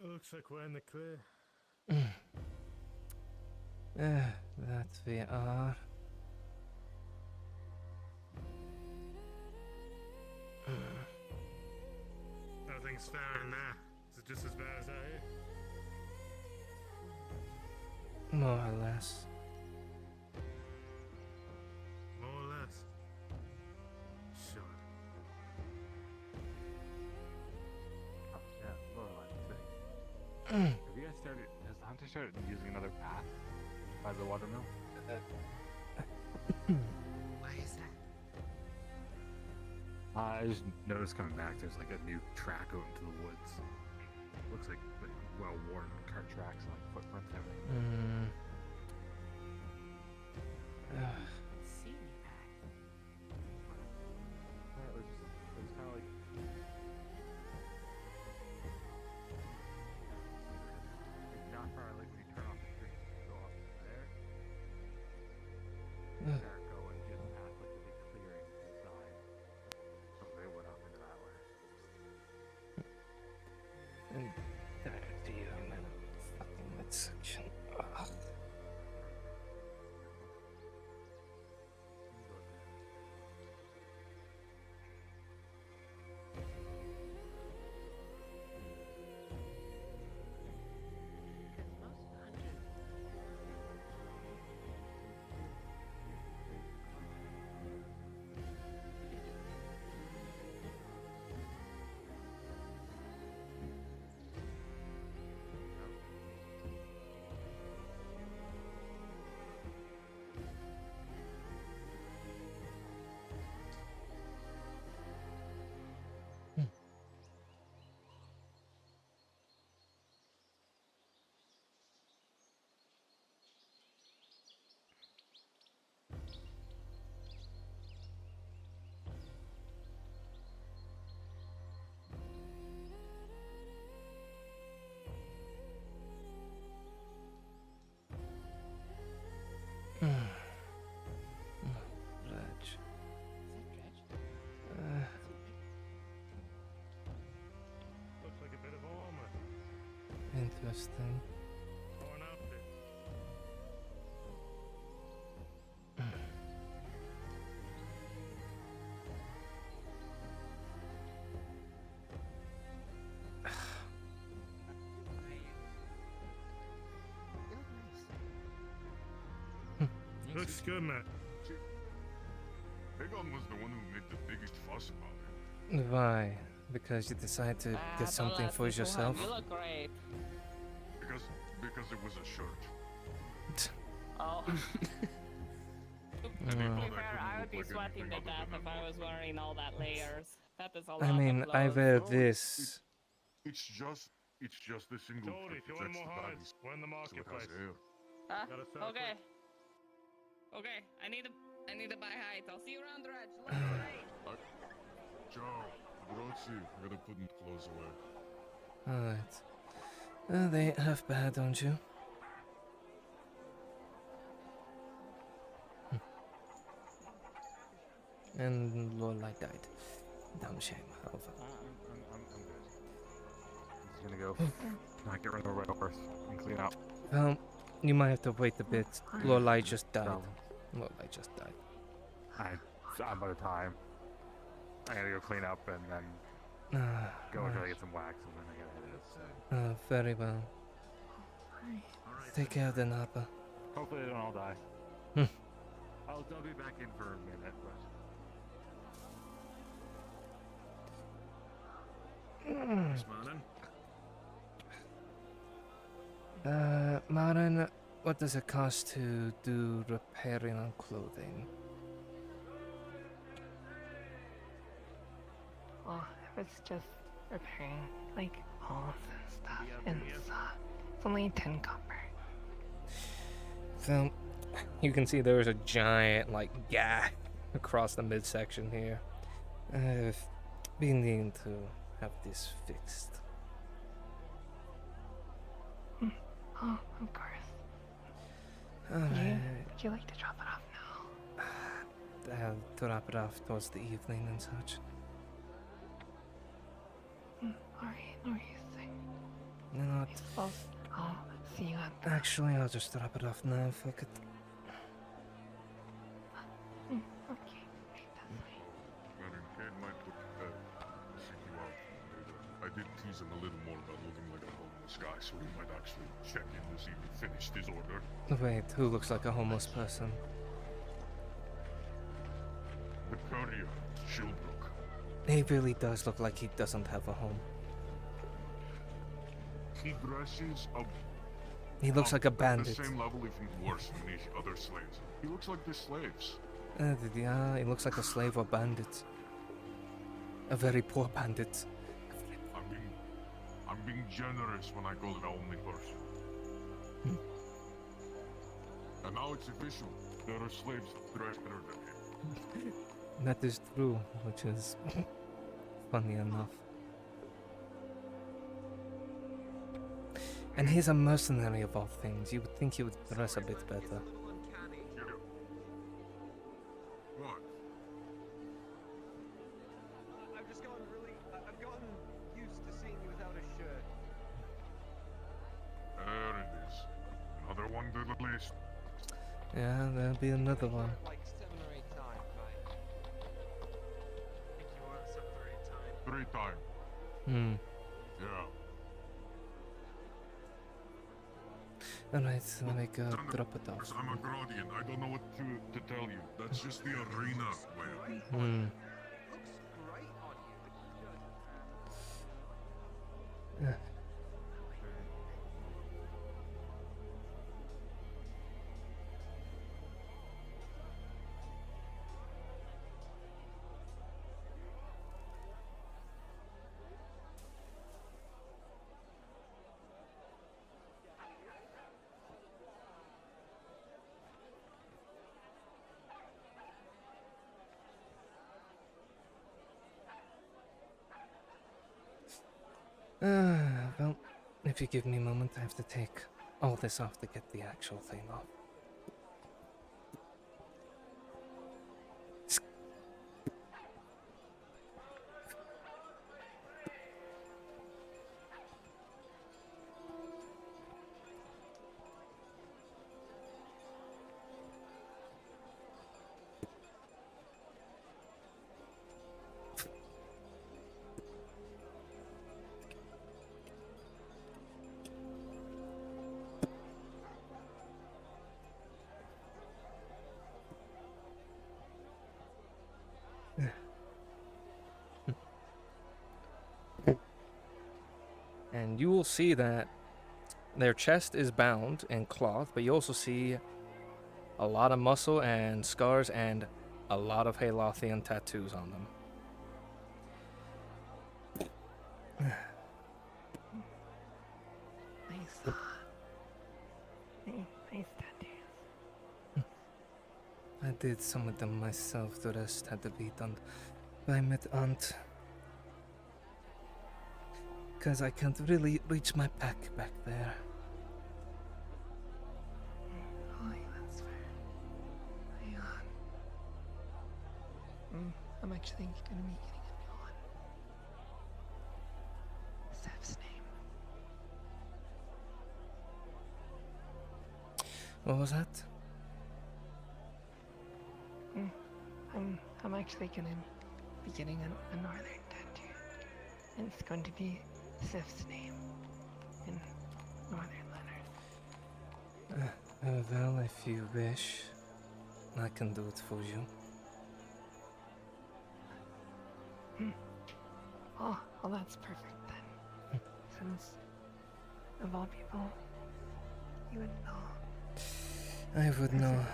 Looks like we're in the clear. That we are. Nothing's fair in there. Is it just as bad as out here? More or less. More or less. Sure. Oh, yeah, well, Have you guys started? Has the hunter started using another path by the watermill? Why is that? I just noticed coming back, there's like a new track out into the woods. Looks like well-worn cart tracks and like footprints and everything. See me back. It was kind of like. Not far, like when you turn off the street, you go off there. Start going just past like the big clearing to the side. So they went up into that way. And there to you, man. Fucking midsection. Ugh. Looks like a bit of armor. Interesting. Or an outfit. Looks good, man. Bigon was the one who made the biggest fuss about it. Why? Because you decided to get something for yourself? You look great. Because it was a shirt. Oh. To be fair, I would be sweating to death if I was wearing all that layers. That is a lot I mean, of I clothes. wear this. It's just a single. Told if you want more hides, we're in the marketplace. Okay. Okay, I need to buy hides. I'll see you around, Reg. Joe, grazie. I gotta put my clothes away. Alright. They ain't half bad, don't you? And Lorelai died. Dumb shame. I'm good. He's gonna go. Not get rid of the railbirth and clean up. Well, you might have to wait a bit. Lorelai just died. Lorelai just died. I'm out of time. I gotta go clean up and then go try to get some wax and then I gotta hit it. Very well. Take care then, Appa. Hopefully they don't all die. Hmm. I'll be back in for a minute, Yes, Martin. Marin, what does it cost to do repairing on clothing? Well, if it's just repairing, like, holes and stuff, it's only 10 copper. So, you can see there's a giant, like, gap across the midsection here. I've been needing to have this fixed. Oh, of course. Alright. Would you like to drop it off now? To wrap it off towards the evening and such. Alright, no worries. You know what? I suppose I'll see you at the... Actually, I'll just wrap it off now, fuck it. Okay, Madam Kane might look seek you out later. I did tease him a little more about looking like a homeless guy, so he might actually check in to see if he finished his order. Wait, who looks like a homeless person? The courier, Shilbrook. He really does look like he doesn't have a home. He dresses up. He looks like a At bandit. the same level, if not worse, than the other slaves. He looks like the slaves. Yeah, he looks like a slave or bandit. A very poor bandit. I'm being generous when I call it the only person. And now it's official. There are slaves that dress better than him. That is true, which is funny enough. And he's a mercenary of all things. You would think he would dress a bit better. What? I've gotten used to seeing you without a shirt. There it is. Another one to the list. Yeah, there'll be another one. Like 7 or 8 times, right? I think you are 7 or 8 times. 3 times. Hmm. Yeah. Alright, let me go drop it off. I'm a Gradian. I don't know what to tell you. That's just the arena way. Hmm. Well, if you give me a moment, I have to take all this off to get the actual thing off. And you will see that their chest is bound in cloth, but you also see a lot of muscle and scars and a lot of Halothian tattoos on them. Nice. Nice tattoos. I did some of them myself, the rest had to be done by my aunt. Because I can't really reach my back there. Oh, yeah, that's fair. I'm actually gonna be getting a new one. Seth's name. What was that? I'm actually gonna be getting a northern tattoo. And it's going to be Seth's name in northern letters. Well, if you wish, I can do it for you. Oh, well, that's perfect then. Since, of all people, you would know. I would know.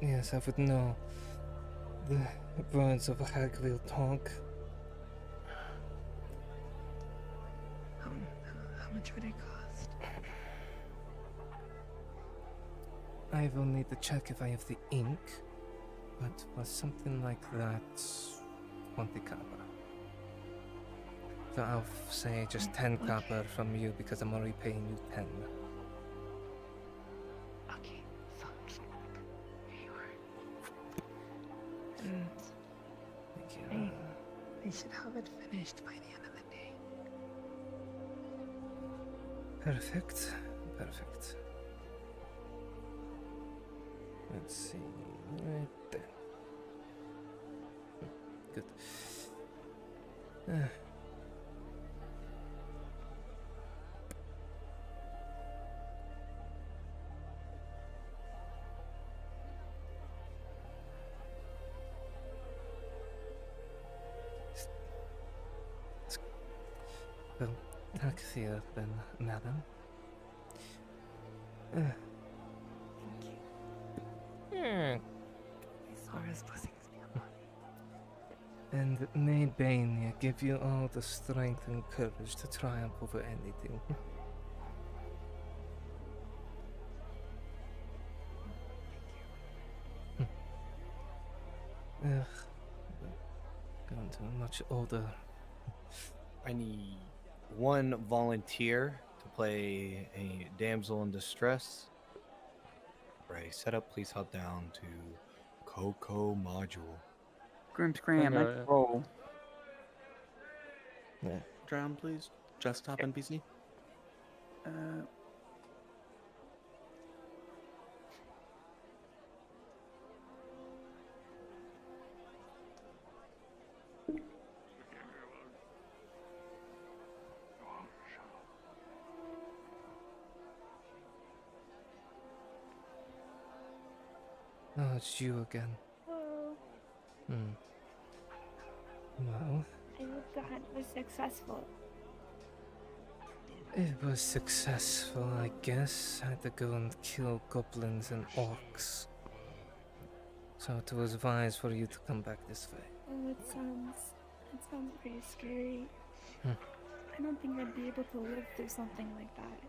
Yes, I would know. The words of Hagville talk. How much would it cost? I will need to check if I have the ink, but for something like that, 20 copper. So I'll say just 10 copper from you because I'm already paying you 10. Okay, so here you are. And Thank you. I should have it finished by the end of the day. Perfect. Perfect. Let's see. Right there. Good. Well, tack here then, madam. Zora's blessings be upon you. And may Bania give you all the strength and courage to triumph over anything. Ugh. Going to a much older. I need one volunteer to play a damsel in distress. For a setup, please hop down to Coco module. Scram, let's roll. Yeah. Drown, please. Desktop and PC. Oh, it's you again. Oh, Well, I hope the hunt was successful. it was successful, I guess. I had to go and kill goblins and orcs. So it was wise for you to come back this way. Oh, it sounds pretty scary. I don't think I'd be able to live through something like that.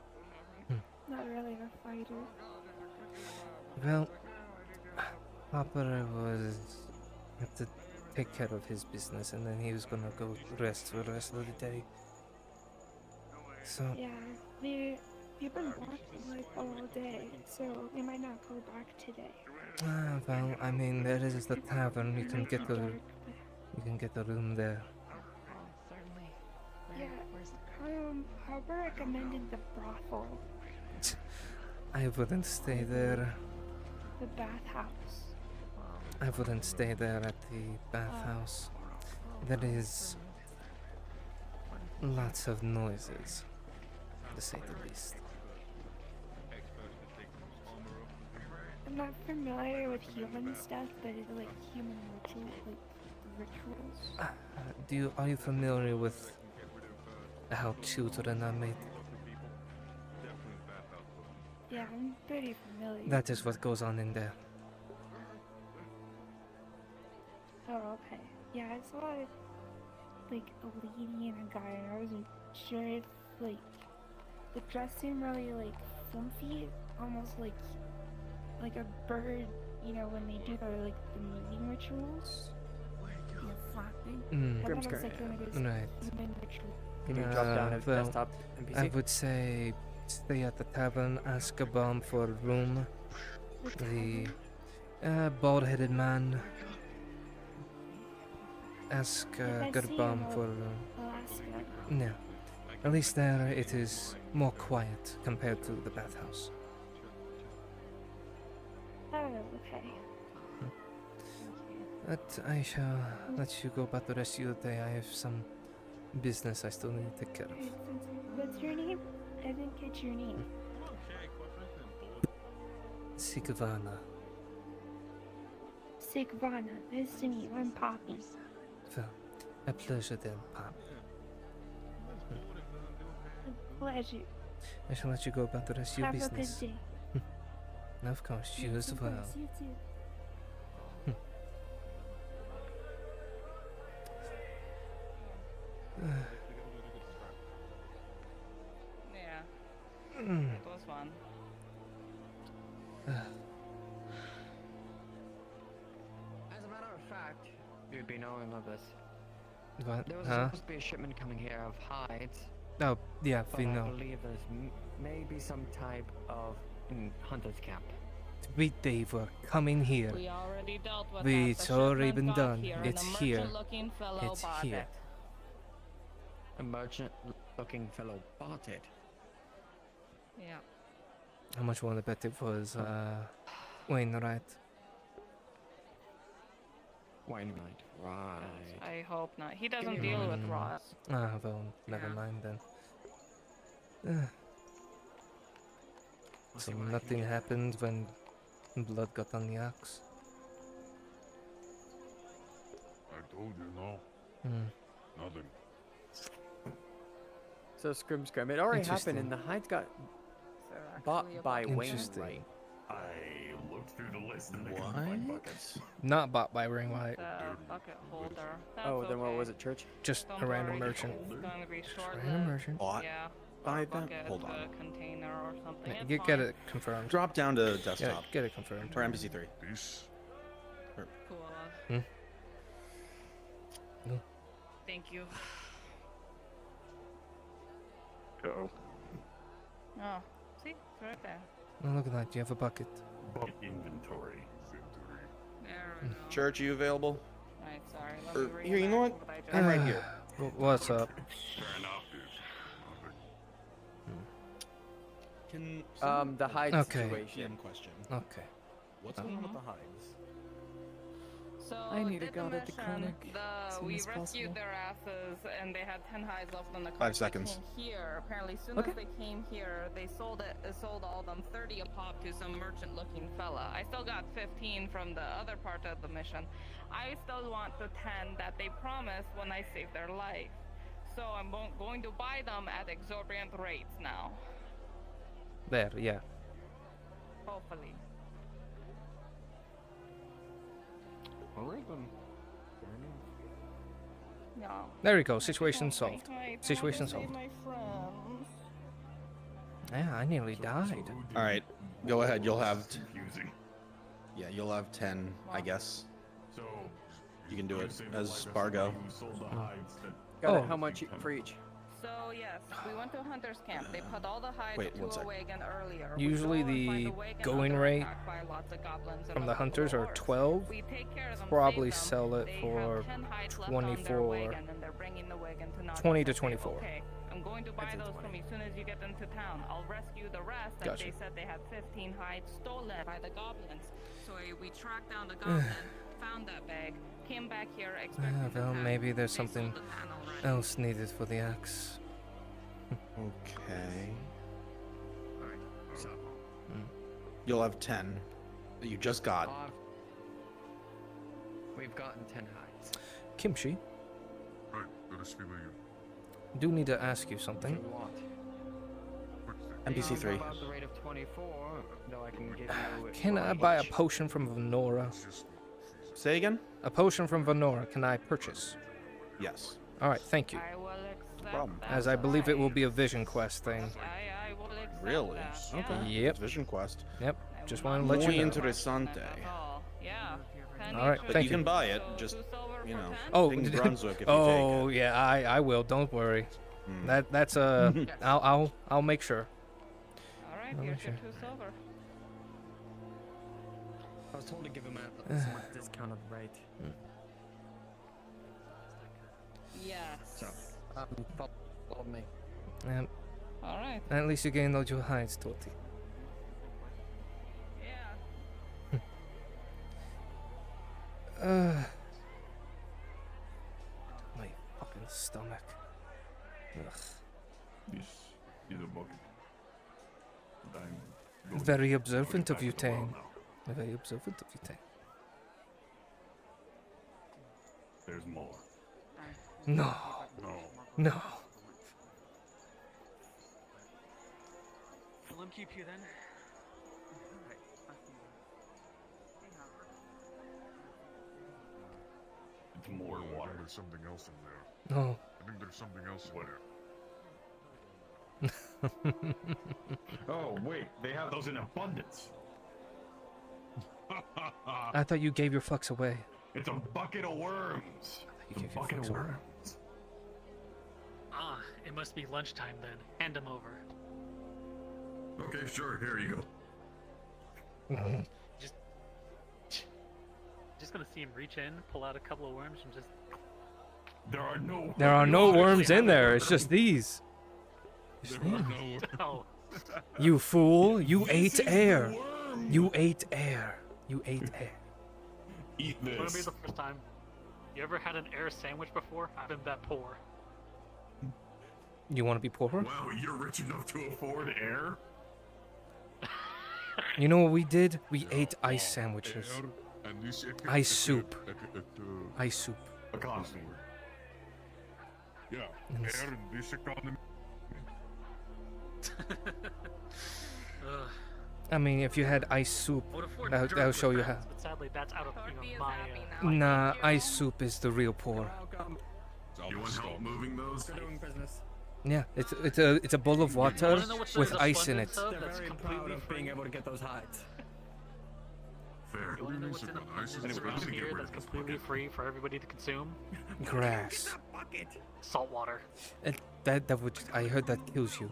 Not really a fighter. Well, Papa had to take care of his business, and then he was gonna go rest for the rest of the day. So Yeah, we've been walking like all day, so we might not go back today. well, I mean, there is the tavern. You can get a room there. Yeah, Harper recommended the brothel, I wouldn't stay there. the bathhouse. I wouldn't stay there at the bathhouse. There is lots of noises, to say the least. I'm not familiar with human stuff, but it's like human rituals. Are you familiar with how children are made? Yeah, Yeah, I'm pretty familiar. That is what goes on in there. Oh, okay. Yeah, I saw like a lady and a guy, and I wasn't sure if like the dress seemed really like fluffy, almost like a bird. You know, when they do their like the mating rituals. You know, flapping. Mm. I thought it was like one of those Right. human rituals. Can you drop down a well, desktop NPC? I would say stay at the tavern, ask a bum for a room. The bald-headed man. Ask a good bum for a room. No. At least there it is more quiet compared to the bathhouse. Oh, okay. But I shall let you go about the rest of your day. I have some business I still need to take care of. What's your name? I didn't catch your name. Sikvana. Sigvana. Nice to meet you. I'm Poppy. Well, a pleasure then, Pop. A pleasure. I shall let you go about the rest of your Have business. a good day. Of course, you Yes, as of well. course, you too. Yeah. Mm. It was fun. As a matter of fact, you'd be knowing of this. What? There was Huh? supposed to be a shipment coming here of hides. Oh, yeah, but we I know. believe there's maybe some type of hunter's camp. They were coming here. We already dealt with It's that. The already shipment been got done. Here, It's and a here. merchant-looking fellow It's bought here. it. A merchant-looking fellow bought it. Yeah. How much you want to bet it was, Wainwright? Wainwright, right. I hope not. He doesn't deal with Ross. Ah, well, never mind then. So nothing happened when blood got on the axe? I told you, no. Nothing. So Scrim, it already happened, and the hides got bought by Wainwright. I looked through the list and I couldn't find buckets. Not bought by Ringwhite. Bucket holder. Oh, That's then what okay. was it, Church? Just Don't a random worry, merchant. It's going to be short. Random merchant. Bought Yeah. by Or them? bucket, Hold on. a container or something. Yeah, It's get fine. it confirmed. Drop down to desktop. Get it confirmed. For NPC3. Cool. Hmm? No. Thank you. Go. Oh, see? It's right there. Oh, look at that. You have a bucket. Bucket inventory. There we go. Church, you available? Right, sorry. Let me Here, you know what? reenact I just I'm right did. here. What's up? Fair enough, dude. Can The hide Okay. situation. question. Okay. What's going on with the hides? So I need a did the god at the mission, clinic as soon we as rescued possible. their asses, and they had 10 hides left on the cart. 5 seconds. They came here. Apparently, as soon Okay. as they came here, they sold all of them 30 a pop to some merchant-looking fella. I still got 15 from the other part of the mission. I still want the 10 that they promised when I saved their life. So I'm going to buy them at exorbitant rates now. There, yeah. Hopefully. Alright then. Yeah. There we go. Situation solved. Right, Situation how to save solved. my friends. Yeah, I nearly died. All right, go ahead. You'll have. Confusing. Yeah, you'll have 10, I guess. So You can do you're it saying the as life of Spargo. somebody who sold the hides that Got Oh. it. How much for each? So yes, we went to a hunter's camp. They put all the hides Wait, to one a sec. wagon earlier. Usually We go and find the the wagon going under rate attack by lots of goblins and from the other hunters are horrors. 12. We take care of them, Probably save them. sell it They for have 10 hides left on their 24. wagon, and they're bringing the wagon to Nautis. 20 to I say, 24. Okay, I'm going to buy those from you as soon as you get into town. I'll rescue the rest. And Gotcha. they said they had 15 hides stolen by the goblins. So we tracked down the goblin, found that bag, came back here expecting Well, to maybe there's they sold something the pan already. else needed for the axe. Okay. Alright, so. You'll have 10 that you just got. We've gotten 10 hides. Kimchi, Right, let us feel you. do need to ask you something. What? NPC 3. About the rate of 24, though I can give you. Can I buy a potion from Venora? Say again? A potion from Venora, can I purchase? Yes. Alright, thank you. I will accept problem. that As I believe it will price. be a vision quest thing. I will accept Really? that, Okay. yeah. Yep. Vision quest. Yep. Just want to let Muy you know. interesante. That's all. Yeah. Alright, But thank you you. can buy it, just, you know, Oh, Bing Brunswick if you oh yeah, I will. Don't worry. That's I'll make sure. All right, I'll here's make your sure. 2 silver. I was told to give him a somewhat discounted rate. Yes. So, follow me. All right. At least you gained all your hides, Toti. Yeah. My fucking stomach. Ugh. This is a bucket. And I'm going Very to observant put of it you, back in the well Tane. now. Very observant of you, Tane. There's more. No. No. No. Will him keep you then? It's more water. There's something else in there. No. I think there's something else in there. Oh, wait. They have those in abundance. I thought you gave your fucks away. It's a bucket of worms. It's a gave your bucket fucks of away. worms. Ah, it must be lunchtime then. Hand him over. Okay, sure. Here you go. Just gonna see him reach in, pull out a couple of worms, and just. There are no worms in there. It's just these. There are no. Oh. You fool! You ate air. You ate air. You ate air. Eat Wouldn't be this. the first time. You ever had an air sandwich before? I've been that poor. You want to be poor? Wow, you're rich enough to afford air? You know what we did? We ate ice sandwiches. Ice soup. Ice soup. Economy. Yeah, Yes. air in this economy. Ugh. I mean, if you had ice soup, I would afford that'll dirt show you with how. friends, but sadly, that's out of my. Nah, ice soup is the real poor. You want help moving those? Doing business. Yeah, it's a bowl of water Wanna know what's with the ice in it. abundance of They're that's very proud completely of being able to get those hides. Fair. You wanna know what's in abundance around here that's completely free for everybody to consume? Grass. Salt water. And that would. I heard that kills you.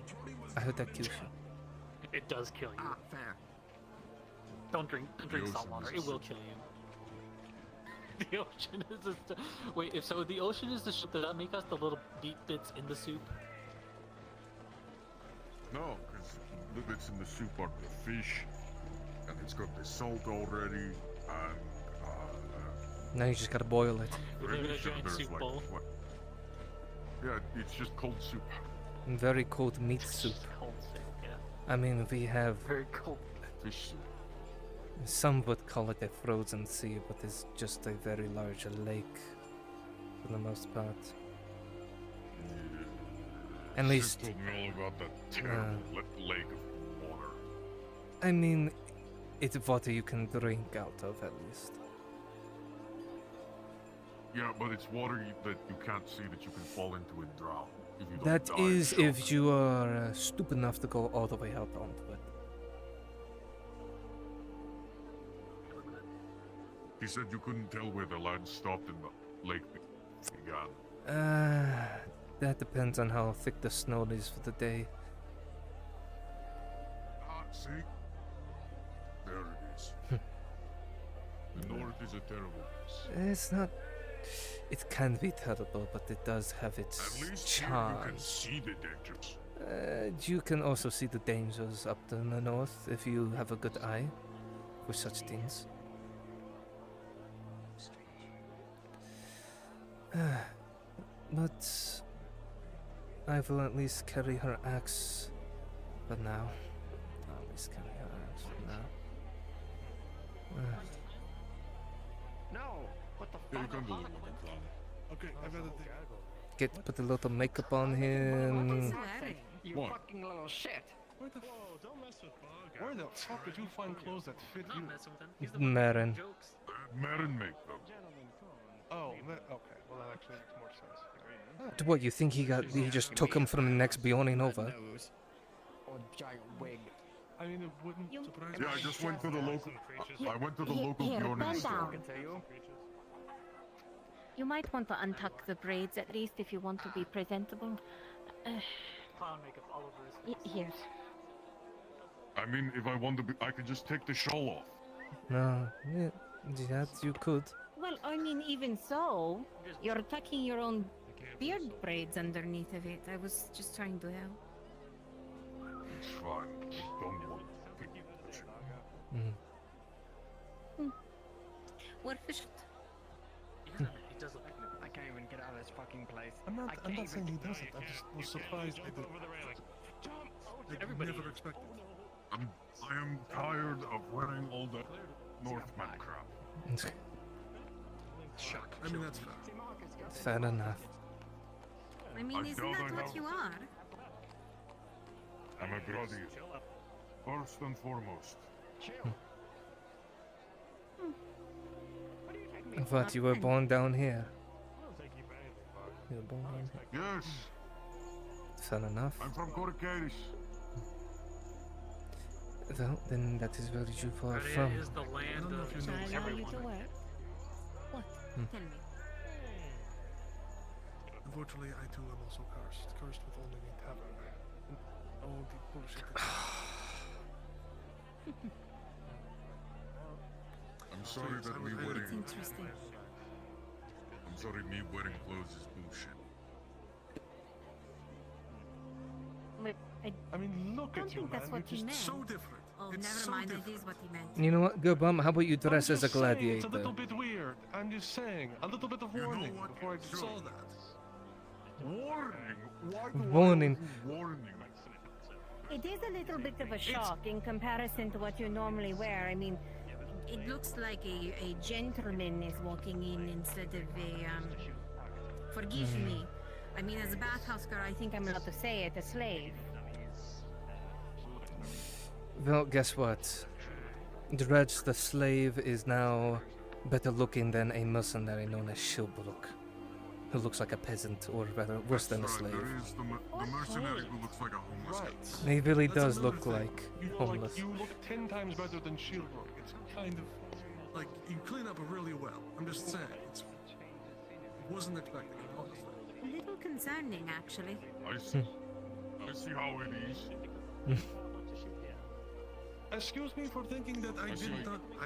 I heard that kills you. It does kill you. Fair. Don't drink salt water. It will kill you. The ocean is just. Wait, if so, the ocean is the soup. Does that make us the little beet bits in the soup? No, because the bits in the soup are the fish, and it's got the salt already, and Now you just gotta boil it. We live in a pretty sure giant there's soup like bowl. what? Yeah, it's just cold soup. Very cold meat soup. Cold soup, yeah. I mean, we have. Very cold. Fish soup. Some would call it a frozen sea, but it's just a very large lake for the most part. At Sis least, told me all about that terrible lake of water. I mean, it's water you can drink out of at least. Yeah, but it's water that you can't see that you can fall into and drown. If you don't That die is shortly. if you are stupid enough to go all the way out onto it. He said you couldn't tell where the land stopped and the lake began. That depends on how thick the snow is for the day. Ah, see? There it is. The north is a terrible place. It's not. It can be terrible, but it does have its At least here charm. you can see the dangers. You can also see the dangers up in the north if you have a good eye for such things. But I will at least carry her axe for now. I'll at least carry her axe for now. No! What the Yeah, you fuck? can do it when I'm done. Okay, I've got a thing. Put a little makeup on him. You What? fucking little shit. Where the Whoa, don't mess with Bog. Where the fuck did you find clothes that fit you? Marin. Marin make them. Oh, okay. Well, that actually makes more sense. What, you think he just took him from the next Beyonding over? Or giant wig. I mean, it wouldn't surprise Yeah, me. I just went to the local. I went to the local Here, Bjorn bend store. down. You might want to untuck the braids at least if you want to be presentable. Clown makeup all over his face. Here. I mean, if I want to be, I could just take the shawl off. No, yeah, that you could. Well, I mean, even so, you're tucking your own beard braids underneath of it. I was just trying to help. It's fine. Don't worry. Worth a shot. He does look. I can't even get out of this fucking place. I'm not saying he doesn't. I just was surprised I did. Everybody never expected. I am tired of wearing all that Northman crap. Shock. I mean, that's fair. Fair enough. I mean, isn't that what you are? I'm a Gradia. First and foremost. I thought you were born down here. You were born down here. Yes. Fair enough. I'm from Corcaris. Well, then that is where you far Gradia from. is the land of Shall I allow you everyone. to work? What? Tell me. Unfortunately, I too am also cursed. Cursed with owning a tavern. And all the bullshit. I'm sorry that me It's wearing. interesting. I'm sorry, me wearing clothes is bullshit. Wait, I mean, look don't at you, think man. that's what You're he just meant. so different. Oh, It's never so mind. different. It is what he meant. You know what, Gobum? How about you dress as a It's a gladiator? little bit weird. I'm just saying. A little bit of warning before I saw that. Warning? Why do Warning. I warning? It is a little bit of a shock in comparison to what you normally wear. I mean, it looks like a gentleman is walking in instead of a, forgive me. I mean, as a bathhouse girl, I think I'm allowed to say it, a slave. Well, guess what? Dredge the slave is now better looking than a mercenary known as Shilbrook, who looks like a peasant, or rather, worse than a slave. There is the mercenary who looks like a homeless guy. He really That's does another look thing. like You know, homeless. you look 10 times better than Shieldbrook. It's kind of like you clean up really well. I'm just saying. Wasn't expecting it, honestly. A little concerning, actually. I see how it is. Excuse me for thinking that I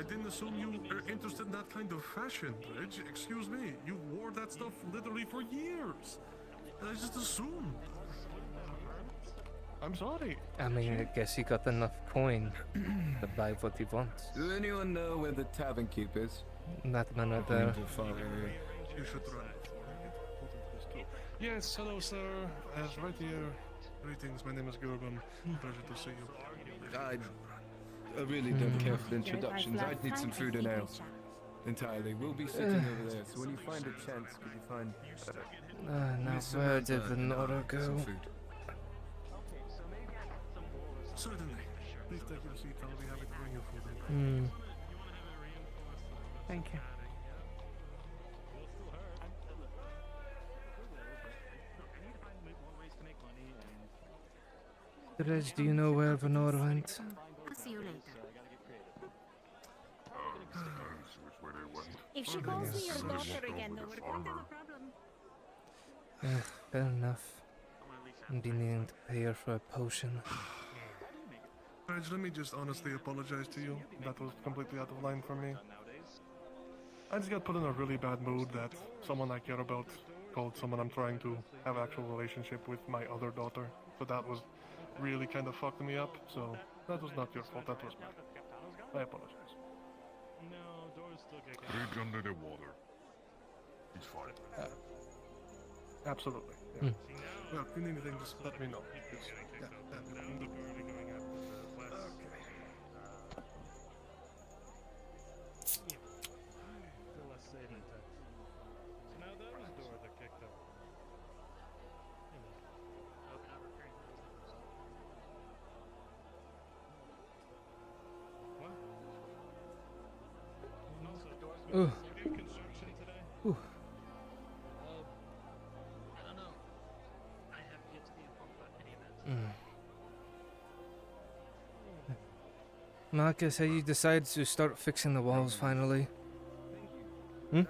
didn't assume you were interested in that kind of fashion, Bridge. Excuse me. You wore that stuff literally for years. I just assumed. I'm sorry. I mean, I guess he got enough coin to buy what he wants. Does anyone know where the tavern keep is? That man right there. You should run before I get pulled into this too. Yes, hello, sir. As right here. Greetings, my name is Gurban. Pleasure to see you. I really don't care for the introductions. I'd need some food and ale. Entirely. We'll be sitting over there, so when you find a chance, could you find... Now Miss where did Samantha and Venora I some go? food? Certainly. Please take your seat. I'll be happy to bring you food. Thank you. Dredge, do you know where Venora went? I'll see you later. Where they went. If she calls me your daughter again, though, we're going to have a problem. Fair enough. I'm needing to pay her for a potion. Bridge, let me just honestly apologize to you. That was completely out of line for me. I just got put in a really bad mood that someone I care about called someone I'm trying to have actual relationship with my other daughter. So that was really kind of fucked me up. So that was not your fault. That was mine. I apologize. Bridge under the water. He's fine. Absolutely. Yeah. Well, if you need anything, just let me know. Marcus, have you decided to start fixing the walls finally? Hmm?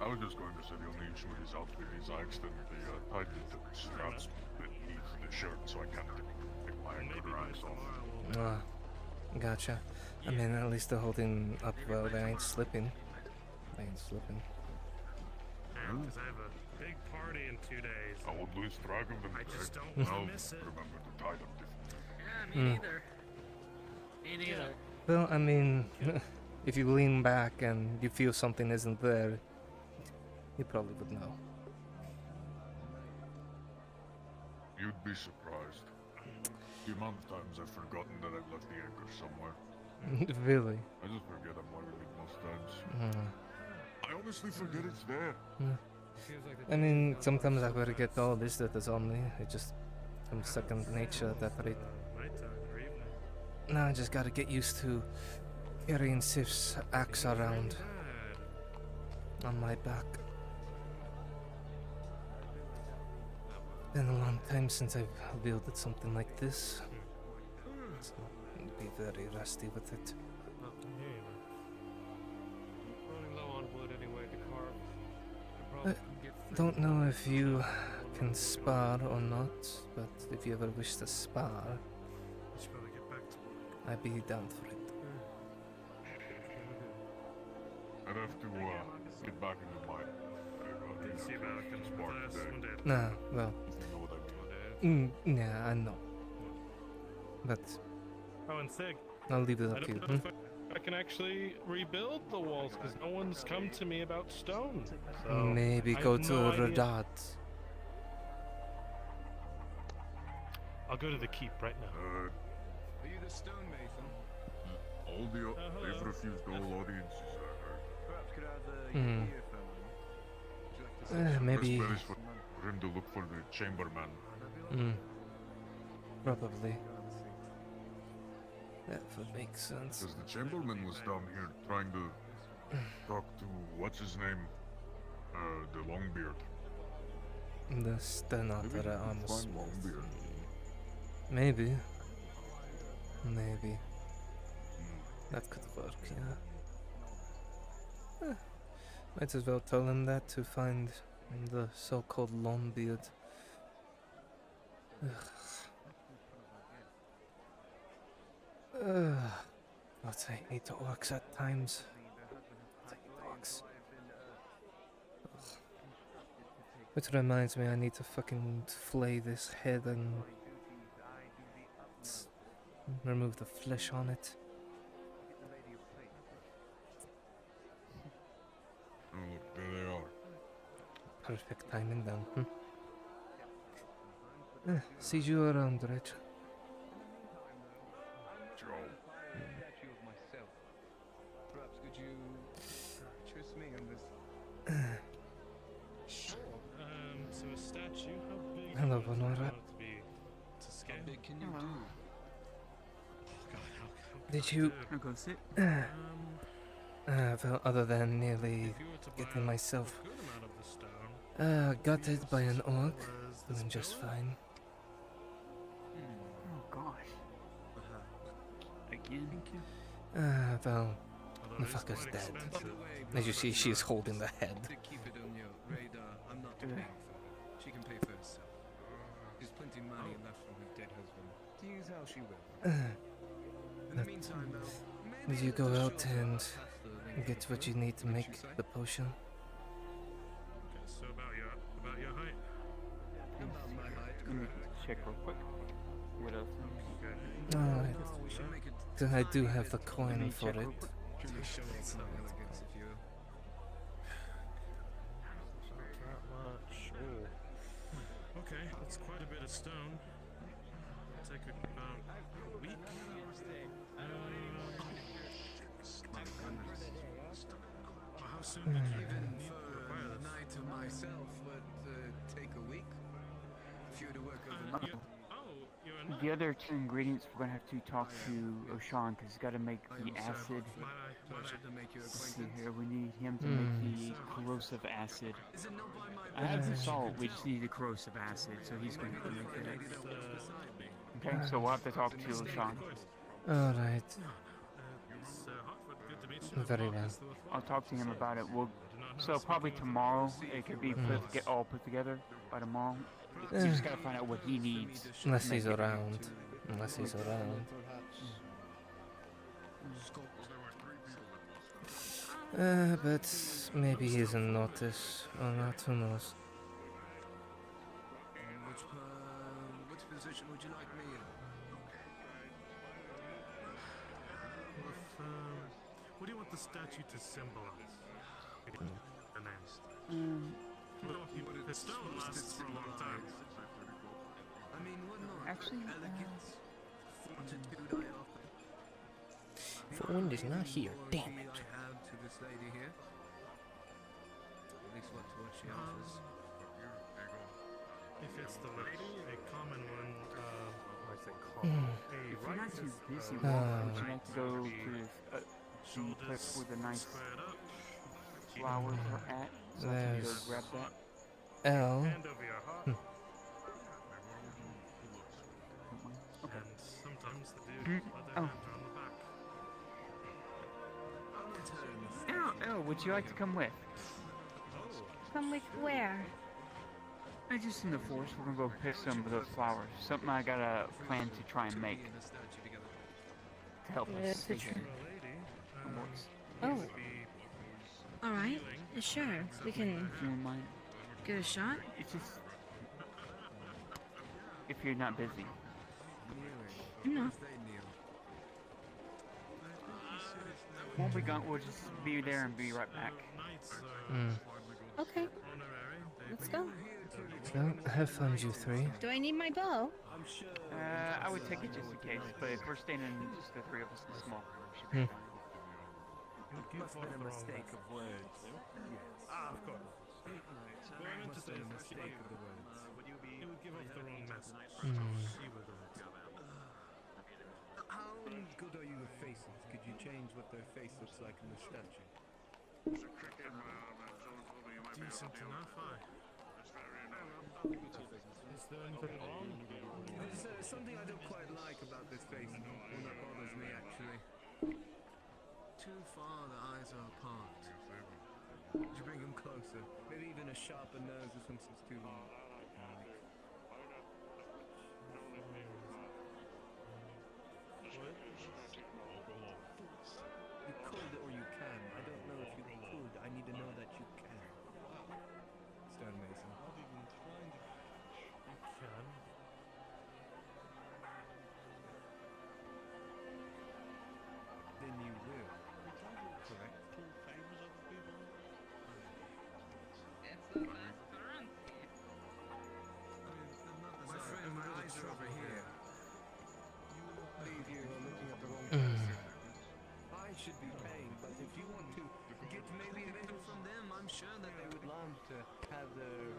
I was just going to say the only issue with his outfit is I accidentally tightened the straps beneath the shirt, so I can't take my anchor eyes off. Ah, gotcha. I mean, at least they're holding up well. They ain't slipping. They ain't slipping. Because I have a big party in 2 days. I won't lose track of them. I just don't I'll want to miss it. remember to tie them differently. Yeah, me neither. Me neither. Well, I mean, if you lean back and you feel something isn't there, you probably would know. You'd be surprised. The amount of times I've forgotten that I've left the anchor somewhere. Really? I just forget I'm wearing it most times. I honestly forget it's there. I mean, sometimes I forget all this that is on me. It just comes second nature at that rate. Now I just gotta get used to carrying Sif's axe around on my back. Been a long time since I've wielded something like this, so I'd be very rusty with it. I don't know if you can spar or not, but if you ever wish to spar, I'd be down for it. I'd have to get back into my spark day. Nah, well. Yeah, I know. But Oh, and Sig. I'll leave it up I to you. don't know if I can actually rebuild the walls because no one's come to me about stone. So Maybe I go have to no idea. Rhadod. I'll go to the keep right now. Are you the stonemason? All the they've hello. refused all audiences, I heard. Perhaps could I have the Hmm. earphone? Would you like to say Maybe. Best bet is for him to look for the chamberman. Probably. That would make sense. Because the chamberlain was down here trying to talk to what's his name, the Longbeard. The Stenatore Find Longbeard. Maybe. Maybe. That could work, yeah. Might as well tell him that to find the so-called Longbeard. What I hate orcs at times. I hate orcs. Which reminds me, I need to fucking flay this head and remove the flesh on it. Oh, look, there they are. Perfect timing then. See you around, Rachel. Joe. Statue of myself. Perhaps could you trust me on this? Sure. So a statue, how big? Hello, do you Honora. want it to be to scale? How big can you do? Oh God, how Did you? I'll go sit. Well, other than nearly getting myself good amount of the stone. gutted by an orc, doing just fine. Oh gosh. Again? Well, the fucker's dead. As you see, she's holding the head. To keep it on your radar, I'm not paying for it. She can pay for herself. There's plenty of money left from her dead husband to use how she will. In the meantime, though, Did you go out and get what you need to make the potion? Okay, so about your height. about my height, Let me check real quick. What else? Alright. So I do have the coin for it. Truly showing some elegance if you. Not that much. Oh. Okay, that's quite a bit of stone. It'll take about a week. Well, how soon did you Even need for to require a this? night to myself would take a week. If you were to work overnight. You're a The other two ingredients we're gonna have to talk to Oshan because he's got to make the acid So I should make your Let's see acquaintance. here, we need him to make the corrosive acid. Is it not by my I have the salt, we just need the corrosive acid, so he's going to make that. Okay, so we'll have to talk to Sean. Alright. Very well. I'll talk to him about it. So probably tomorrow, it could be all put together by tomorrow. You just gotta find out what he needs. Unless he's around. Unless he's around. But maybe he's in Nautis or not, who knows. Which position would you like me in? What do you want the statue to symbolize? The stone lasts for a long time. I mean, what not? Actually, elegance, fortitude I offer. Phone is not here, damn it. I have to this lady here. At least what she offers. If it's the lady, a common one, I think if you're not too busy, would you like to go to the place where the nice flowers are at? So I can go grab that. L. Okay. And sometimes the dude with their hands are on the back. Oh, would you like to come with? Come with where? I just in the forest. We're gonna go pick some of those flowers. Something I got a plan to try and make to help us stay here. Oh. Alright, sure. We can If you don't mind. give it a shot. It's just if you're not busy. No. Won't be gone. We'll just be there and be right back. Okay. Let's go. Well, have fun, you three. Do I need my bow? I would take it just in case, but if we're staying in just the three of us in the small room, it should be fine. Must have been a mistake of words. Of course. Must have been a mistake of the words. He would give off the wrong message. She would How good are you with faces? Could you change what their face looks like in the statue? decent enough, Is there anything wrong? There's something I don't quite like about this face. One that bothers me, actually. Too far, the eyes are apart. Would you bring them closer? Maybe even a sharper nose or something's too long. You could or you can. I don't know if you could. I need to know that you can. Stonemason. You can. Then you will. Correct? My friend, my eyes are over here. You believe you are looking at the wrong person. I should be paying, but if you want to get maybe a little from them, I'm sure that they would love to have their...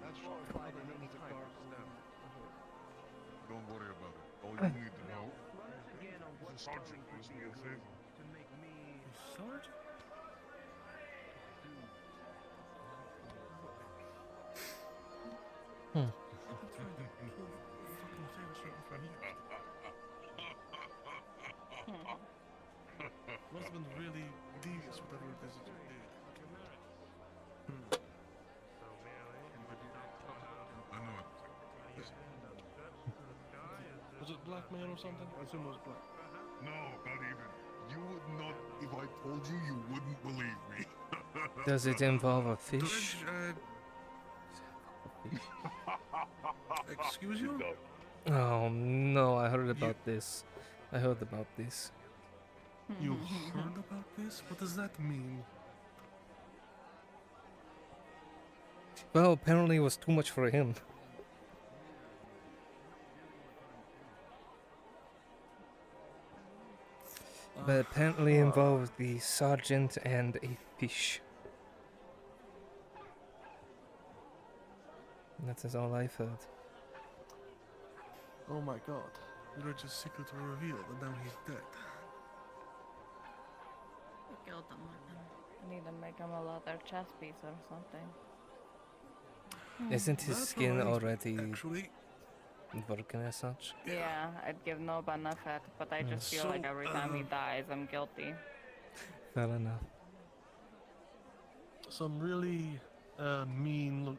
That's fine. Fight in any time. Don't worry about it. All you need to know is the sergeant owes me a favor. To make me... Sergeant? Must have been really devious whatever it is that you did. I know it. Was it blackmail or something? I assume it was black. No, not even. You would not, if I told you, you wouldn't believe me. Does it involve a fish? Excuse you? Oh no, I heard about this. I heard about this. You heard about this? What does that mean? Well, apparently it was too much for him. But apparently involved the sergeant and a fish. That is all I've heard. Oh my god. Ridge's secret were revealed and now he's dead. killed them with them. I need to make him a leather chest piece or something. Isn't his That's skin right, already actually. broken as such? Yeah, I'd give no benefit, but I just feel like every time he dies, I'm guilty. Fair enough. Some really mean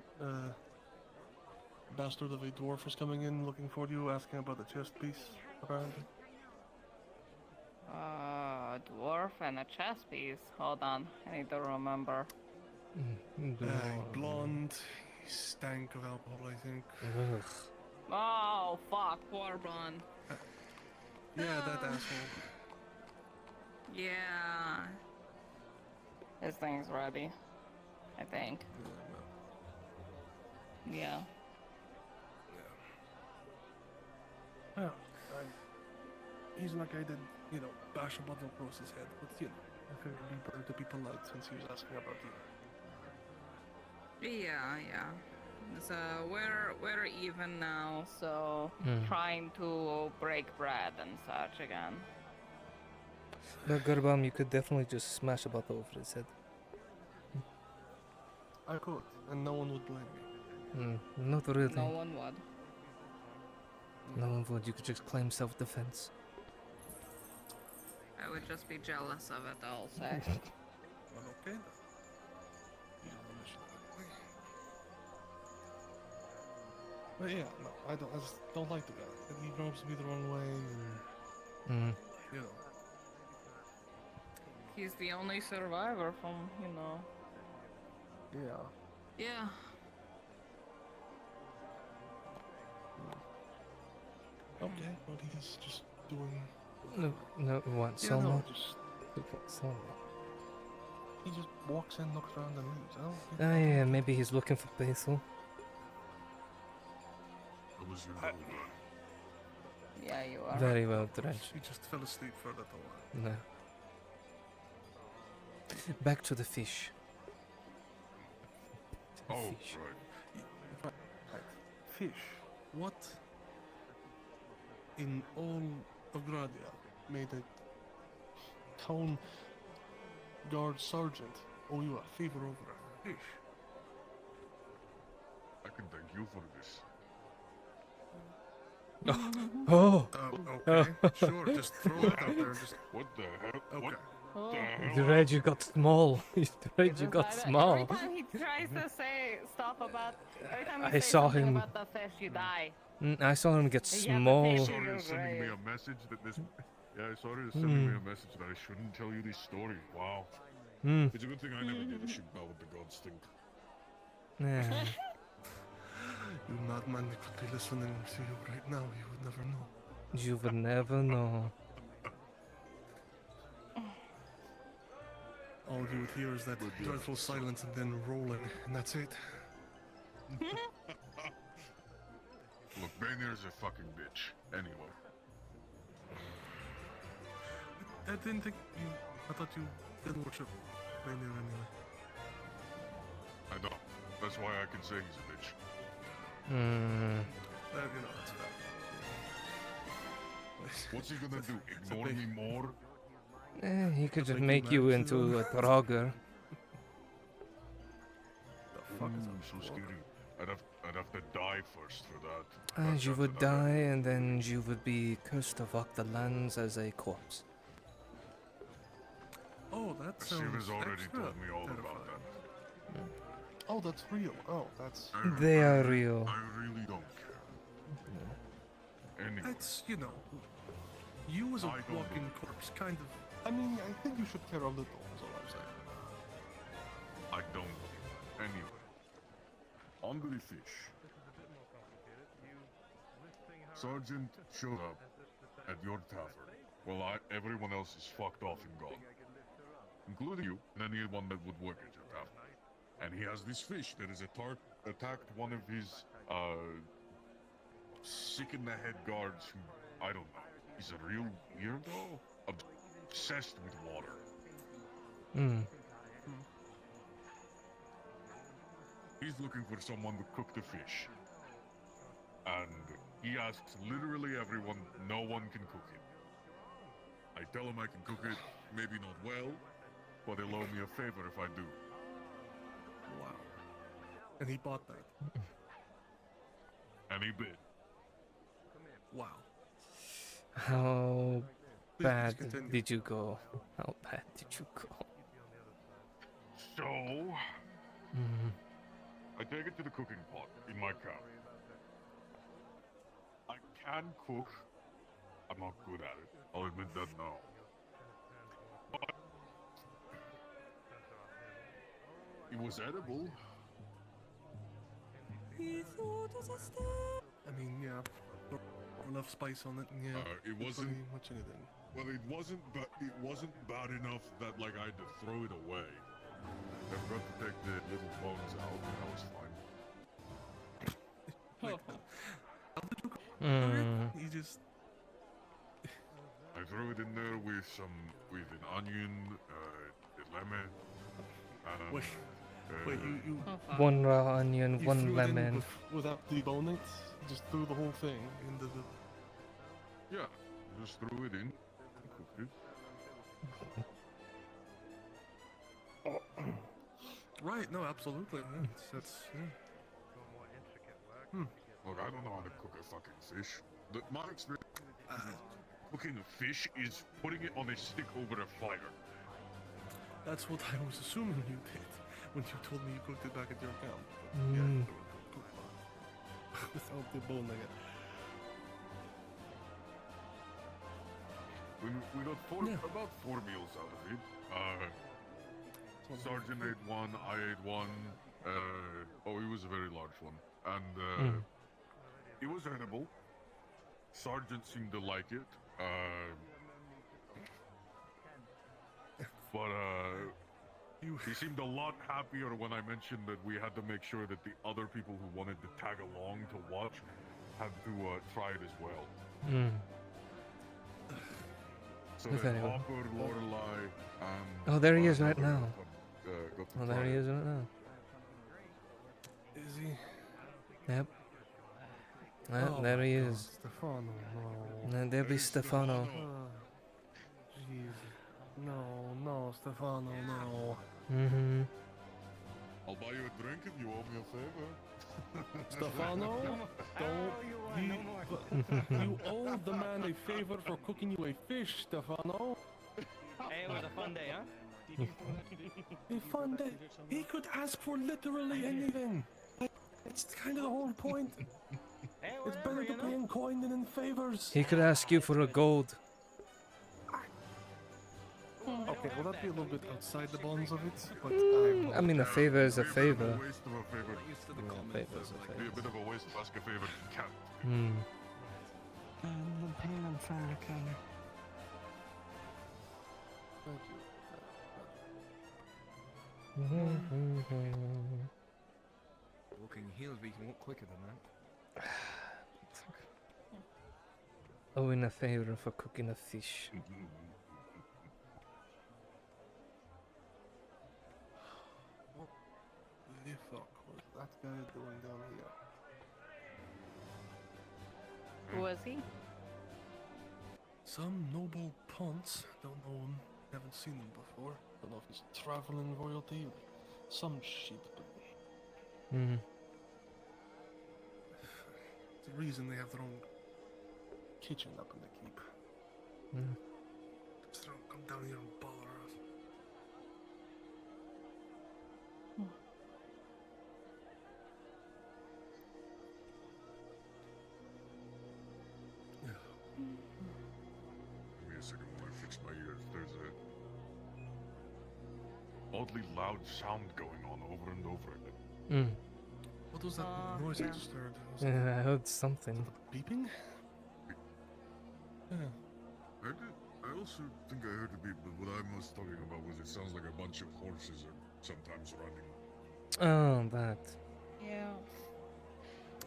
bastard of a dwarf was coming in looking for you, asking about the chest piece, apparently. Dwarf and a chest piece. Hold on, I need to remember. Blonde, he stank of alcohol, I think. Ugh. Oh, fuck, poor Bron. Yeah, that asshole. Yeah. This thing's ready, I think. Yeah. Well, he's not guy that, bash a bottle across his head, but, I figured he'd be better to be polite since he was asking about you. Yeah. So we're even now, so trying to break bread and such again. But Garbam, you could definitely just smash a bottle over his head. I could, and no one would blame me. Not really. No one would. No one would. You could just claim self-defense. I would just be jealous of it, I'll say. Well, okay then. But yeah, no, I just don't like the guy. He rubs me the wrong way, and He's the only survivor from, Yeah. Yeah. Okay, but he's just doing. No, what? Yeah, Selma? no, just. Selma. He just walks in, looks around, and leaves. Oh yeah, maybe he's looking for Basil. How was your little guy? Yeah, you are. Very well, Dredge. He just fell asleep for a little while. No. Back to the fish. Oh, Fish. right. Fish. What in all of Gradia made a town guard sergeant owe you a favor over a fish? I can thank you for this. Oh! Okay, sure, just throw it out there. Just... What the hell? Okay. What the hell? Dredge, you got small. Dredge, you got small. Every time he tries to say stuff about, every time I he saw says something him- about the fish, you die. I saw him get You have to small. pay for Sorry your is sending me grave. a message that this. Yeah, sorry is sending me a message that I shouldn't tell you this story. Wow. It's a good thing I never did a shit about what the gods think. Yeah. You madman, they could be listening to you right now. You would never know. You would never know. All you would hear is that dreadful silence and then rolling, and that's it. Look, Bainir's a fucking bitch. Anyway. I didn't think you. I thought you didn't worship Rainier anyway. I know. That's why I can say he's a bitch. That's fair. What's he gonna do? Ignore me more? He could just make you into a Draugr. So scary. I'd have to die first for that. And you would die, and then you would be cursed to walk the lands as a corpse. Oh, that sounds Shiva's already extra told me all about terrifying. that. Oh, that's real. Oh, that's. They are real. I really don't care. Anyway. It's, you as a I don't walking corpse, kind of. I mean, I think you should care a little, is all I'm saying. I don't. Anyway. On to the fish. Sergeant showed up at your tavern. Well, everyone else is fucked off and gone. Including you and anyone that would work at your tavern. And he has this fish that has attacked one of his, sick-in-the-head guards who, I don't know, he's a real weirdo? Obsessed with water. He's looking for someone to cook the fish. And he asks literally everyone, no one can cook it. I tell him I can cook it, maybe not well, but he'll owe me a favor if I do. Wow. And he bought that. And he bid. Wow. How Please bad continue. did you go? How bad did you go? So, Mhm. I take it to the cooking pot in my camp. I can cook. I'm not good at it. I'll admit that now. But it was edible. I mean, yeah, enough spice on it, and yeah, It wasn't pretty much anything. Well, it wasn't bad enough that like I had to throw it away. I forgot to take the little bones out, and that was fine. You just I threw it in there with an onion, lemon, and wait, you One raw onion, you one threw it in lemon. without deboning it, just threw the whole thing into the. yeah, just threw it in, and cooked it. Right, no, absolutely. Yeah, that's yeah. Look, I don't know how to cook a fucking fish. My experience cooking a fish is putting it on a stick over a fire. That's what I was assuming you did when you told me you cooked it back at your camp. Mm. Without deboning it. We got about 4 meals out of it. Sergeant ate one, I ate one. It was a very large one. And it was edible. Sergeant seemed to like it. He seemed a lot happier when I mentioned that we had to make sure that the other people who wanted to tag along to watch had to try it as well. Mm. So If then anyone. Hopper, Lorelei, and... Oh, there he is right Hopper now. got to Oh, try there he it. is right now. Is he? Yep. Oh There my he God, is. Stefano, no. And there be Stefano. Jeez. No, Stefano, no. Mm-hmm. I'll buy you a drink if you owe me a favor. Stefano, you owe the man a favor for cooking you a fish, Stefano. Hey, it was a fun day, huh? A fun day. He could ask for literally anything. It's kind of the whole point. It's better to pay in coin than in favors. He could ask you for a gold. Okay, will that be a little bit outside the bounds of it? But I mean, a favor is a favor. A waste of a favor. Yeah, favor is a Be a favor. bit of a waste to ask a favor you can't. Hmm. Walking heels, we can walk quicker than that. Owing a favor for cooking a fish. what the fuck was that guy doing down here? Who was he? Some noble ponce. Don't know him. Haven't seen him before. Don't know if he's traveling royalty. Some shit, but Hmm. it's the reason they have their own kitchen up in the keep. Hmm. Just don't come down here and bother us. Give me a second while I fix my ears. There's a oddly loud sound going on over and over again. Hmm. What was that noise I just heard? Was Yeah, I heard something. beeping? Yeah. I also think I heard a beep, but what I was talking about was it sounds like a bunch of horses are sometimes running. Oh, that. Yeah.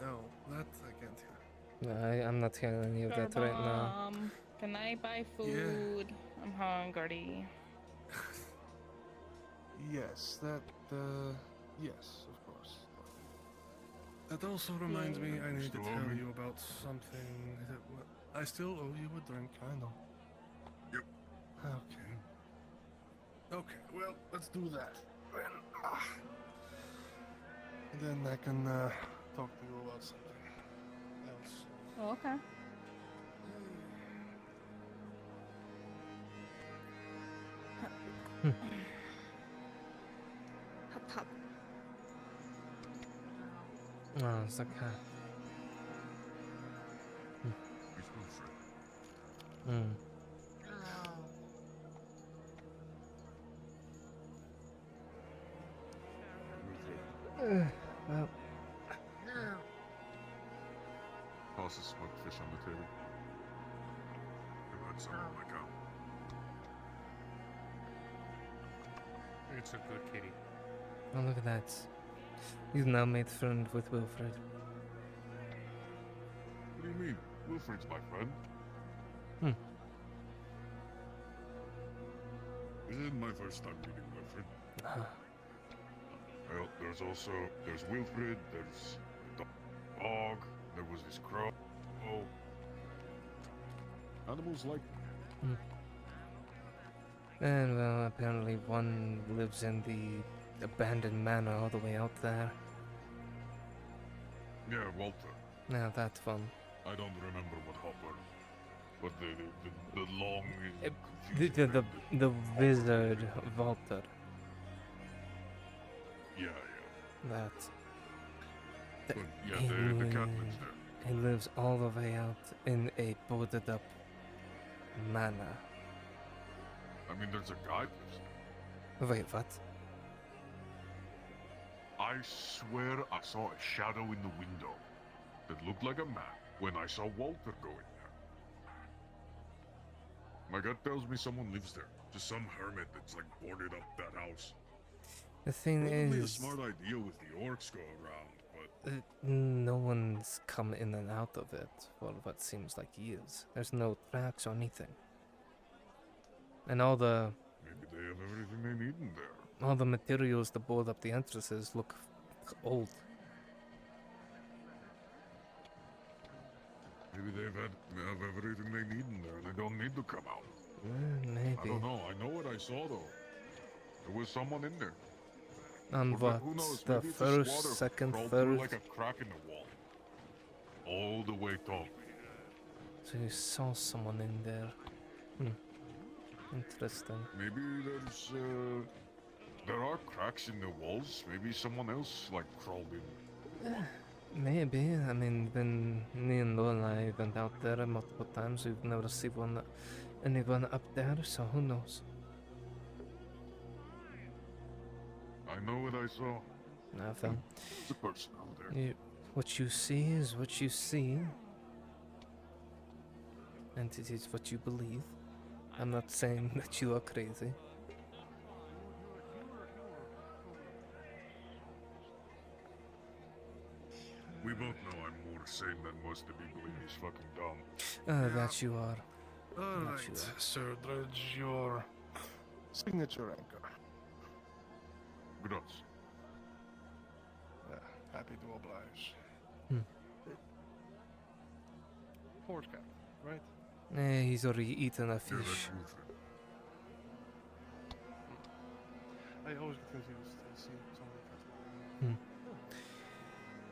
No, that I can't hear. No, I'm not hearing any of that right now. Can I buy food? I'm hungry. Yes, that, yes, of course. That also reminds me, I need to tell you about something that I still owe you a drink, I know. Yep. Okay. Okay, well, let's do that. Then I can talk to you about something else. Oh, okay. Hop, hop. Oh, it's the cat. He's Wilfred. Hmm. Well. Toss a smoked fish on the table. I've had some on my account. It's a good kitty. Oh, look at that. He's now made friend with Wilfred. What do you mean? Wilfred's my friend. Hmm. This isn't my first time meeting Wilfred. Well, there's Wilfred, there's the dog, there was this crow. Oh. Animals like And well, apparently one lives in the abandoned manor all the way out there. Yeah, Walter. Now that one. I don't remember what Hopper, but the long The wizard Walter. Yeah. That. But yeah, the cat lives there. He lives all the way out in a boarded up manor. I mean, there's a guy who lives there. Wait, what? I swear I saw a shadow in the window that looked like a man when I saw Walter go in there. My gut tells me someone lives there. Just some hermit that's like boarded up that house. The thing Probably a is, smart idea with the orcs go around, but no one's come in and out of it for what seems like years. There's no tracks or anything. And all the maybe they have everything they need in there. all the materials to board up the entrances look old. Maybe they have everything they need in there and they don't need to come out. Maybe. I don't know. I know what I saw though. There was someone in there. On Or what? who knows, The maybe it's a first, squatter second, crawled third? through like a crack in the wall. All the way top. So you saw someone in there. Interesting. Maybe there are cracks in the walls. Maybe someone else like crawled in. Maybe. I mean, when me and Lorelai went out there multiple times, we've never seen anyone up there, so who knows? I know what I saw. Nothing. It's a person out there. What you see is what you see. And it is what you believe. I'm not saying that you are crazy. We both know I'm more sane than most of the people in this fucking dumb. That you are. Alright, Sir Dredge, your signature anchor. Grazie. Happy to oblige. Hmm. Port cap, right? He's already eaten a fish. I always get confused. I see so many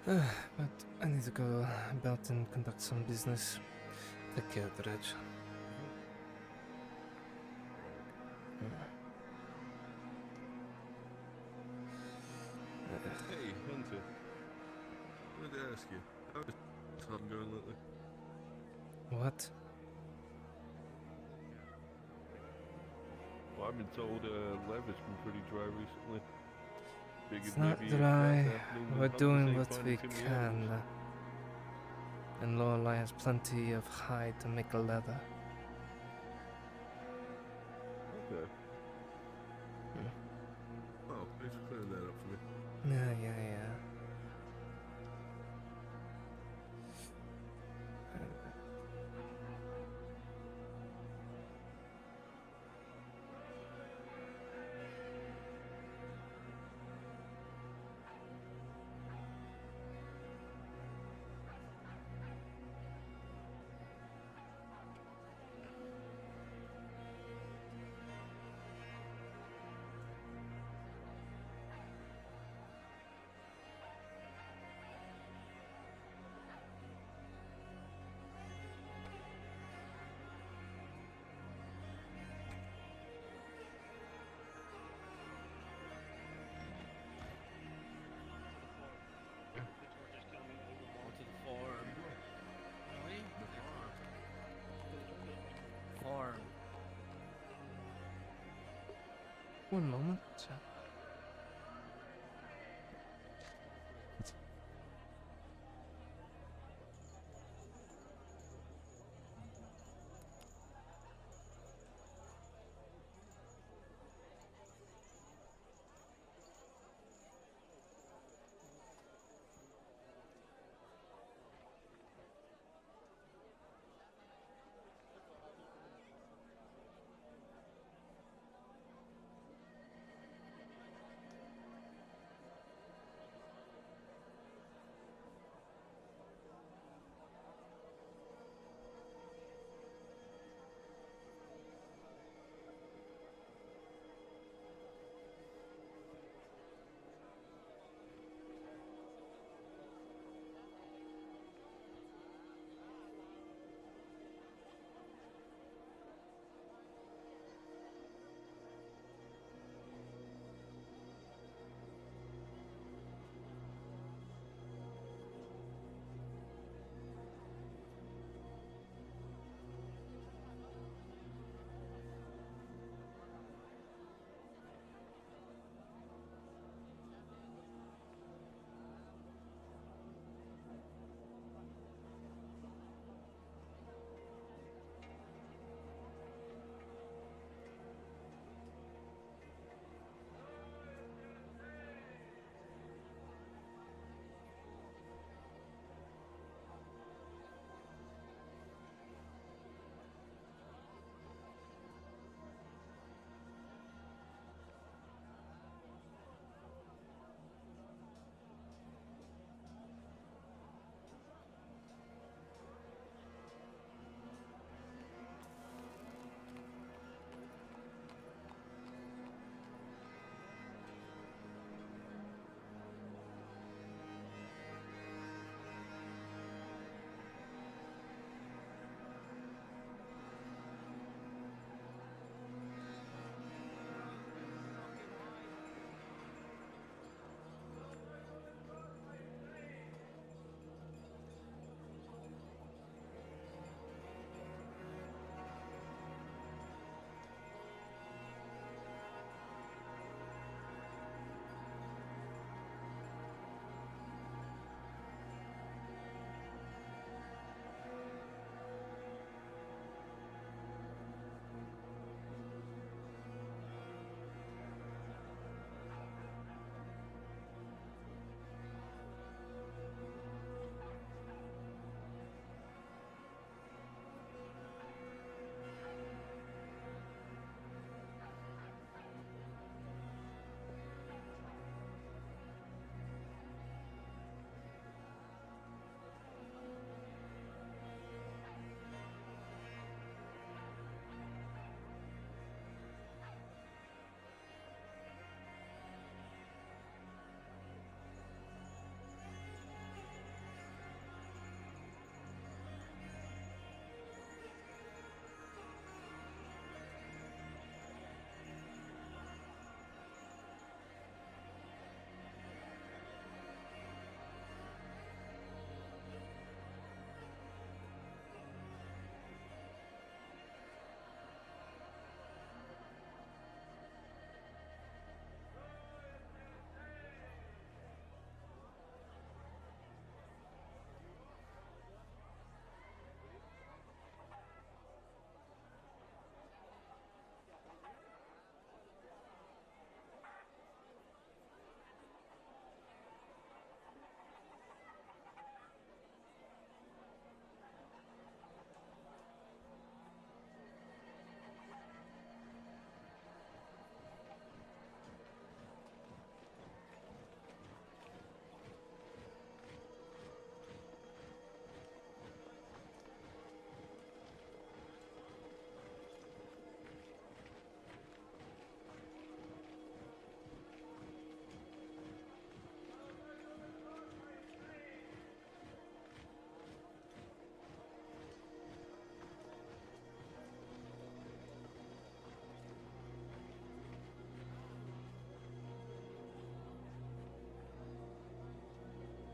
cats. But I need to go about and conduct some business. Take care, Dredge. Hey, Hunter. I wanted to ask you, how's Tom going lately? What? Well, I've been told Levitt's been pretty dry recently. It's not dry. We're doing what we can. And Lorelai has plenty of hide to make a leather. Okay. Oh, thanks for clearing that up for me. Yeah. One moment.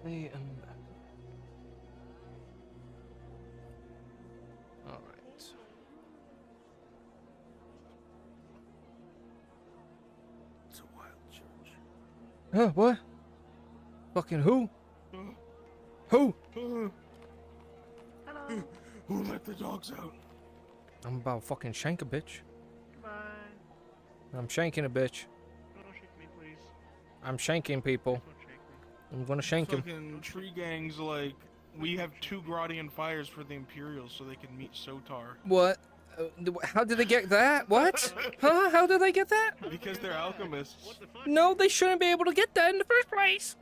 I am back. Alright. Huh? What? Fucking who? Who? Who let the dogs out? I'm about to fucking shank a bitch. Goodbye. I'm shanking a bitch. Don't shake me, please. I'm shanking people. I'm gonna shank him. Fucking tree gangs, like, we have 2 Gradian fires for the Imperials so they can meet Sotar. What? How did they get that? What? Huh? How did they get that? Because they're alchemists. No, they shouldn't be able to get that in the first place.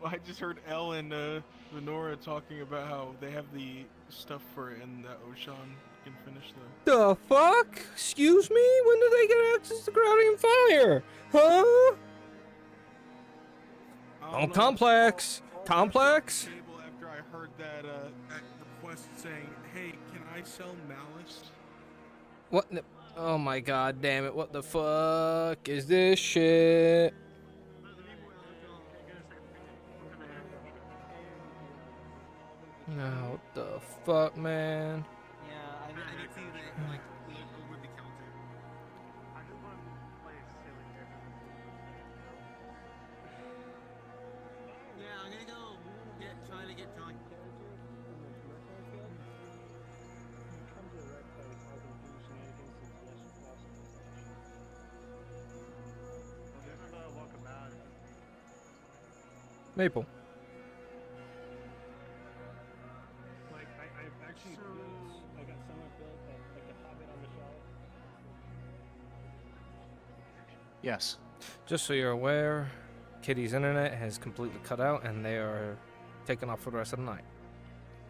I just heard Elle and Lenora talking about how they have the stuff for it and that Oshan can finish them. The fuck? Excuse me? When did they get access to Gradian fire? Huh? Oh, complex. Complex. After I heard that request saying, "Hey, can I sell Malice?" What? Oh my god, damn it! What the fuck is this shit? No, what the fuck, man? Yeah, I can see that, like, over the counter. I just want to play a silly game. Yeah, I'm gonna go try to get John. Maple. Like, I've actually built, I got someone built like a hobbit on the shelf. Yes. Just so you're aware, Kitty's internet has completely cut out and they are taken off for the rest of the night.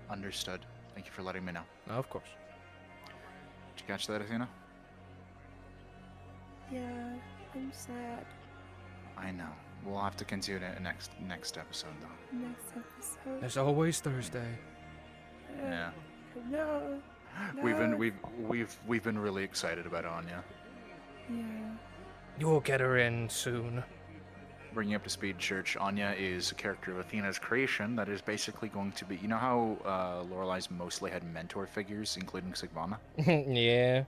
Understood. Thank you for letting me know. Of course. Did you catch that, Athena? Yeah, I'm sad. I know. We'll have to continue it next episode, though. Next episode. It's always Thursday. Yeah. No. We've been really excited about Anya. Yeah. You'll get her in soon. Bringing you up to speed, Church, Anya is a character of Athena's creation that is basically going to be... You know how Lorelai's mostly had mentor figures, including Sigvana? Yeah.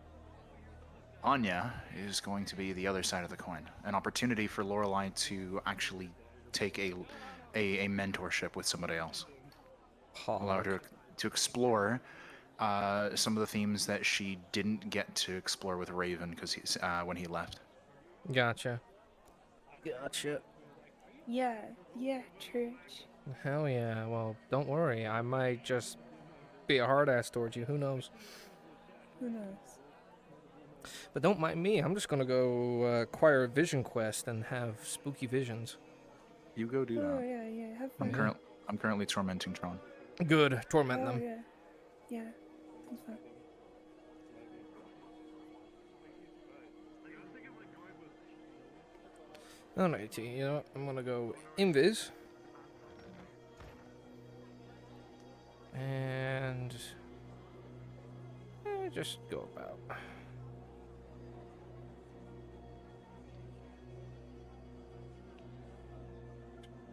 Anya is going to be the other side of the coin. An opportunity for Lorelai to actually take a mentorship with somebody else. Allow her to explore some of the themes that she didn't get to explore with Raven because when he left. Gotcha. Gotcha. Yeah, church. Hell yeah. Well, don't worry. I might just be a hard ass towards you. Who knows? Who knows? But don't mind me. I'm just gonna go acquire a vision quest and have spooky visions. You go do Oh, that. yeah, have fun. I'm currently tormenting Tron. Good. Torment Oh, them. yeah. Yeah, sounds fun. Alrighty, you know what? I'm gonna go invis. And just go about.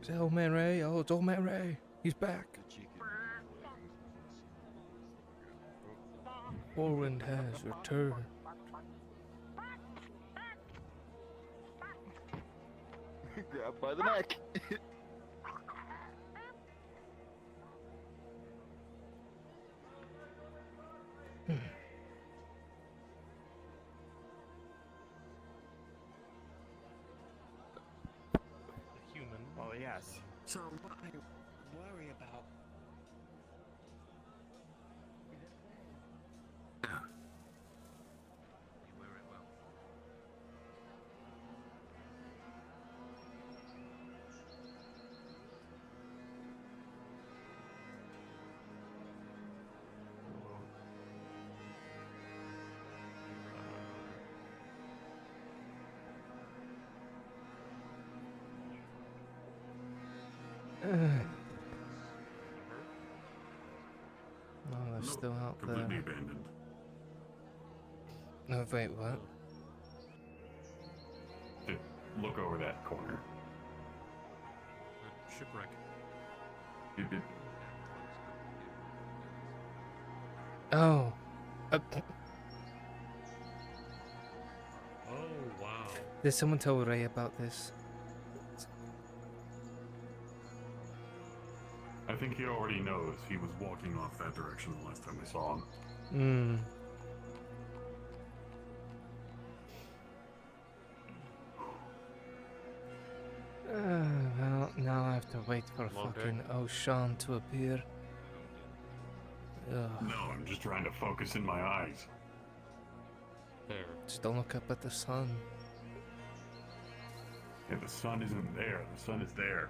Is that Old Man Ray? Oh, it's Old Man Ray. He's back. Warwind has returned. Grab by the neck. Human. Well, yes. So what I worry about. Yeah. You wear it well. Oh, they're still out Completely there. abandoned. No, wait, what? Look over that corner. Shipwreck. Oh. Oh, wow. Did someone tell Ray about this? I think he already knows. He was walking off that direction the last time I saw him. Hmm. Well, now I have to wait for fucking O'Shawn to appear. Ugh. No, I'm just trying to focus in my eyes. There. Just don't look up at the sun. Yeah, the sun isn't there. The sun is there.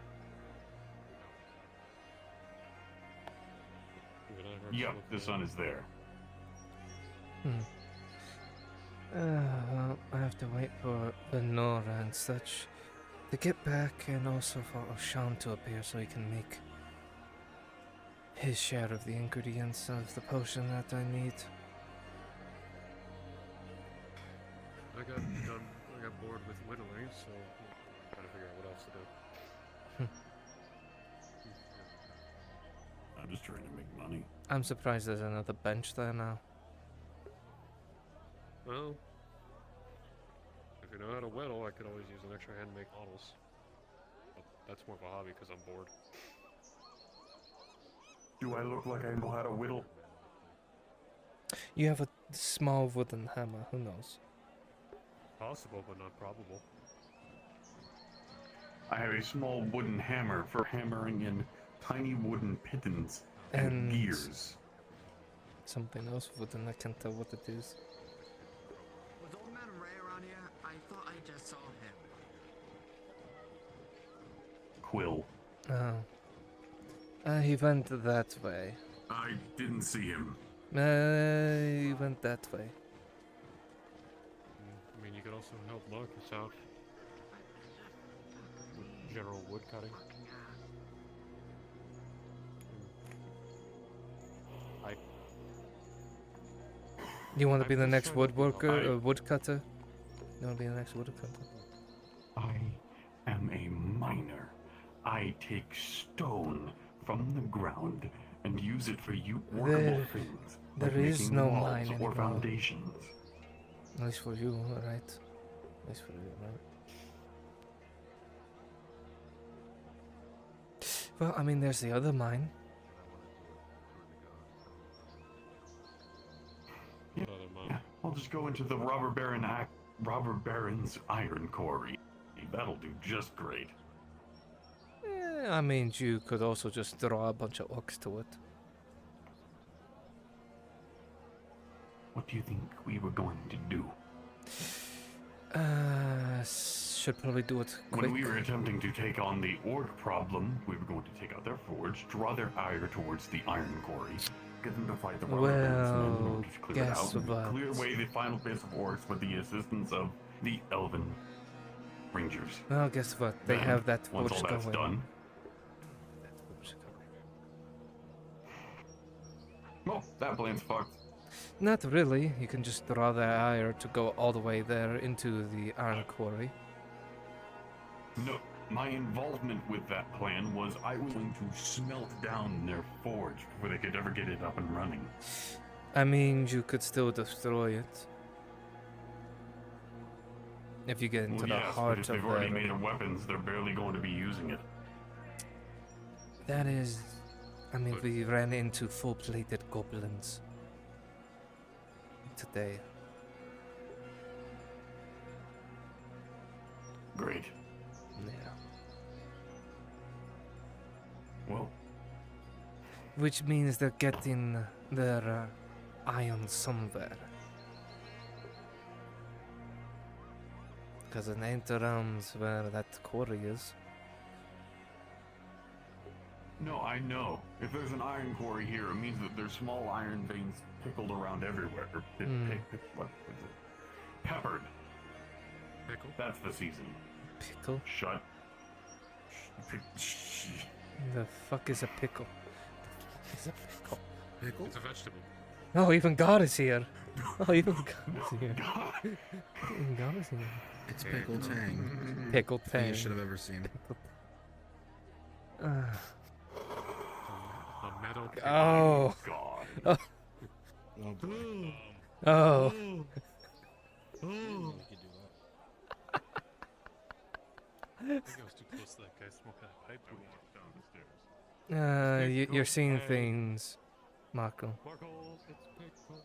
Yep, the sun is there. Well, I have to wait for Lenora and such to get back, and also for O'Shawn to appear so he can make his share of the ingredients of the potion that I need. I got bored with whittling, so I'm trying to figure out what else to do. I'm just trying to make money. I'm surprised there's another bench there now. Well, if you know how to whittle, I could always use an extra hand to make models. But that's more of a hobby because I'm bored. Do I look like I know how to whittle? You have a small wooden hammer, who knows? Possible, but not probable. I have a small wooden hammer for hammering in tiny wooden pittons And gears. Something else wooden, I can't tell what it is. Was old man Ray around here? I thought I just saw him. Quill. He went that way. I didn't see him. He went that way. I mean, you could also help Marcus out with general woodcutting. You want to be the I'm next just trying to think woodworker of- or woodcutter? You want to be the next woodcutter? I am a miner. I take stone from the ground and use it for workable things. There like is making no walls mine or anymore. foundations. At least for you, right? At least for you, right? Well, I mean, there's the other mine. Yeah, I'll just go into the robber baron's iron quarry. That'll do just great. I mean, you could also just draw a bunch of orcs to it. What do you think we were going to do? Should probably do it quick. When we were attempting to take on the orc problem, we were going to take out their forge, draw their ire towards the iron quarry, get them to fight the robber barons, and then we'll just clear it out and clear away the final base of orcs with the assistance of the elven rangers. Well, guess what? They Then, have that once forge all that's going. done. Well, that plan's fucked. Not really. You can just draw the ire to go all the way there into the iron quarry. No, my involvement with that plan was I was going to smelt down their forge before they could ever get it up and running. I mean, you could still destroy it. If you get into Well, the yes, heart but if of they've already the... made their weapons, they're barely going to be using it. That is... I mean, we ran into full-plated goblins today. Great. Yeah. Well, Which means they're getting their iron somewhere. Because it ain't around where that quarry is. no, I know. If there's an iron quarry here, it means that there's small iron veins pickled around everywhere. Or what is it? Peppered. Pickle? That's the season. Pickle? Shut. The fuck is a pickle? The fuck is a pickle? Pickle? It's a vegetable. Oh, even God is here. Oh, even God is here. Even God is here. It's Pickle Tang. Pickle Thing Tang. you should have ever seen. A metal pickle. Oh. God. Oh. Oh. Oh. Oh. think I was too close to that guy smoking that pipe weed. You're seeing things, Marco. Marco, it's pickle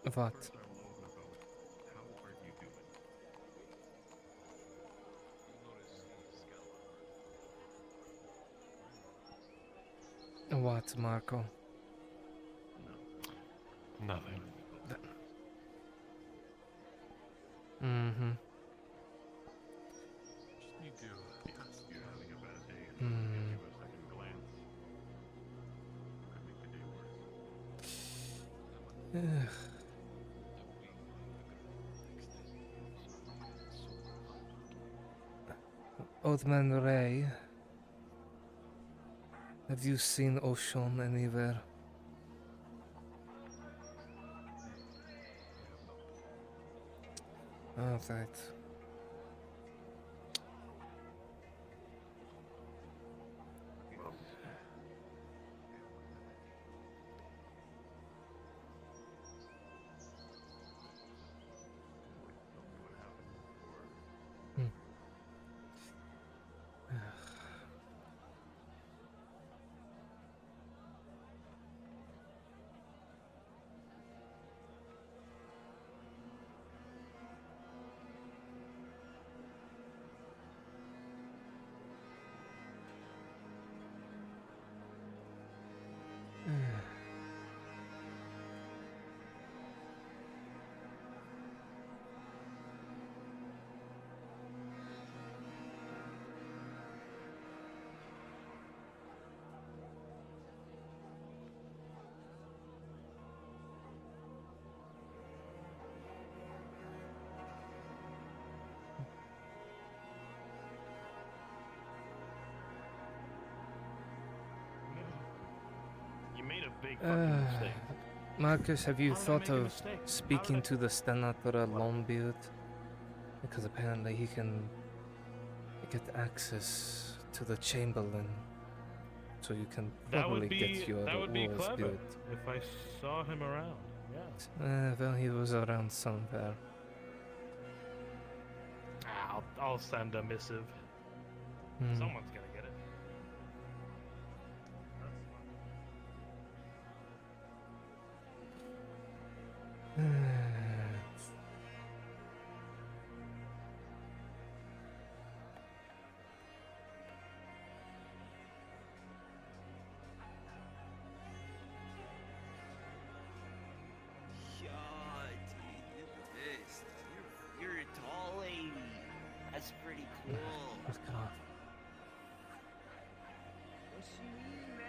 time. What? What, Marco? Nothing. Mm-hmm. Just need to. You're having a bad day. Hmm. Give you a second glance. Could make the day worse. Ugh. Old Man Ray, have you seen Ocean anywhere? Oh, that. Hmm. You made a big fucking mistake. Marcus, have you How did I thought make a of mistake? speaking to the Stanatora Longbeard? Because apparently he can get access to the Chamberlain, so you can probably get your that would be walls clever built. if I saw him around. Yeah. Well, he was around somewhere. I'll send a missive. Hmm. Someone's gonna get it. God, dude, you're the best. You're a tall lady. That's pretty cool. Fuck off. What's she mean, man?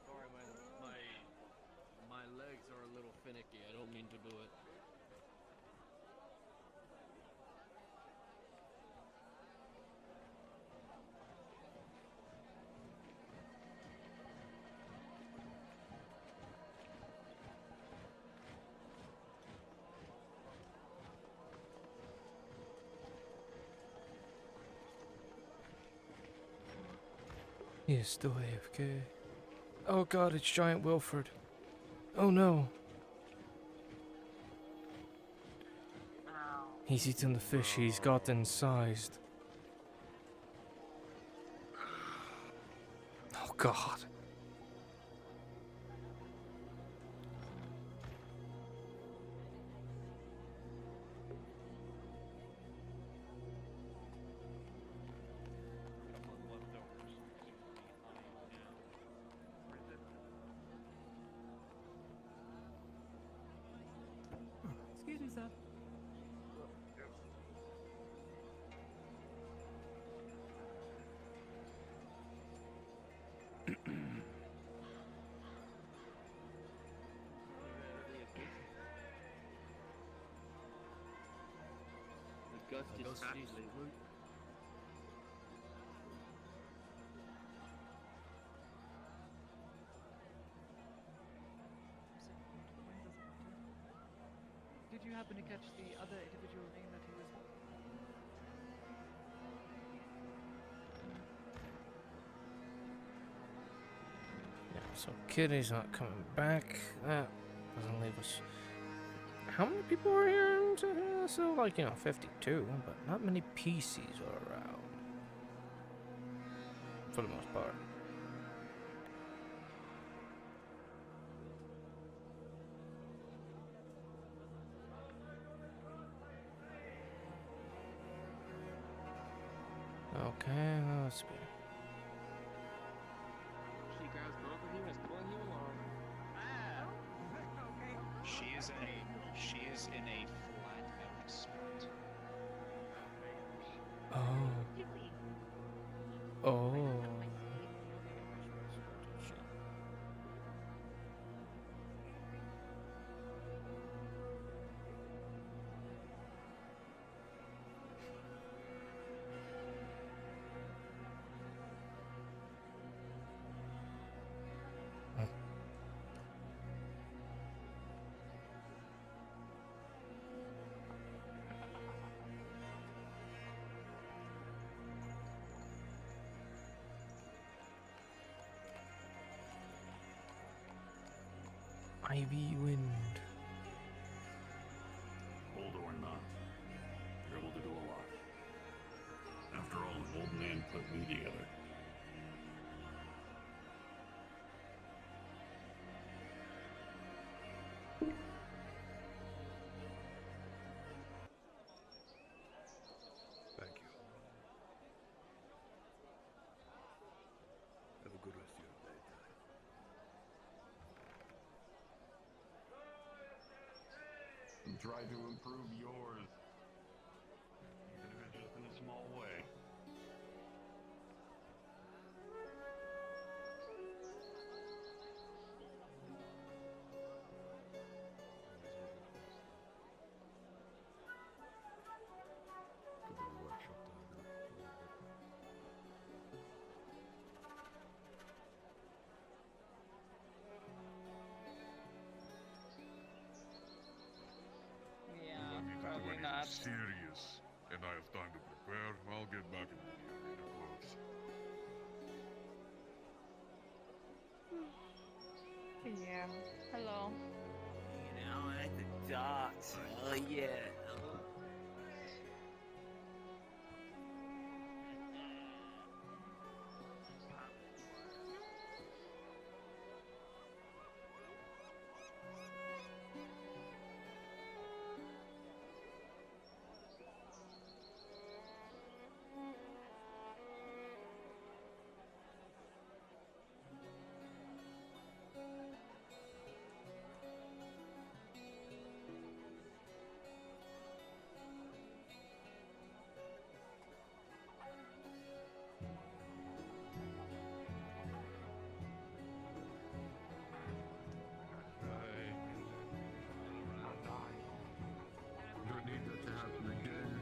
Sorry, my legs are a little finicky. I don't mean to do it. He is still AFK. Oh god, it's Giant Wilford. Oh no. He's eaten the fish he's got incised. Oh god. Excuse me, sir. both just happily. Did you happen to catch the other individual name that he was? Yeah, so Kitty's not coming back. That doesn't leave us. How many people are here? So, like, 52, but not many PCs are around. For the most part. Okay, let's see. She grabs both of you and is pulling you along. She is in a flat out spot. Oh. Oh. Ivy wind. Old or not, you're able to do a lot. After all, an old man put me together. Thank you. Have a good rest of your day. And try to improve yours. Even if it's just in a small way. Could be a workshop diagram. Yeah, If I need to do probably anything not. serious, and I have time to prepare, I'll get back into the arena clothes. Yeah. Hello. You know, at the docks. Oh yeah. Don't need that to happen again.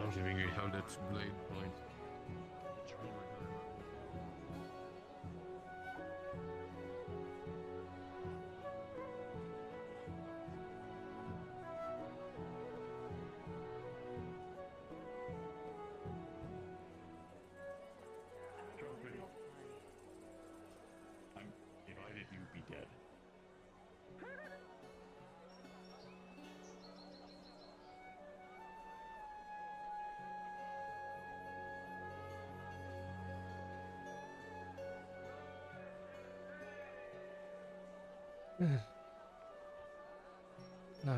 I'm giving you how that blade point. Trophy. I'm divided you be dead. No.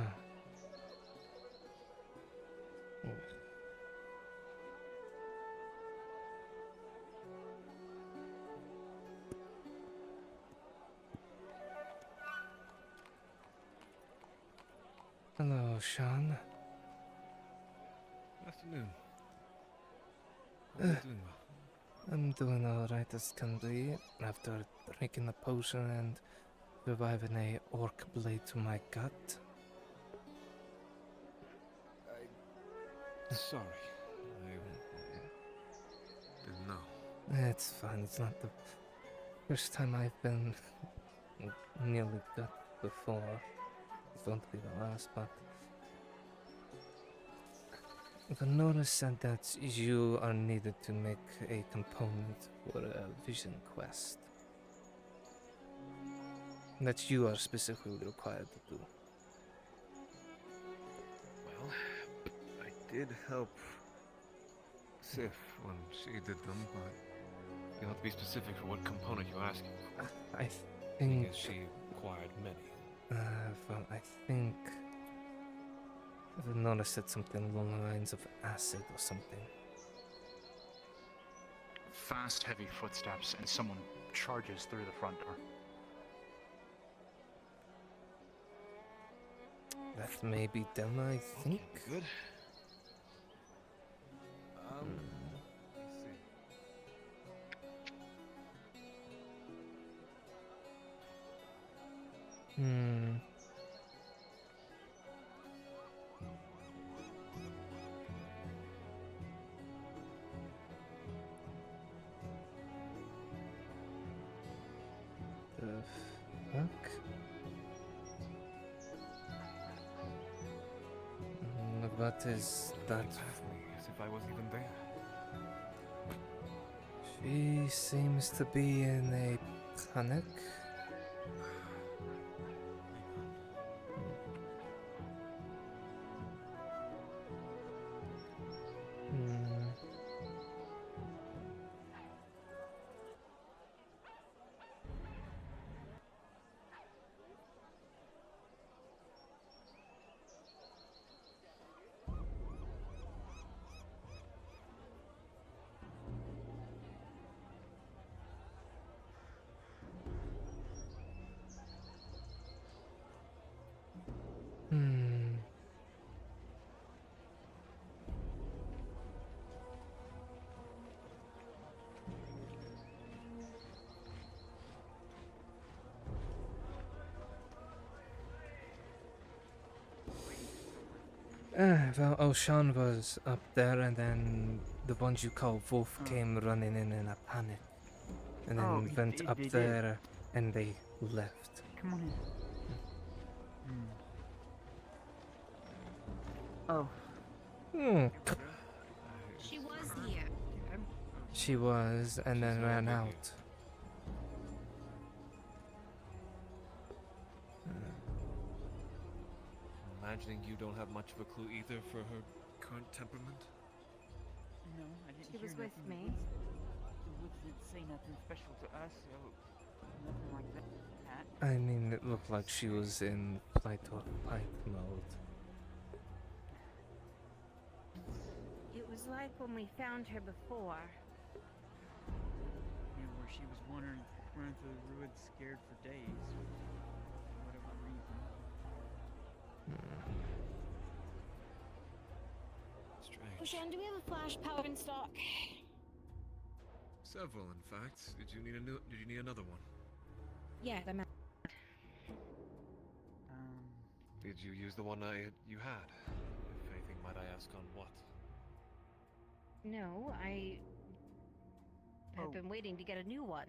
Hello, Sean. Afternoon. How are you doing, well? I'm doing alright as can be after drinking the potion and Reviving a orc blade to my gut. Sorry. I didn't know. It's fine. It's not the first time I've been nearly gut before. It won't be the last, but the Nautis said that you are needed to make a component for a vision quest. That you are specifically required to do. Well, I did help Sif when she did them, but you'll have to be specific for what component you're asking for. I think... Because she acquired many. Well, I think... the Nautis said something along the lines of acid or something. Fast, heavy footsteps, and someone charges through the front door. That may be Delma, I think. Good. Hmm. The fuck? What is that? As if I was even there. She seems to be in a panic. Well, Oshan was up there, and then the ones you call Wolf came running in a panic. And then went up there, and they left. Come on in. Oh. She was here. She was, and then ran out. Imagining you don't have much of a clue either for her current temperament? No, I didn't She hear was with nothing. me. The woods didn't say nothing special to us, so nothing like that. I mean, it looked like she was in flight or fight mode. It was like when we found her before. You know, where she was running through the woods scared for days. For whatever reason. Strange. Oshan, do we have a flash power in stock? Several, in fact. Did you need another one? Yeah, I'm out. Did you use the one you had? If anything, might I ask on what? No, I have been waiting to get a new one.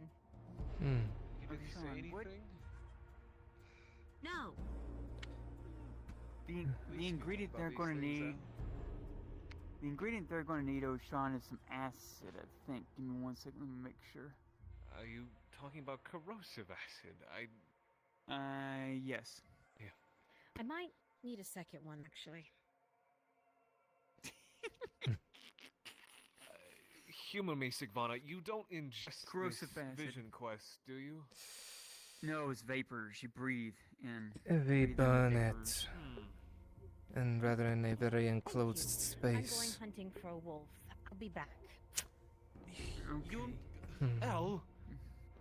Did you say anything? No. The ingredient they're going to need. The ingredient they're going to need, Oshan, is some acid, I think. Give me 1 second, let me make sure. Are you talking about corrosive acid? Yes. Yeah. I might need a second one, actually. Humor me, Sigvana. You don't ingest Corrosive this acid. vision quest, do you? No, it's vapors. You breathe in. We breathe in the burn vapors. it. And rather in a very enclosed I'm going space. hunting for a wolf. I'll be back. You... Elle?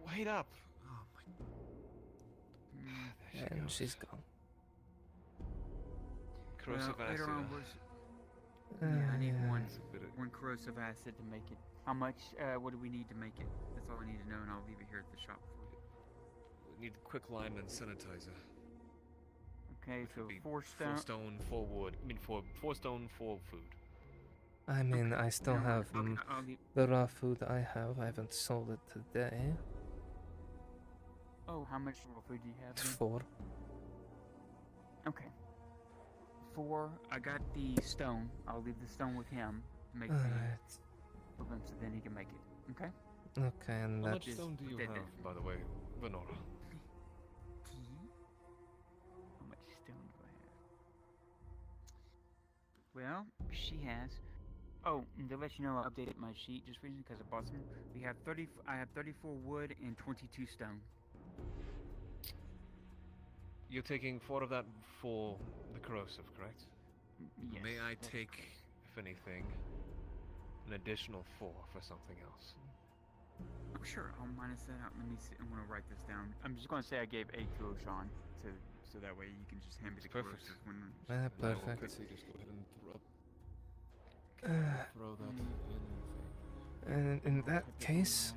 Wait up. Oh my... There she And goes. she's gone. Corrosive later acid. on, I need one corrosive acid to make it. How much? What do we need to make it? That's all I need to know, and I'll leave it here at the shop for you. need quicklime and sanitizer. Okay, so Be 4 stone. 4 stone, 4 wood. I mean, 4 stone, 4 food. I mean, I still have I'll leave. the raw food I have. I haven't sold it today. Oh, how much raw food do you have? Then? 4. Okay. 4. I got the stone. I'll leave the stone with him. Make Alright. the equipment so then he can make it. Okay. Okay, and How that's much stone do you have, by the way, Venora? How much stone do I have? Well, she has. Oh, and to let you know, I updated my sheet just recently because I bought some. We have 30. I have 34 wood and 22 stone. You're taking 4 of that for the corrosive, correct? Yes. May I take, if anything, an additional 4 for something else? Oh, sure, I'll minus that out. Let me see. I'm gonna write this down. I'm just gonna say I gave 8 to Oshan, so that way you can just hand me the Perfect. corrosive when. perfect. So just go ahead and throw that in. And in that case,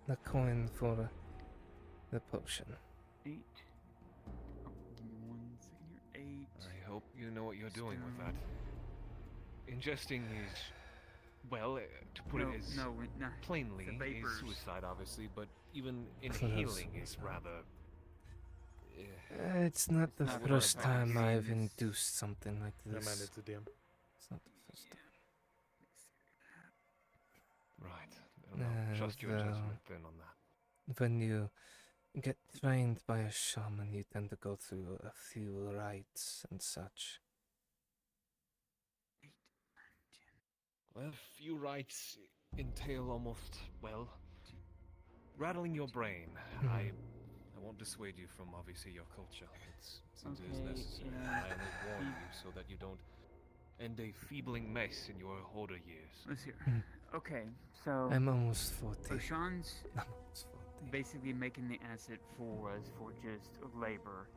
the coin for the potion. 8. Oh, give me 1 second here. 8. I hope you know what you're doing with that. Ingesting is, well, to put it as plainly, is suicide, obviously, but even inhaling is rather... It's not the first time I've induced something like this. Man, it's a DM. It's not the first time. Right. I'll trust your judgment then on that. When you get trained by a shaman, you tend to go through a few rites and such. Well, few rites entail almost, well, rattling your brain. I won't dissuade you from, obviously, your culture. Since it is necessary. I only warn you so that you don't end a feebling mess in your older years. Let's hear. Okay, so... I'm almost 40. Oshan's basically making the acid for us for just labor.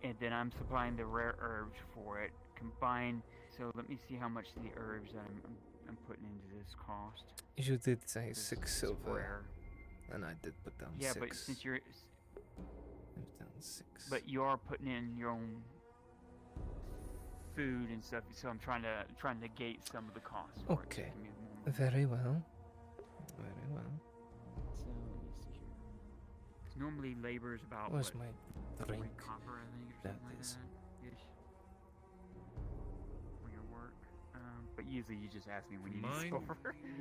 And then I'm supplying the rare herbs for it, combined... So let me see how much the herbs that I'm putting into this cost. You did say 6 silver, and I did put down 6. Yeah, but since you're... I've done 6. But you are putting in your own food and stuff, so I'm trying to negate some of the costs. Okay. Very well. Very well. So let me see here. 'Cause normally labor is about Where's what, my drink? 3 copper, I think, or something like that. Ish. For your work. But usually you just ask me when you need silver.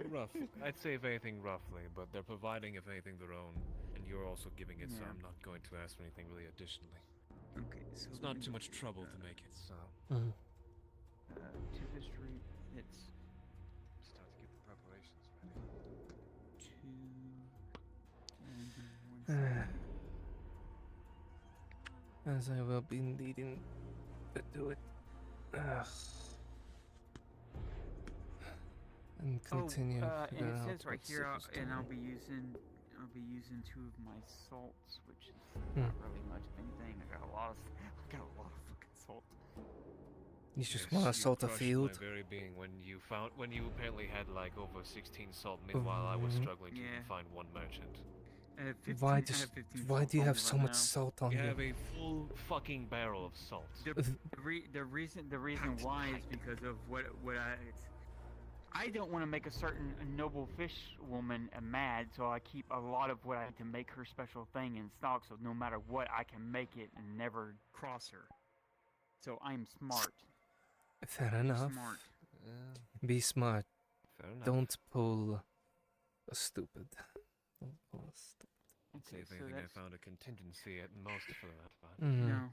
Rough. I'd say if anything roughly, but they're providing if anything their own, and you're also giving it, so I'm not going to ask for anything really additionally. Okay, so it's not too much trouble to make it, so. To history, it's start to get the preparations ready. As I will be needing to do it. And continue. And it says right here, and I'll be using 2 of my salts, which is not really much of anything. I got a lot of fucking salt. You just want to salt a field? My very being when you apparently had like over 16 salt. Meanwhile, I was struggling to even find 1 merchant. 15, why do you have so much salt on you? You have a full fucking barrel of salt. The reason why is because of what I don't want to make a certain noble fish woman mad, so I keep a lot of what I need to make her special thing in stock, so no matter what, I can make it and never cross her. So I'm smart. Fair enough. Smart. Be smart. Fair enough. Don't pull a stupid. Don't pull a stupid. Say if anything, I found a contingency at most for that, but No.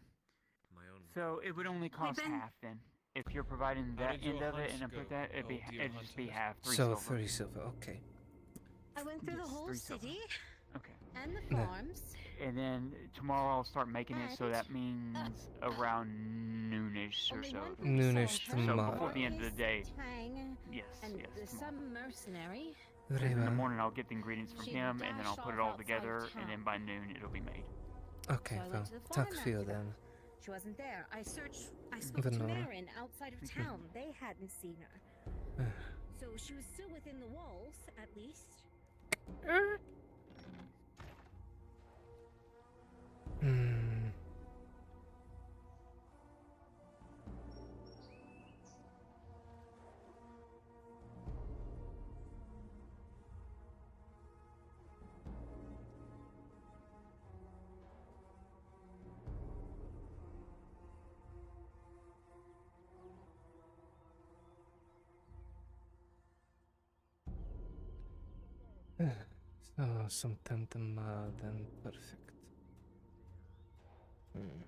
my own. So it would only cost half then. If you're providing that end of it and I put that, it'd just be half. 3 so silver. 3 silver, okay. I went through the whole 3 silver. city. Okay. And the farms. And then tomorrow I'll start making it, so that means around noonish or so. Noonish tomorrow. So before the end of the day. Yes, And yes. some mercenary. Very In the well. morning I'll get the ingredients from him, and then I'll put it all together, and then by noon it'll be made. Okay, So I went well, to the talk farm for you after then. She wasn't there. I spoke to Venora. Marin outside of town. They hadn't seen her. So she was still within the walls, at least. Hmm. So something more than perfect. Hmm.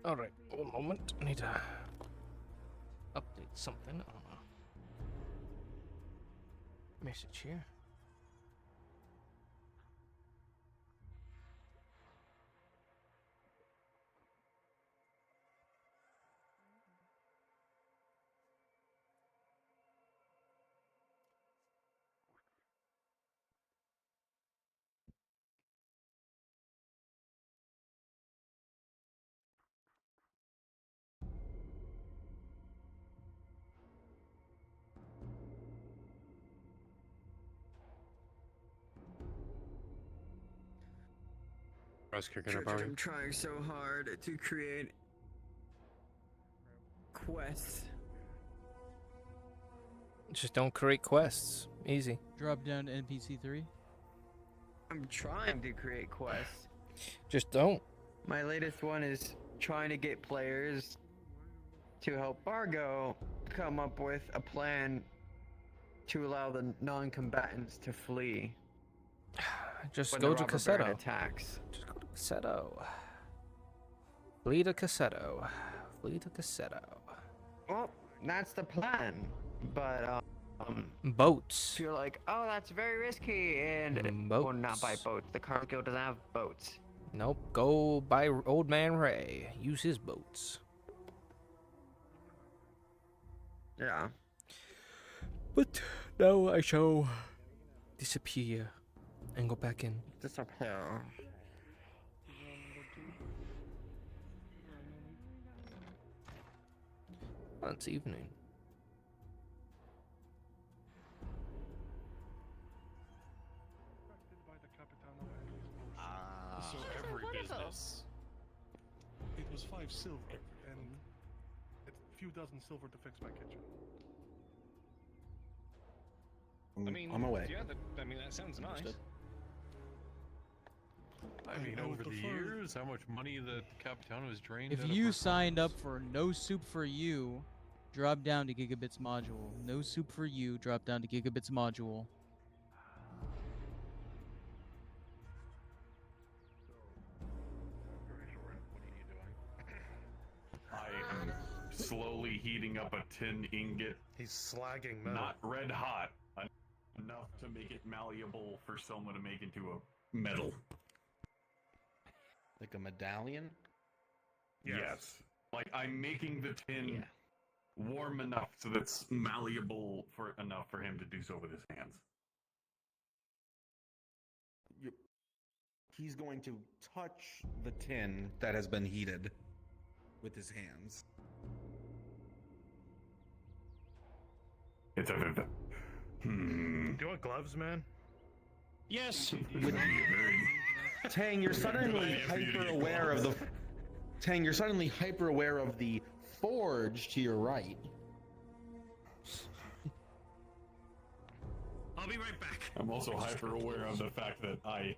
Alright, one moment. I need to update something on a message here. I'm trying so hard to create quests. Just don't create quests. Easy. Drop down to NPC 3. I'm trying to create quests. Just don't. My latest one is trying to get players to help Bargo come up with a plan to allow the non-combatants to flee. Just when go the to robber baron Cassetto. attacks. Just go to Cassetto. Flee to Cassetto. Flee to Cassetto. Well, that's the plan, but boats. You're like, oh, that's very risky, and well, not by boats. The Carl Guild doesn't have boats. Nope. Go by Old Man Ray. Use his boats. Yeah. But now I shall disappear and go back in. Disappear. Well, it's evening. So every business. It was 5 silver, and it's a few dozen silver to fix my kitchen. I mean, on my way. Yeah, I mean that sounds nice. Understood. I mean, over the years, how much money the Capitano has drained. If out of you our signed up for No Soup for You, drop down to Gigabits module. No Soup for You, drop down to Gigabits module. I am slowly heating up a tin ingot. He's slagging metal. Not red hot, enough to make it malleable for someone to make into a metal. Like a medallion? Yes. Like I'm making the tin warm enough so that it's malleable for enough for him to do so with his hands. He's going to touch the tin that has been heated with his hands. It's a Do you want gloves, man? Yes. Tang, you're suddenly hyper aware of the. Tang, you're suddenly hyper aware of the forge to your right. I'll be right back. I'm also hyper aware of the fact that I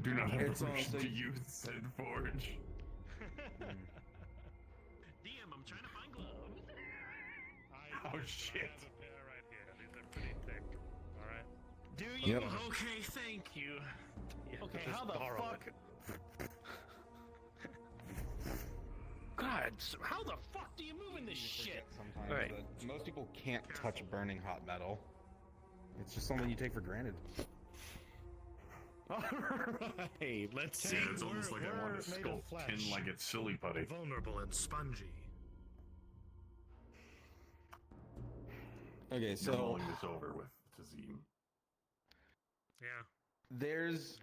do not have It's permission also- to use said forge. DM, I'm trying to find gloves. Oh shit. I have a pair right here. These are pretty thick. Do you? Yep. Okay, thank you. Okay, just how the borrow fuck? God, how the fuck do you move in this shit? Sometimes All right. that most people can't touch burning hot metal. It's just something you take for granted. Alright, let's see. Yeah, it's almost like I want to made of sculpt flesh. tin-legged silly putty. Vulnerable and spongy. Okay, You're so mulling this over with Tazim. Yeah. there's.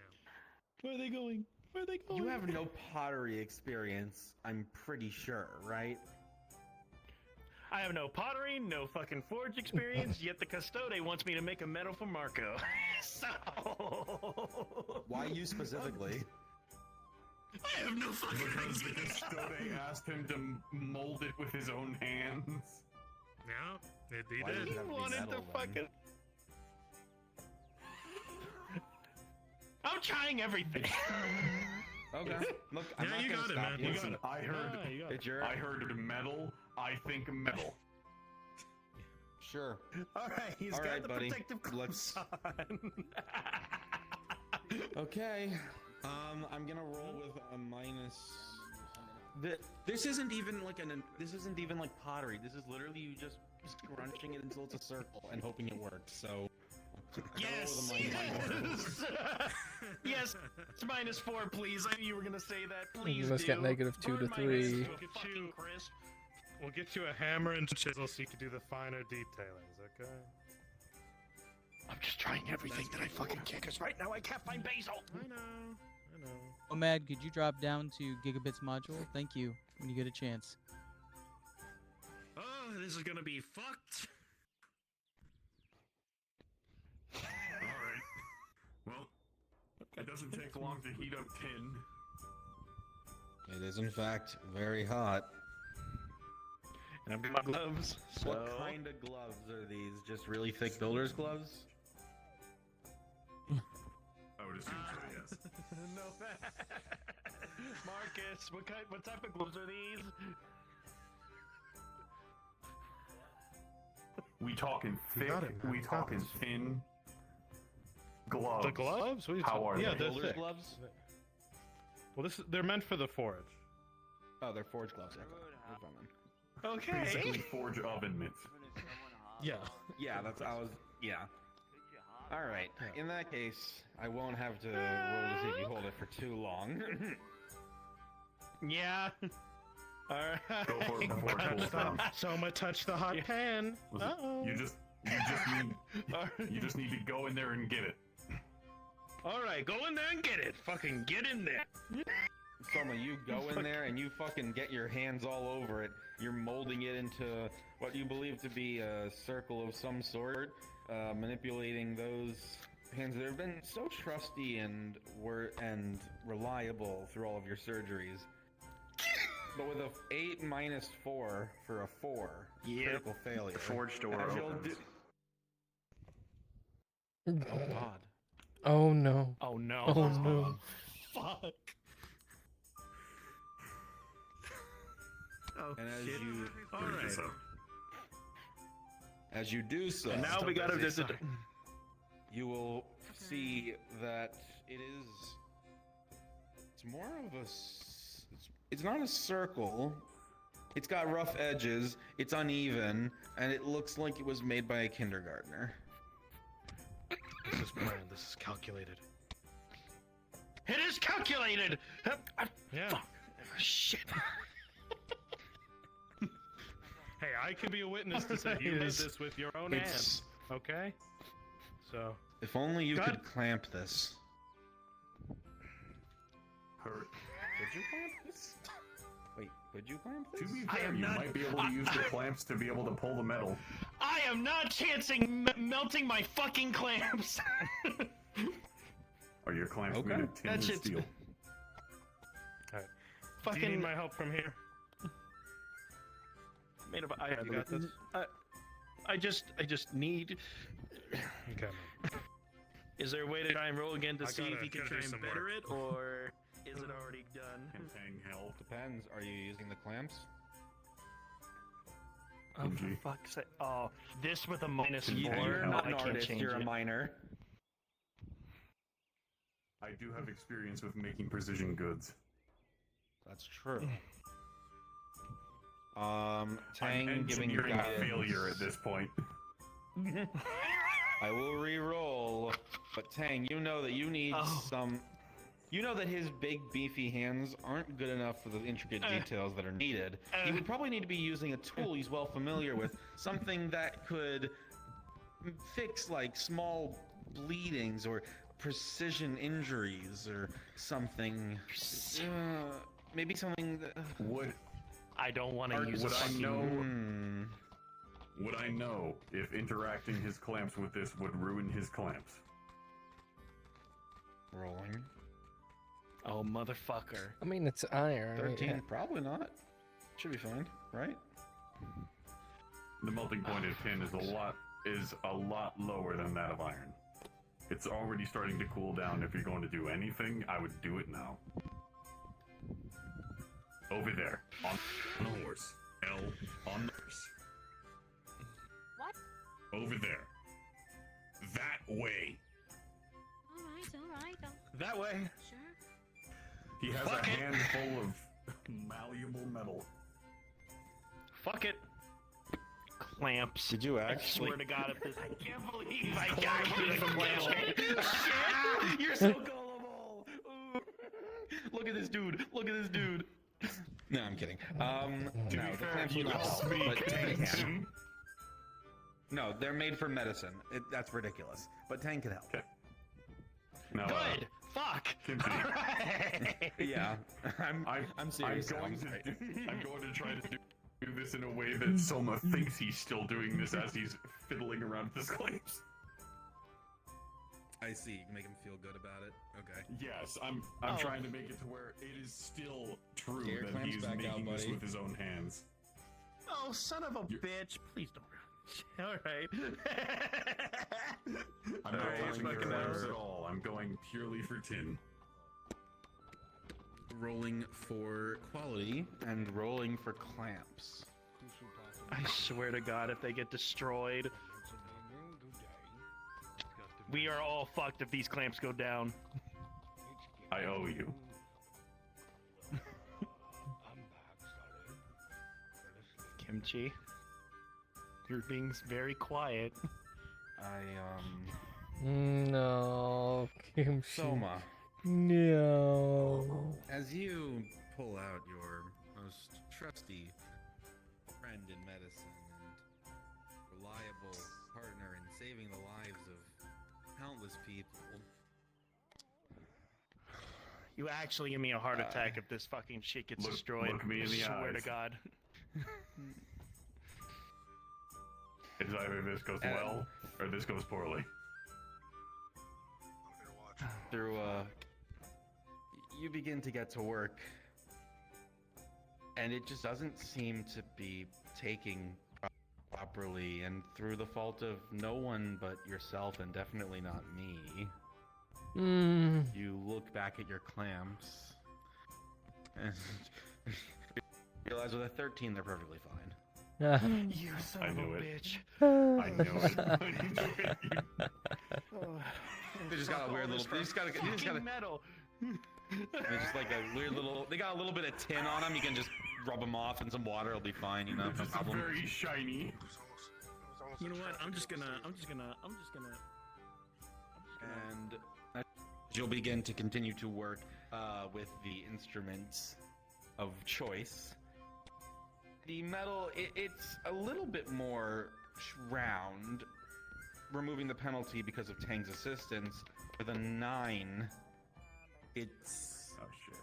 Where are they going? Where are they going? You have no pottery experience, I'm pretty sure, right? I have no pottery, no fucking forge experience, yet the custode wants me to make a medal for Marco. So... Why you specifically? I have no fucking Because the idea. custode asked him to mold it with his own hands. Yeah, he Why did. does it have to be wanted metal, to then? fucking... I'm trying everything. Okay. Look, I'm Yeah, not you gonna got it, stop man. you. You Listen, got it. I heard, Yeah, you got it. It's your. I heard metal. I think metal. Sure. Alright, he's All got right, the buddy. protective gloves on. Okay. I'm gonna roll with a minus. This isn't even like This isn't even like pottery. This is literally you just scrunching it until it's a circle and hoping it works. So. Yes! Yes! Yes! It's -4, please. I knew you were gonna say that. Please Let's get do. -2 to Burn my 3. wrist to a We'll get fucking you- crisp. We'll get you a hammer and chisel so you can do the finer detailings, okay? I'm just trying everything that I fucking can, because right now I can't find basil. I know. Omad, could you drop down to Gigabits module? Thank you, when you get a chance. Oh, this is gonna be fucked. Alright. Well, it doesn't take long to heat up tin. It is in fact very hot. And I've got my gloves, so... What kind of gloves are these? Just really thick builder's gloves? I would assume so, yes. No, Marcus, what type of gloves are these? We talking thick, got it, man. we You got talking this. thin gloves. The gloves? What are you How talking- are yeah, they? they're Builder's thick. gloves? Well, they're meant for the forge. Oh, they're forge gloves. Okay. They're fine then. Okay. Basically forge oven mitts. Yeah. Yeah, yeah. Alright, in that case, I won't have to roll to see if you hold it for too long. Yeah. Alright. Go for it before it cools down. Soma touched the hot pan. Listen, Uh-oh. you just need to go in there and get it. Alright, go in there and get it. Fucking get in there. Soma, you go in there and you fucking get your hands all over it. You're molding it into what you believe to be a circle of some sort, manipulating those hands that have been so trusty and reliable through all of your surgeries. But with a 8 - 4 for a 4, critical failure. The forge door As you'll opens. Oh god. Oh no. Oh no. Oh no. Fuck. Oh, And as shit. you Alright. as you do so, And now we gotta visit. you will see that it's more of a it's not a circle. It's got rough edges, it's uneven, and it looks like it was made by a kindergartner. This is planned. This is calculated. It is calculated! Yeah. Fuck. Shit. Hey, I can be a witness to say you made this with your own hands. Okay? So. If only you God. could clamp this. Hurt. Could you clamp this? Wait, could you clamp To this? be I fair, am you not- might be able to use the clamps to be able to pull the metal. I am not chancing melting my fucking clamps. Are your clamps Okay. made of tin That or shit's- steel? Alright. Fucking Do you need my help from here? made of. I have You got this? I just need. Okay. Is there a way to try and roll again to I see if gotta- you can gotta try do and some better work. it, or is it already done? Can hang hell. Depends. Are you using the clamps? Oh, for fuck's sake! Oh, this with a -4. You're No, not I an can't artist. change You're a it. miner. I do have experience with making precision goods. That's true. I'm Tang giving engineering guidance. failure at this point. I will re-roll, but Tang, you know that you need some. You know that his big beefy hands aren't good enough for the intricate details that are needed. He would probably need to be using a tool he's well familiar with, something that could fix like small bleedings or precision injuries or something. Maybe something that would. I don't want to use. Would I know? Would I know if interacting his clamps with this would ruin his clamps? Rolling. Oh, motherfucker. I mean, it's iron. 13, yeah. probably not. Should be fine, right? The melting point of tin is a lot lower than that of iron. It's already starting to cool down. If you're going to do anything, I would do it now. Over there, on the horse. L on the horse. What? Over there. That way. Alright. That way. Sure. He has Fuck a it. handful of malleable metal. Fuck it. Clamps. Did you I actually? swear to God, if this. I can't believe I got Shit! You're so gullible. Ooh. Look at this dude. Look at this dude. No, I'm kidding. To No, be the fair, clamps you would help, speak but Tang can. medicine. No, they're made for medicine. That's ridiculous. But Tang can help. Okay. Now, Good. Fuck. Kimsey. Yeah, I'm serious. I'm going to try to do this in a way that Soma thinks he's still doing this as he's fiddling around with his clamps. I see. You can make him feel good about it. Okay. Yes, I'm trying to make it to where it is still true Get your that clamps he's back out, making this buddy. with his own hands. Oh, son of a bitch. Please don't. Alright. I'm not touching the clamps at all. I'm going purely for tin. Rolling for quality and rolling for clamps. I swear to God, if they get destroyed, we are all fucked if these clamps go down. I owe you. Kimchi, you're being very quiet. No, Kimchi. Soma. No. As you pull out your most trusty friend in medicine and reliable partner in saving the lives of countless people. You actually give me a heart attack if this fucking shit gets destroyed. Look me in the I swear eyes. to God. It's either this goes well or this goes poorly. Through you begin to get to work, and it just doesn't seem to be taking properly, and through the fault of no one but yourself, and definitely not me. You look back at your clamps and realize with a 13 they're perfectly fine. You son I of a knew it. bitch. I knew it. I knew it. They just got a weird little. They just got a metal. They just like a weird little. They got a little bit of tin on them. You can just rub them off in some water. It'll be fine. You know, no Just problem. very shiny. You know what? I'm just gonna. And you'll begin to continue to work with the instruments of choice. The metal, it's a little bit more round, removing the penalty because of Tang's assistance. For the 9, it's oh shit.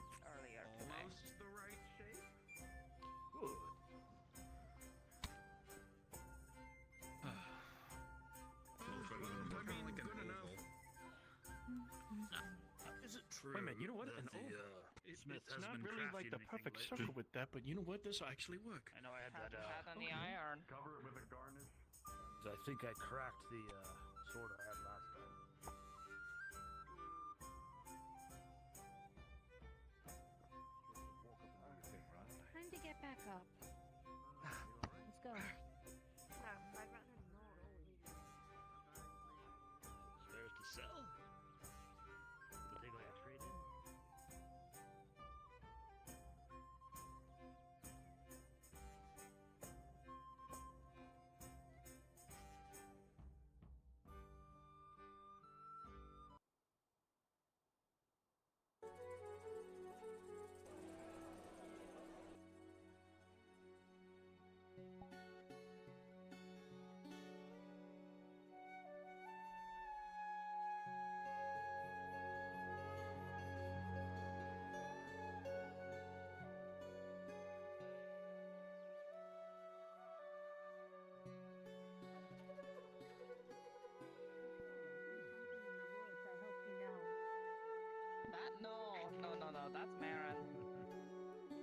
Almost the right shape. Is it true? Wait a minute. You know what? It's not really like the perfect circle with that, but you know what? This will actually work. I know I had that. Had on the iron. Cover it with a garnish. I think I cracked the sword I had last time. Time to get back up. Let's go. There's to sell. The thing I have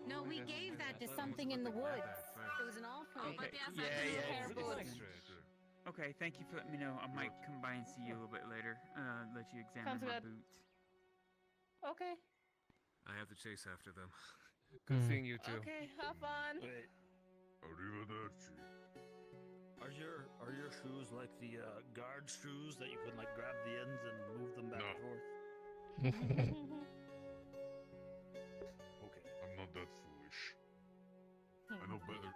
No, we gave that to something in the woods. It was an offering. Okay. Okay, thank you for letting me know. I might come by and see you a little bit later. Let you examine Sounds my good. boots. Okay. I have to chase after them. Good seeing you too. Okay, have fun. Wait. Arrivederci. Are your shoes like the guard shoes that you can like grab the ends and move them back and forth? Okay. I'm not that foolish. I know better.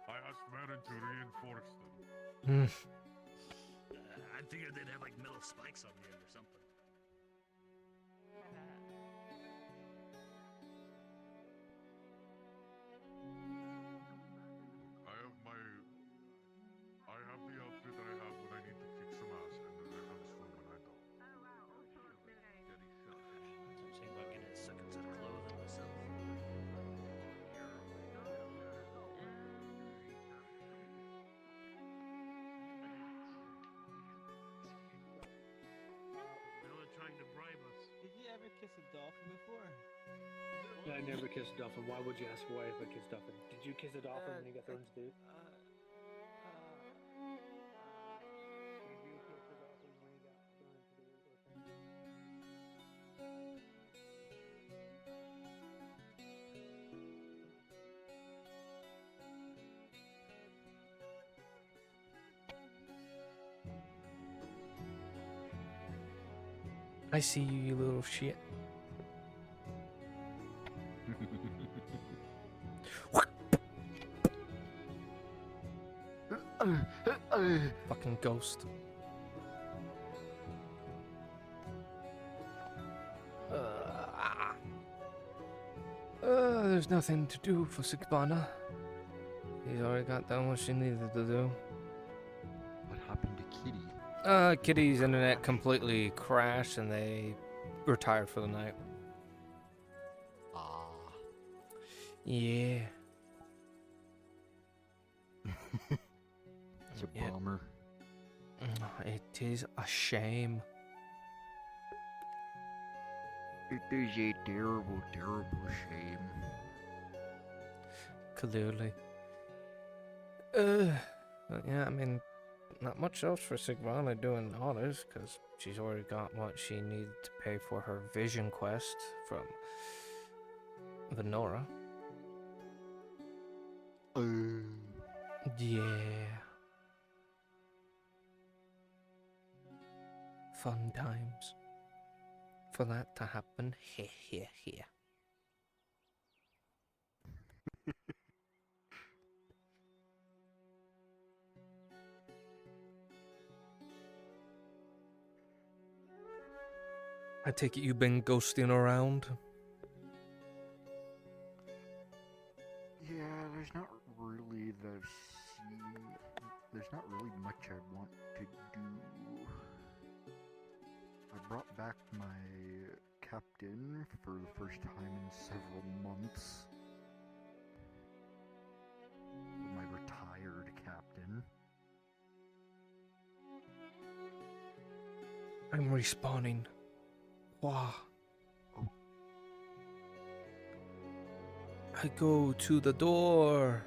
I asked Marin to reinforce them. I figured they'd have like metal spikes on the end or something. I have the outfit I have when I need to kick some ass, and then I have food when I don't. I'm thinking about getting a second set of clothing myself. They're trying to bribe us. Did you ever kiss a dolphin before? I never kissed a dolphin. Why would you ask why if I kissed a dolphin? Did you kiss a dolphin when you got thrown into the I see you, you little shit. Fucking ghost. There's nothing to do for Sigbana. He's already got done what she needed to do. What happened to Kitty? Kitty's internet completely crashed and they retired for the night. Ah. Yeah. It's a bummer. It is a shame. It is a terrible, terrible shame. Clearly. But yeah, I mean, not much else for Sigvana doing Nautis, because she's already got what she needed to pay for her vision quest from Venora. Yeah. Fun times. For that to happen, here. I take it you've been ghosting around? Yeah, there's not really there's not really much I want to do. I brought back my captain for the first time in several months. My retired captain. I'm respawning. Wow. I go to the door.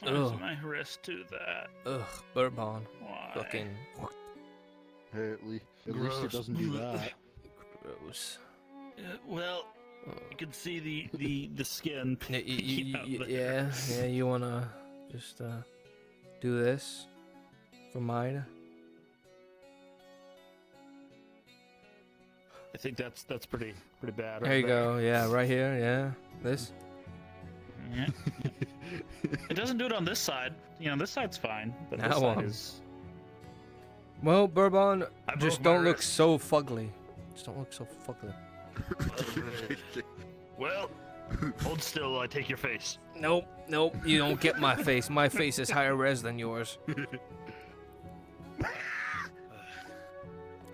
Where's my wrist to that? Ugh, Bourbon. Why? Fucking. Hey, at least it doesn't do that. Gross. Well, you can see the skin. Yeah, you wanna just do this for mine? I think that's pretty bad. There you go. Yeah, right here. Yeah, this. Yeah. It doesn't do it on this side. You know, this side's fine, but That this side one. is. Well, I just broke my don't look wrist. so fugly. Just don't look so fugly. Well, hold still. I take your face. Nope, you don't get my face. My face is higher res than yours.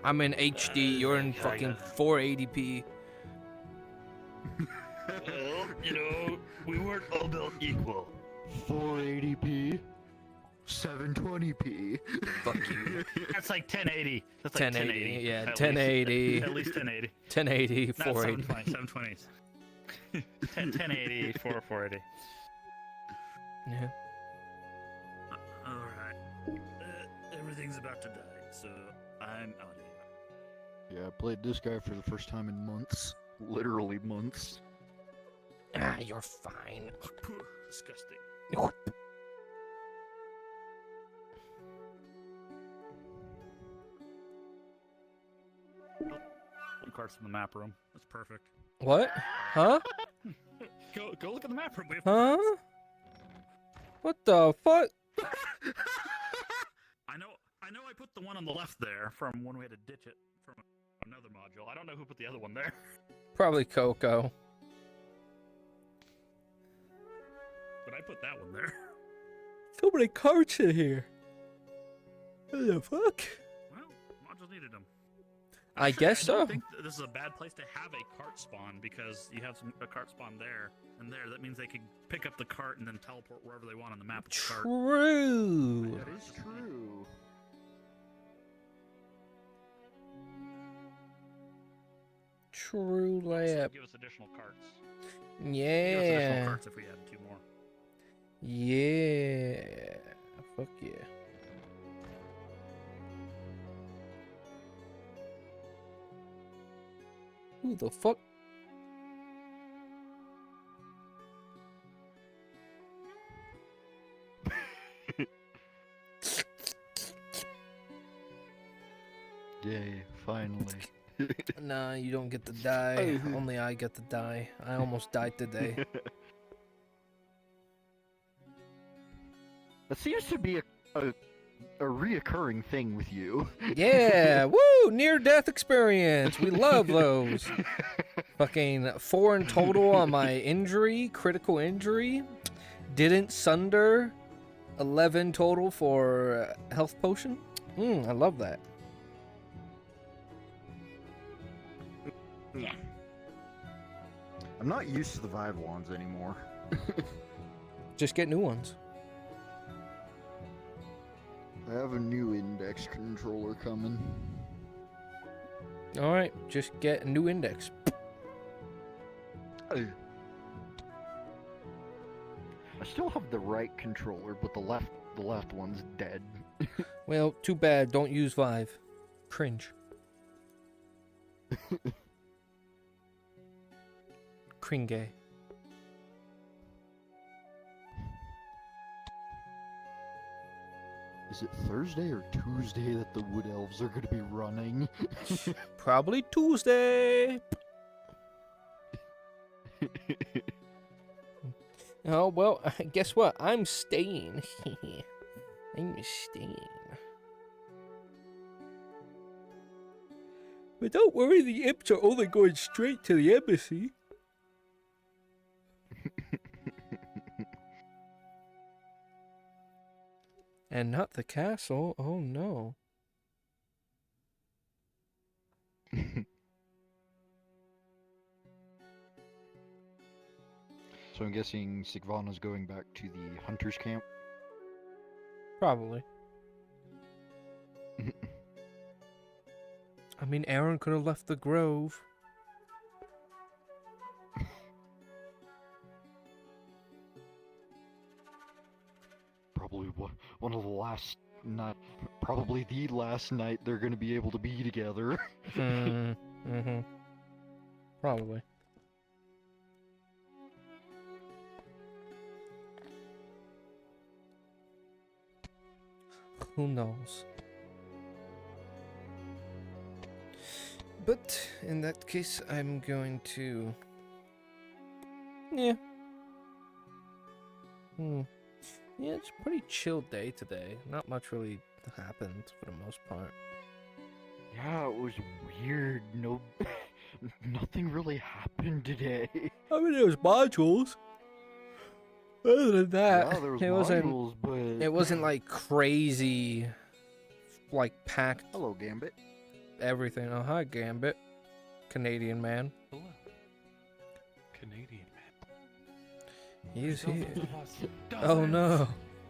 I'm in HD, you're in fucking 480p. Well, you know, we weren't all built equal. 480p. 720p. Fuck you. That's like 1080. That's like 1080, yeah, at 1080. Least. At least 1080. 1080, Not 480. 720. 1080 for 480. Yeah. Alright. Everything's about to die, so I'm out of here. Yeah, I played this guy for the first time in months. Literally months. Ah, you're fine. Disgusting. Carts in the map room. That's perfect. What? Huh? Go look at the map room. We have Huh? What the fuck? I know I put the one on the left there from when we had to ditch it from another module. I don't know who put the other one there. Probably Coco. But I put that one there. So many carts in here. What the fuck? Well, modules needed them. I guess I don't so. think this is a bad place to have a cart spawn because you have a cart spawn there and there. That means they can pick up the cart and then teleport wherever they want on the map with the cart. True. That is true. True Also, lab. give us additional carts. Yeah. Give us additional carts if we add 2 more. Yeah. Fuck yeah. Who the fuck? Yay, finally. Nah, you don't get to die. Only I get to die. I almost died today. That seems to be a reoccurring thing with you. Yeah, woo! Near-death experience. We love those. Fucking 4 in total on my injury, critical injury. Didn't sunder. 11 total for health potion. I love that. Yeah. I'm not used to the Vive wands anymore. Just get new ones. I have a new index controller coming. Alright, just get a new index. I still have the right controller, but the left one's dead. Well, too bad. Don't use Vive. Cringe. Cringe. Is it Thursday or Tuesday that the Wood Elves are going to be running? Probably Tuesday. Oh, well, guess what? I'm staying. I'm staying. But don't worry, the imps are only going straight to the embassy. And not the castle. Oh no. So I'm guessing Sigvana's going back to the hunter's camp? Probably. I mean, Aaron could have left the grove. Probably one of the last, probably the last night they're going to be able to be together. Mm-hmm. Probably. Who knows? But in that case, I'm going to... Yeah. Yeah, it's a pretty chill day today. Not much really happened for the most part. Yeah, it was weird. No, nothing really happened today. I mean, there was modules. Other than that, Yeah, there was it modules, but it wasn't like crazy, like packed. Hello, Gambit. Everything. Oh, hi, Gambit. Canadian man. Hello. Canadian man. He is here. Dolphin. Oh no.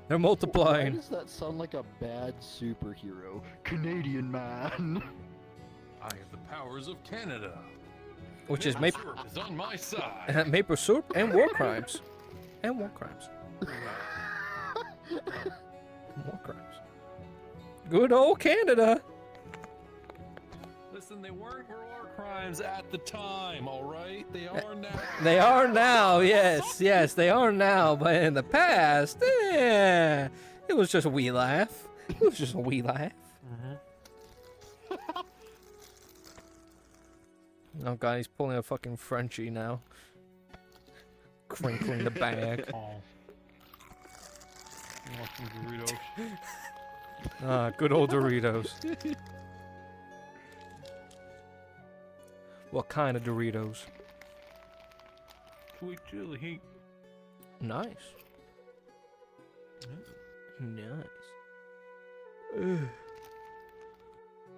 They're Why multiplying. does that sound like a bad superhero? Canadian man. I have the powers of Canada. Which is Maple syrup is on my side. maple syrup and war crimes. And war crimes. War crimes. Good old Canada. Listen, they weren't war crimes at the time, all right? They are now. They are now, yes, yes, they are now. But in the past, it was just a wee laugh. It was just a wee laugh. Oh god, he's pulling a fucking Frenchie now. Crinkling the bag. Doritos. Ah, good old Doritos. What kind of Doritos? Sweet chili. Nice. Nice.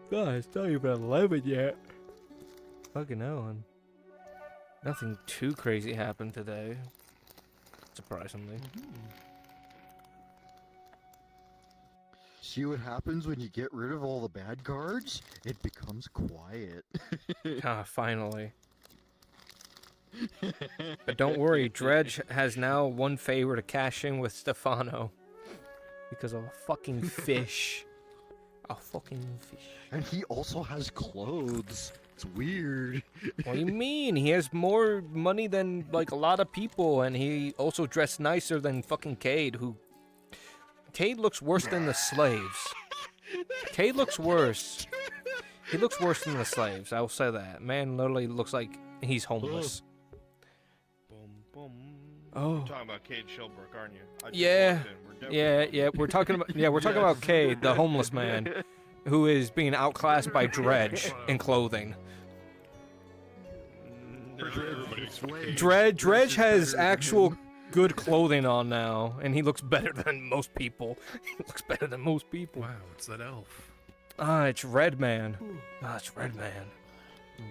God, it's not even 11 yet. Fucking hell, and nothing too crazy happened today. Surprisingly. See what happens when you get rid of all the bad cards? It becomes quiet. Ah, finally. But don't worry, Dredge has now one favor to cash in with Stefano. Because of a fucking fish. A fucking fish. And he also has clothes. It's weird. What do you mean? He has more money than, like, a lot of people, and he also dressed nicer than fucking Cade, who... Cade looks worse than the slaves. Cade looks worse. He looks worse than the slaves, I will say that. Man literally looks like he's homeless. Oh. You're talking about Cade Shellbrook, aren't you? I just Yeah. walked in. We're definitely We're talking about about Cade, the homeless man, who is being outclassed by Dredge in clothing. Dredge has actual good clothing on now, and he looks better than most people. He looks better than most people. Wow, it's that elf. Ah, it's Redman. Ah, it's Redman.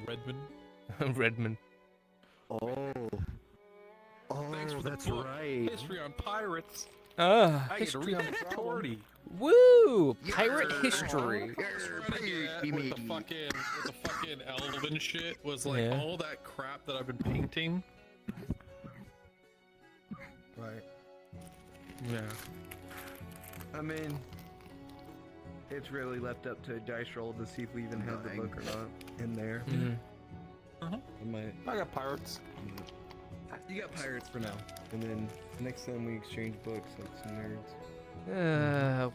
Redman. Redman. Oh. Thanks for that's the book. right. History on pirates. Ah, I get to read on Torty. Woo! Pirate history. With the fucking elven shit was like Yeah. all that crap that I've been painting. Right. Yeah. I mean, it's really left up to a dice roll to see if we even have the book or not in there. I got pirates. You got pirates for now, and then next time we exchange books like some nerds.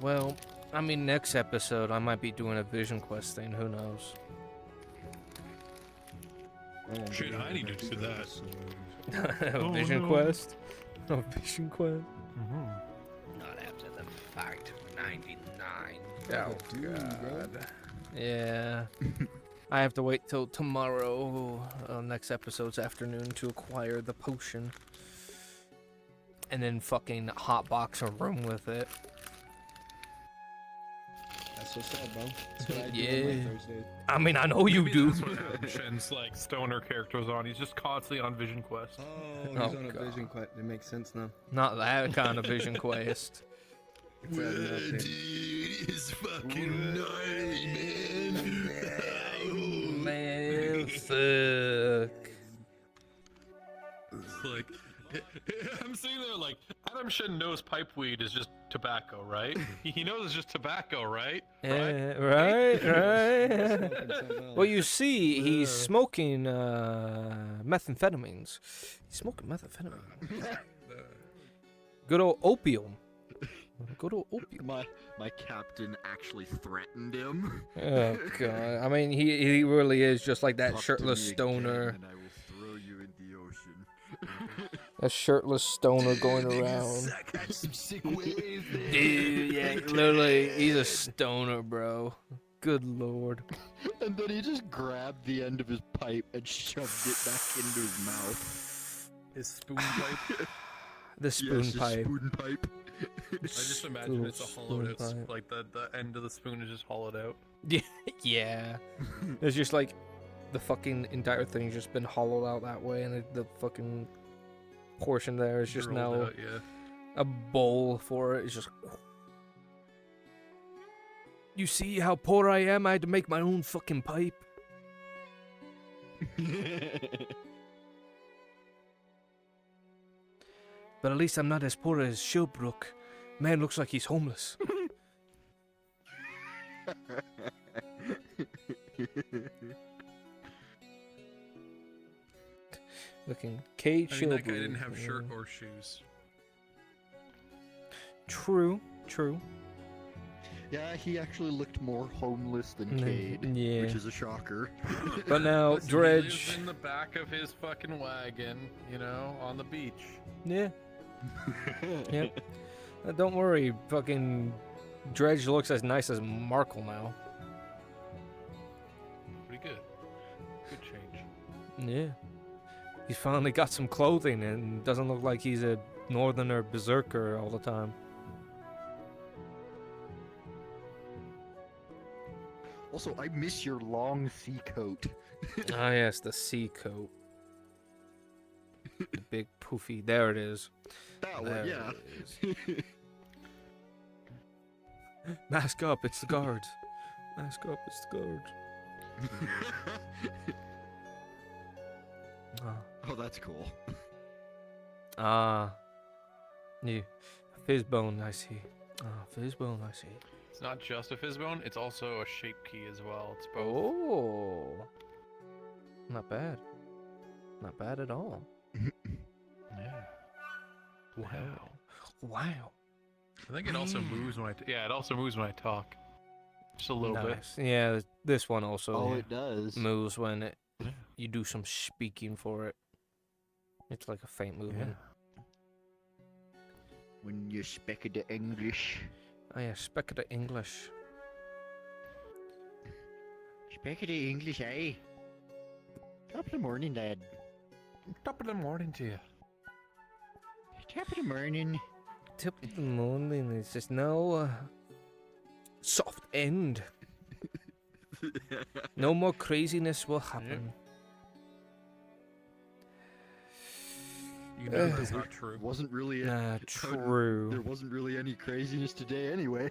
Well, I mean, next episode I might be doing a Vision Quest thing. Who knows? Shit, I need to do that. A Vision Quest. A Vision Quest. Not after the fact. 99. Oh god. Yeah. I have to wait till tomorrow, next episode's afternoon, to acquire the potion. And then fucking hotbox a room with it. That's what's up, bro. That's what I do on Yeah. my Thursdays. I mean, I know you Maybe do. That's what Shen's like stoner characters on. He's just constantly on Vision Quest. Oh, he's Oh, on a God. Vision Quest. It makes sense now. Not that kind of Vision Quest. It's fucking night, man. Man, fuck. It's like, I'm sitting there like, Adam Shen knows pipe weed is just tobacco, right? He knows it's just tobacco, right? Yeah, right. Well, you see, he's smoking methamphetamines. He's smoking methamphetamine. Good old opium. Good old opium. My captain actually threatened him. Oh god. I mean, he really is just like that Talk to shirtless me stoner. again and I will throw you in the ocean. A shirtless stoner going around. Dude, yeah, literally, he's a stoner, bro. Good lord. And then he just grabbed the end of his pipe and shoved it back into his mouth. His spoon pipe. The spoon Yes, his pipe. spoon pipe. I just imagine it's a hollowed out, Spoon pipe. like the end of the spoon is just hollowed out. Yeah. It's just like the fucking entire thing's just been hollowed out that way, and the fucking portion there is just Drilled now. out, yeah. a bowl for it. It's just. You see how poor I am? I had to make my own fucking pipe. But at least I'm not as poor as Shilbrook. Man looks like he's homeless. Looking K. I mean, that guy didn't have shirt or shoes. True, true. Yeah, he actually looked more homeless than Cade, yeah. which is a shocker. But now, Listen, he Dredge. lives in the back of his fucking wagon, you know, on the beach. Yeah. Yep. Don't worry, fucking Dredge looks as nice as Markle now. Pretty good. Good change. Yeah. He's finally got some clothing and doesn't look like he's a northerner berserker all the time. Also, I miss your long sea coat. Ah, yes, the sea coat. The big poofy. There it is. That There one, yeah. it is. Mask up, it's the guards. Mask up, it's the guards. Oh, that's cool. Ah. Yeah. Fizzbone, I see. Ah, Fizzbone, I see. It's not just a fizzbone, it's also a shape key as well. It's both. Oh. Not bad. Not bad at all. Yeah. Wow. Wow. I think it also moves when I it also moves when I talk. Just a little bit. Nice. Yeah, this one also Oh, it does. moves when you do some speaking for it. It's like a faint movement. When you speak the English. Oh yeah, speak the English. Speak the English, eh? Top of the morning, lad. Top of the morning to you. Top of the morning. Top of the morning. It's just no soft end. No more craziness will happen. You know that's not true. Wasn't really true. There wasn't really any craziness today anyway.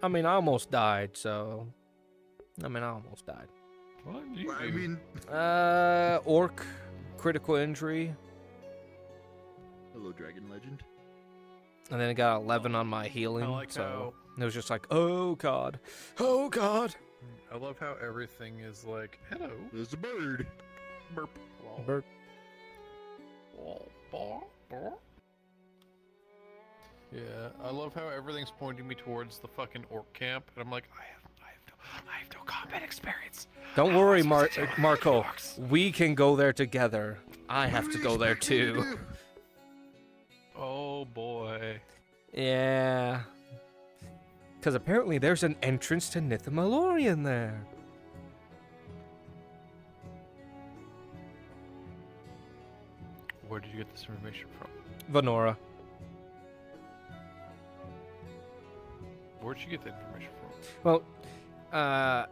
I mean, I almost died, so. I almost died. What? I mean. Orc, critical injury. Hello, Dragon Legend. And then I got 11 on my healing, like so it was just like, oh god, oh god. I love how everything is like, hello. There's a bird. Burp. Burp. Yeah, I love how everything's pointing me towards the fucking orc camp, and I'm like, I have no combat experience. Don't worry, Marco. We can go there together. I have to go there too. Oh boy. Yeah. Because apparently there's an entrance to Nithamalorian there. Where did you get this information from? Venora. Where'd you get the information from? Well,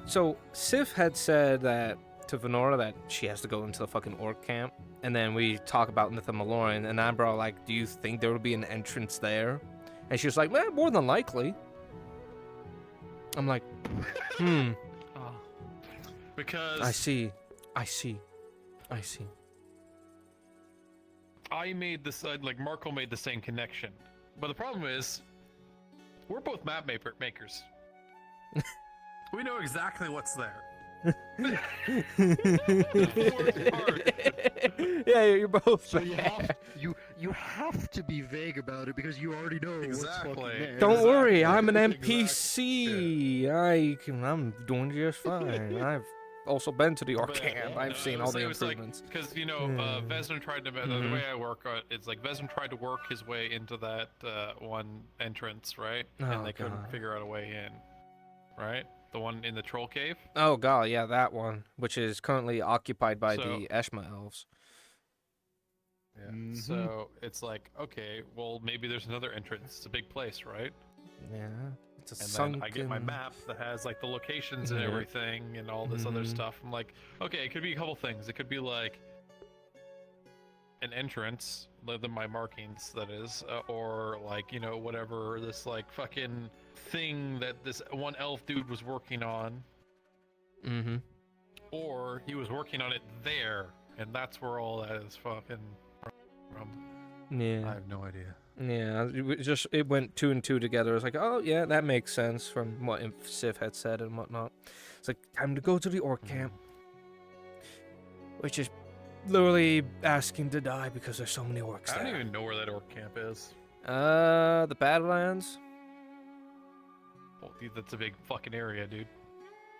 so Sif had said that to Venora that she has to go into the fucking orc camp, and then we talk about Nithamalorian, and I brought like, do you think there would be an entrance there? And she was like, well, more than likely. I'm like, Because I see. I made this, like Marco made the same connection, but the problem is, we're both map makers. We know exactly what's there. Yeah, you're both. So you have to be vague about it because you already know what's fucking there. Don't worry, I'm an NPC. I'm doing just fine. I've also been to the orc camp. I've seen all the improvements. Because you know, Vesna tried to. The way I work, it's like Vesna tried to work his way into that one entrance, right? And they couldn't figure out a way in, right? The one in the troll cave. Oh god, yeah, that one, which is currently occupied by the Eshma elves. Yeah. So it's like, okay, well, maybe there's another entrance. It's a big place, right? Yeah. It's a and sunken... then I get my map that has like the locations and everything and all this other stuff. I'm like, okay, it could be a couple things. It could be like, an entrance, than my markings, that is, or like, you know, whatever this like fucking thing that this one elf dude was working on. Mm-hmm. Or he was working on it there, and that's where all that is fucking from. Yeah. I have no idea. Yeah, it went 2 and 2 together. It's like, oh yeah, that makes sense from what Sif had said and whatnot. It's like, time to go to the orc camp, which is literally asking to die because there's so many orcs I there. don't even know where that orc camp is. The Badlands, Well, dude, that's a big fucking area, dude.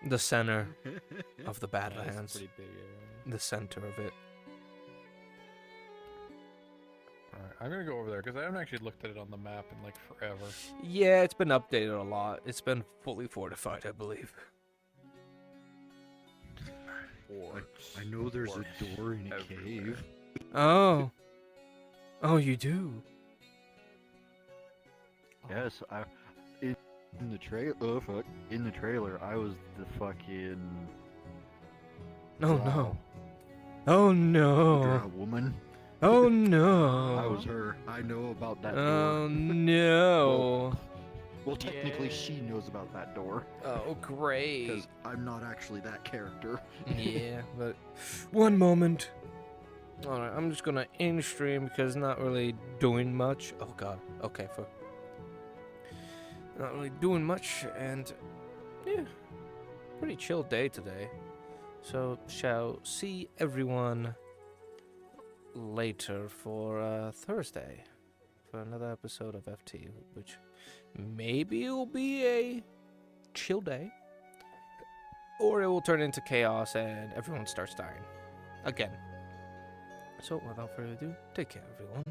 the center of the Yeah, it's a Badlands, pretty big area. the center of it. Alright, I'm gonna go over there because I haven't actually looked at it on the map in like forever. Yeah, it's been updated a lot. It's been fully fortified, I believe. I know there's a door in a cave. Oh. Oh, you do? Yes, in the trailer. Oh fuck! In the trailer, I was the fucking. Oh Drow. no. Oh no. Drow woman. Oh no. I was her. I know about that door. Oh no. Well, technically, she knows about that door. Oh, great. Because I'm not actually that character. Yeah, but one moment. Alright, I'm just gonna end stream because not really doing much. Oh god. Okay, for not really doing much, and yeah, pretty chill day today. So shall see everyone later for Thursday for another episode of FT, which maybe will be a chill day, or it will turn into chaos and everyone starts dying again. So without further ado, take care everyone.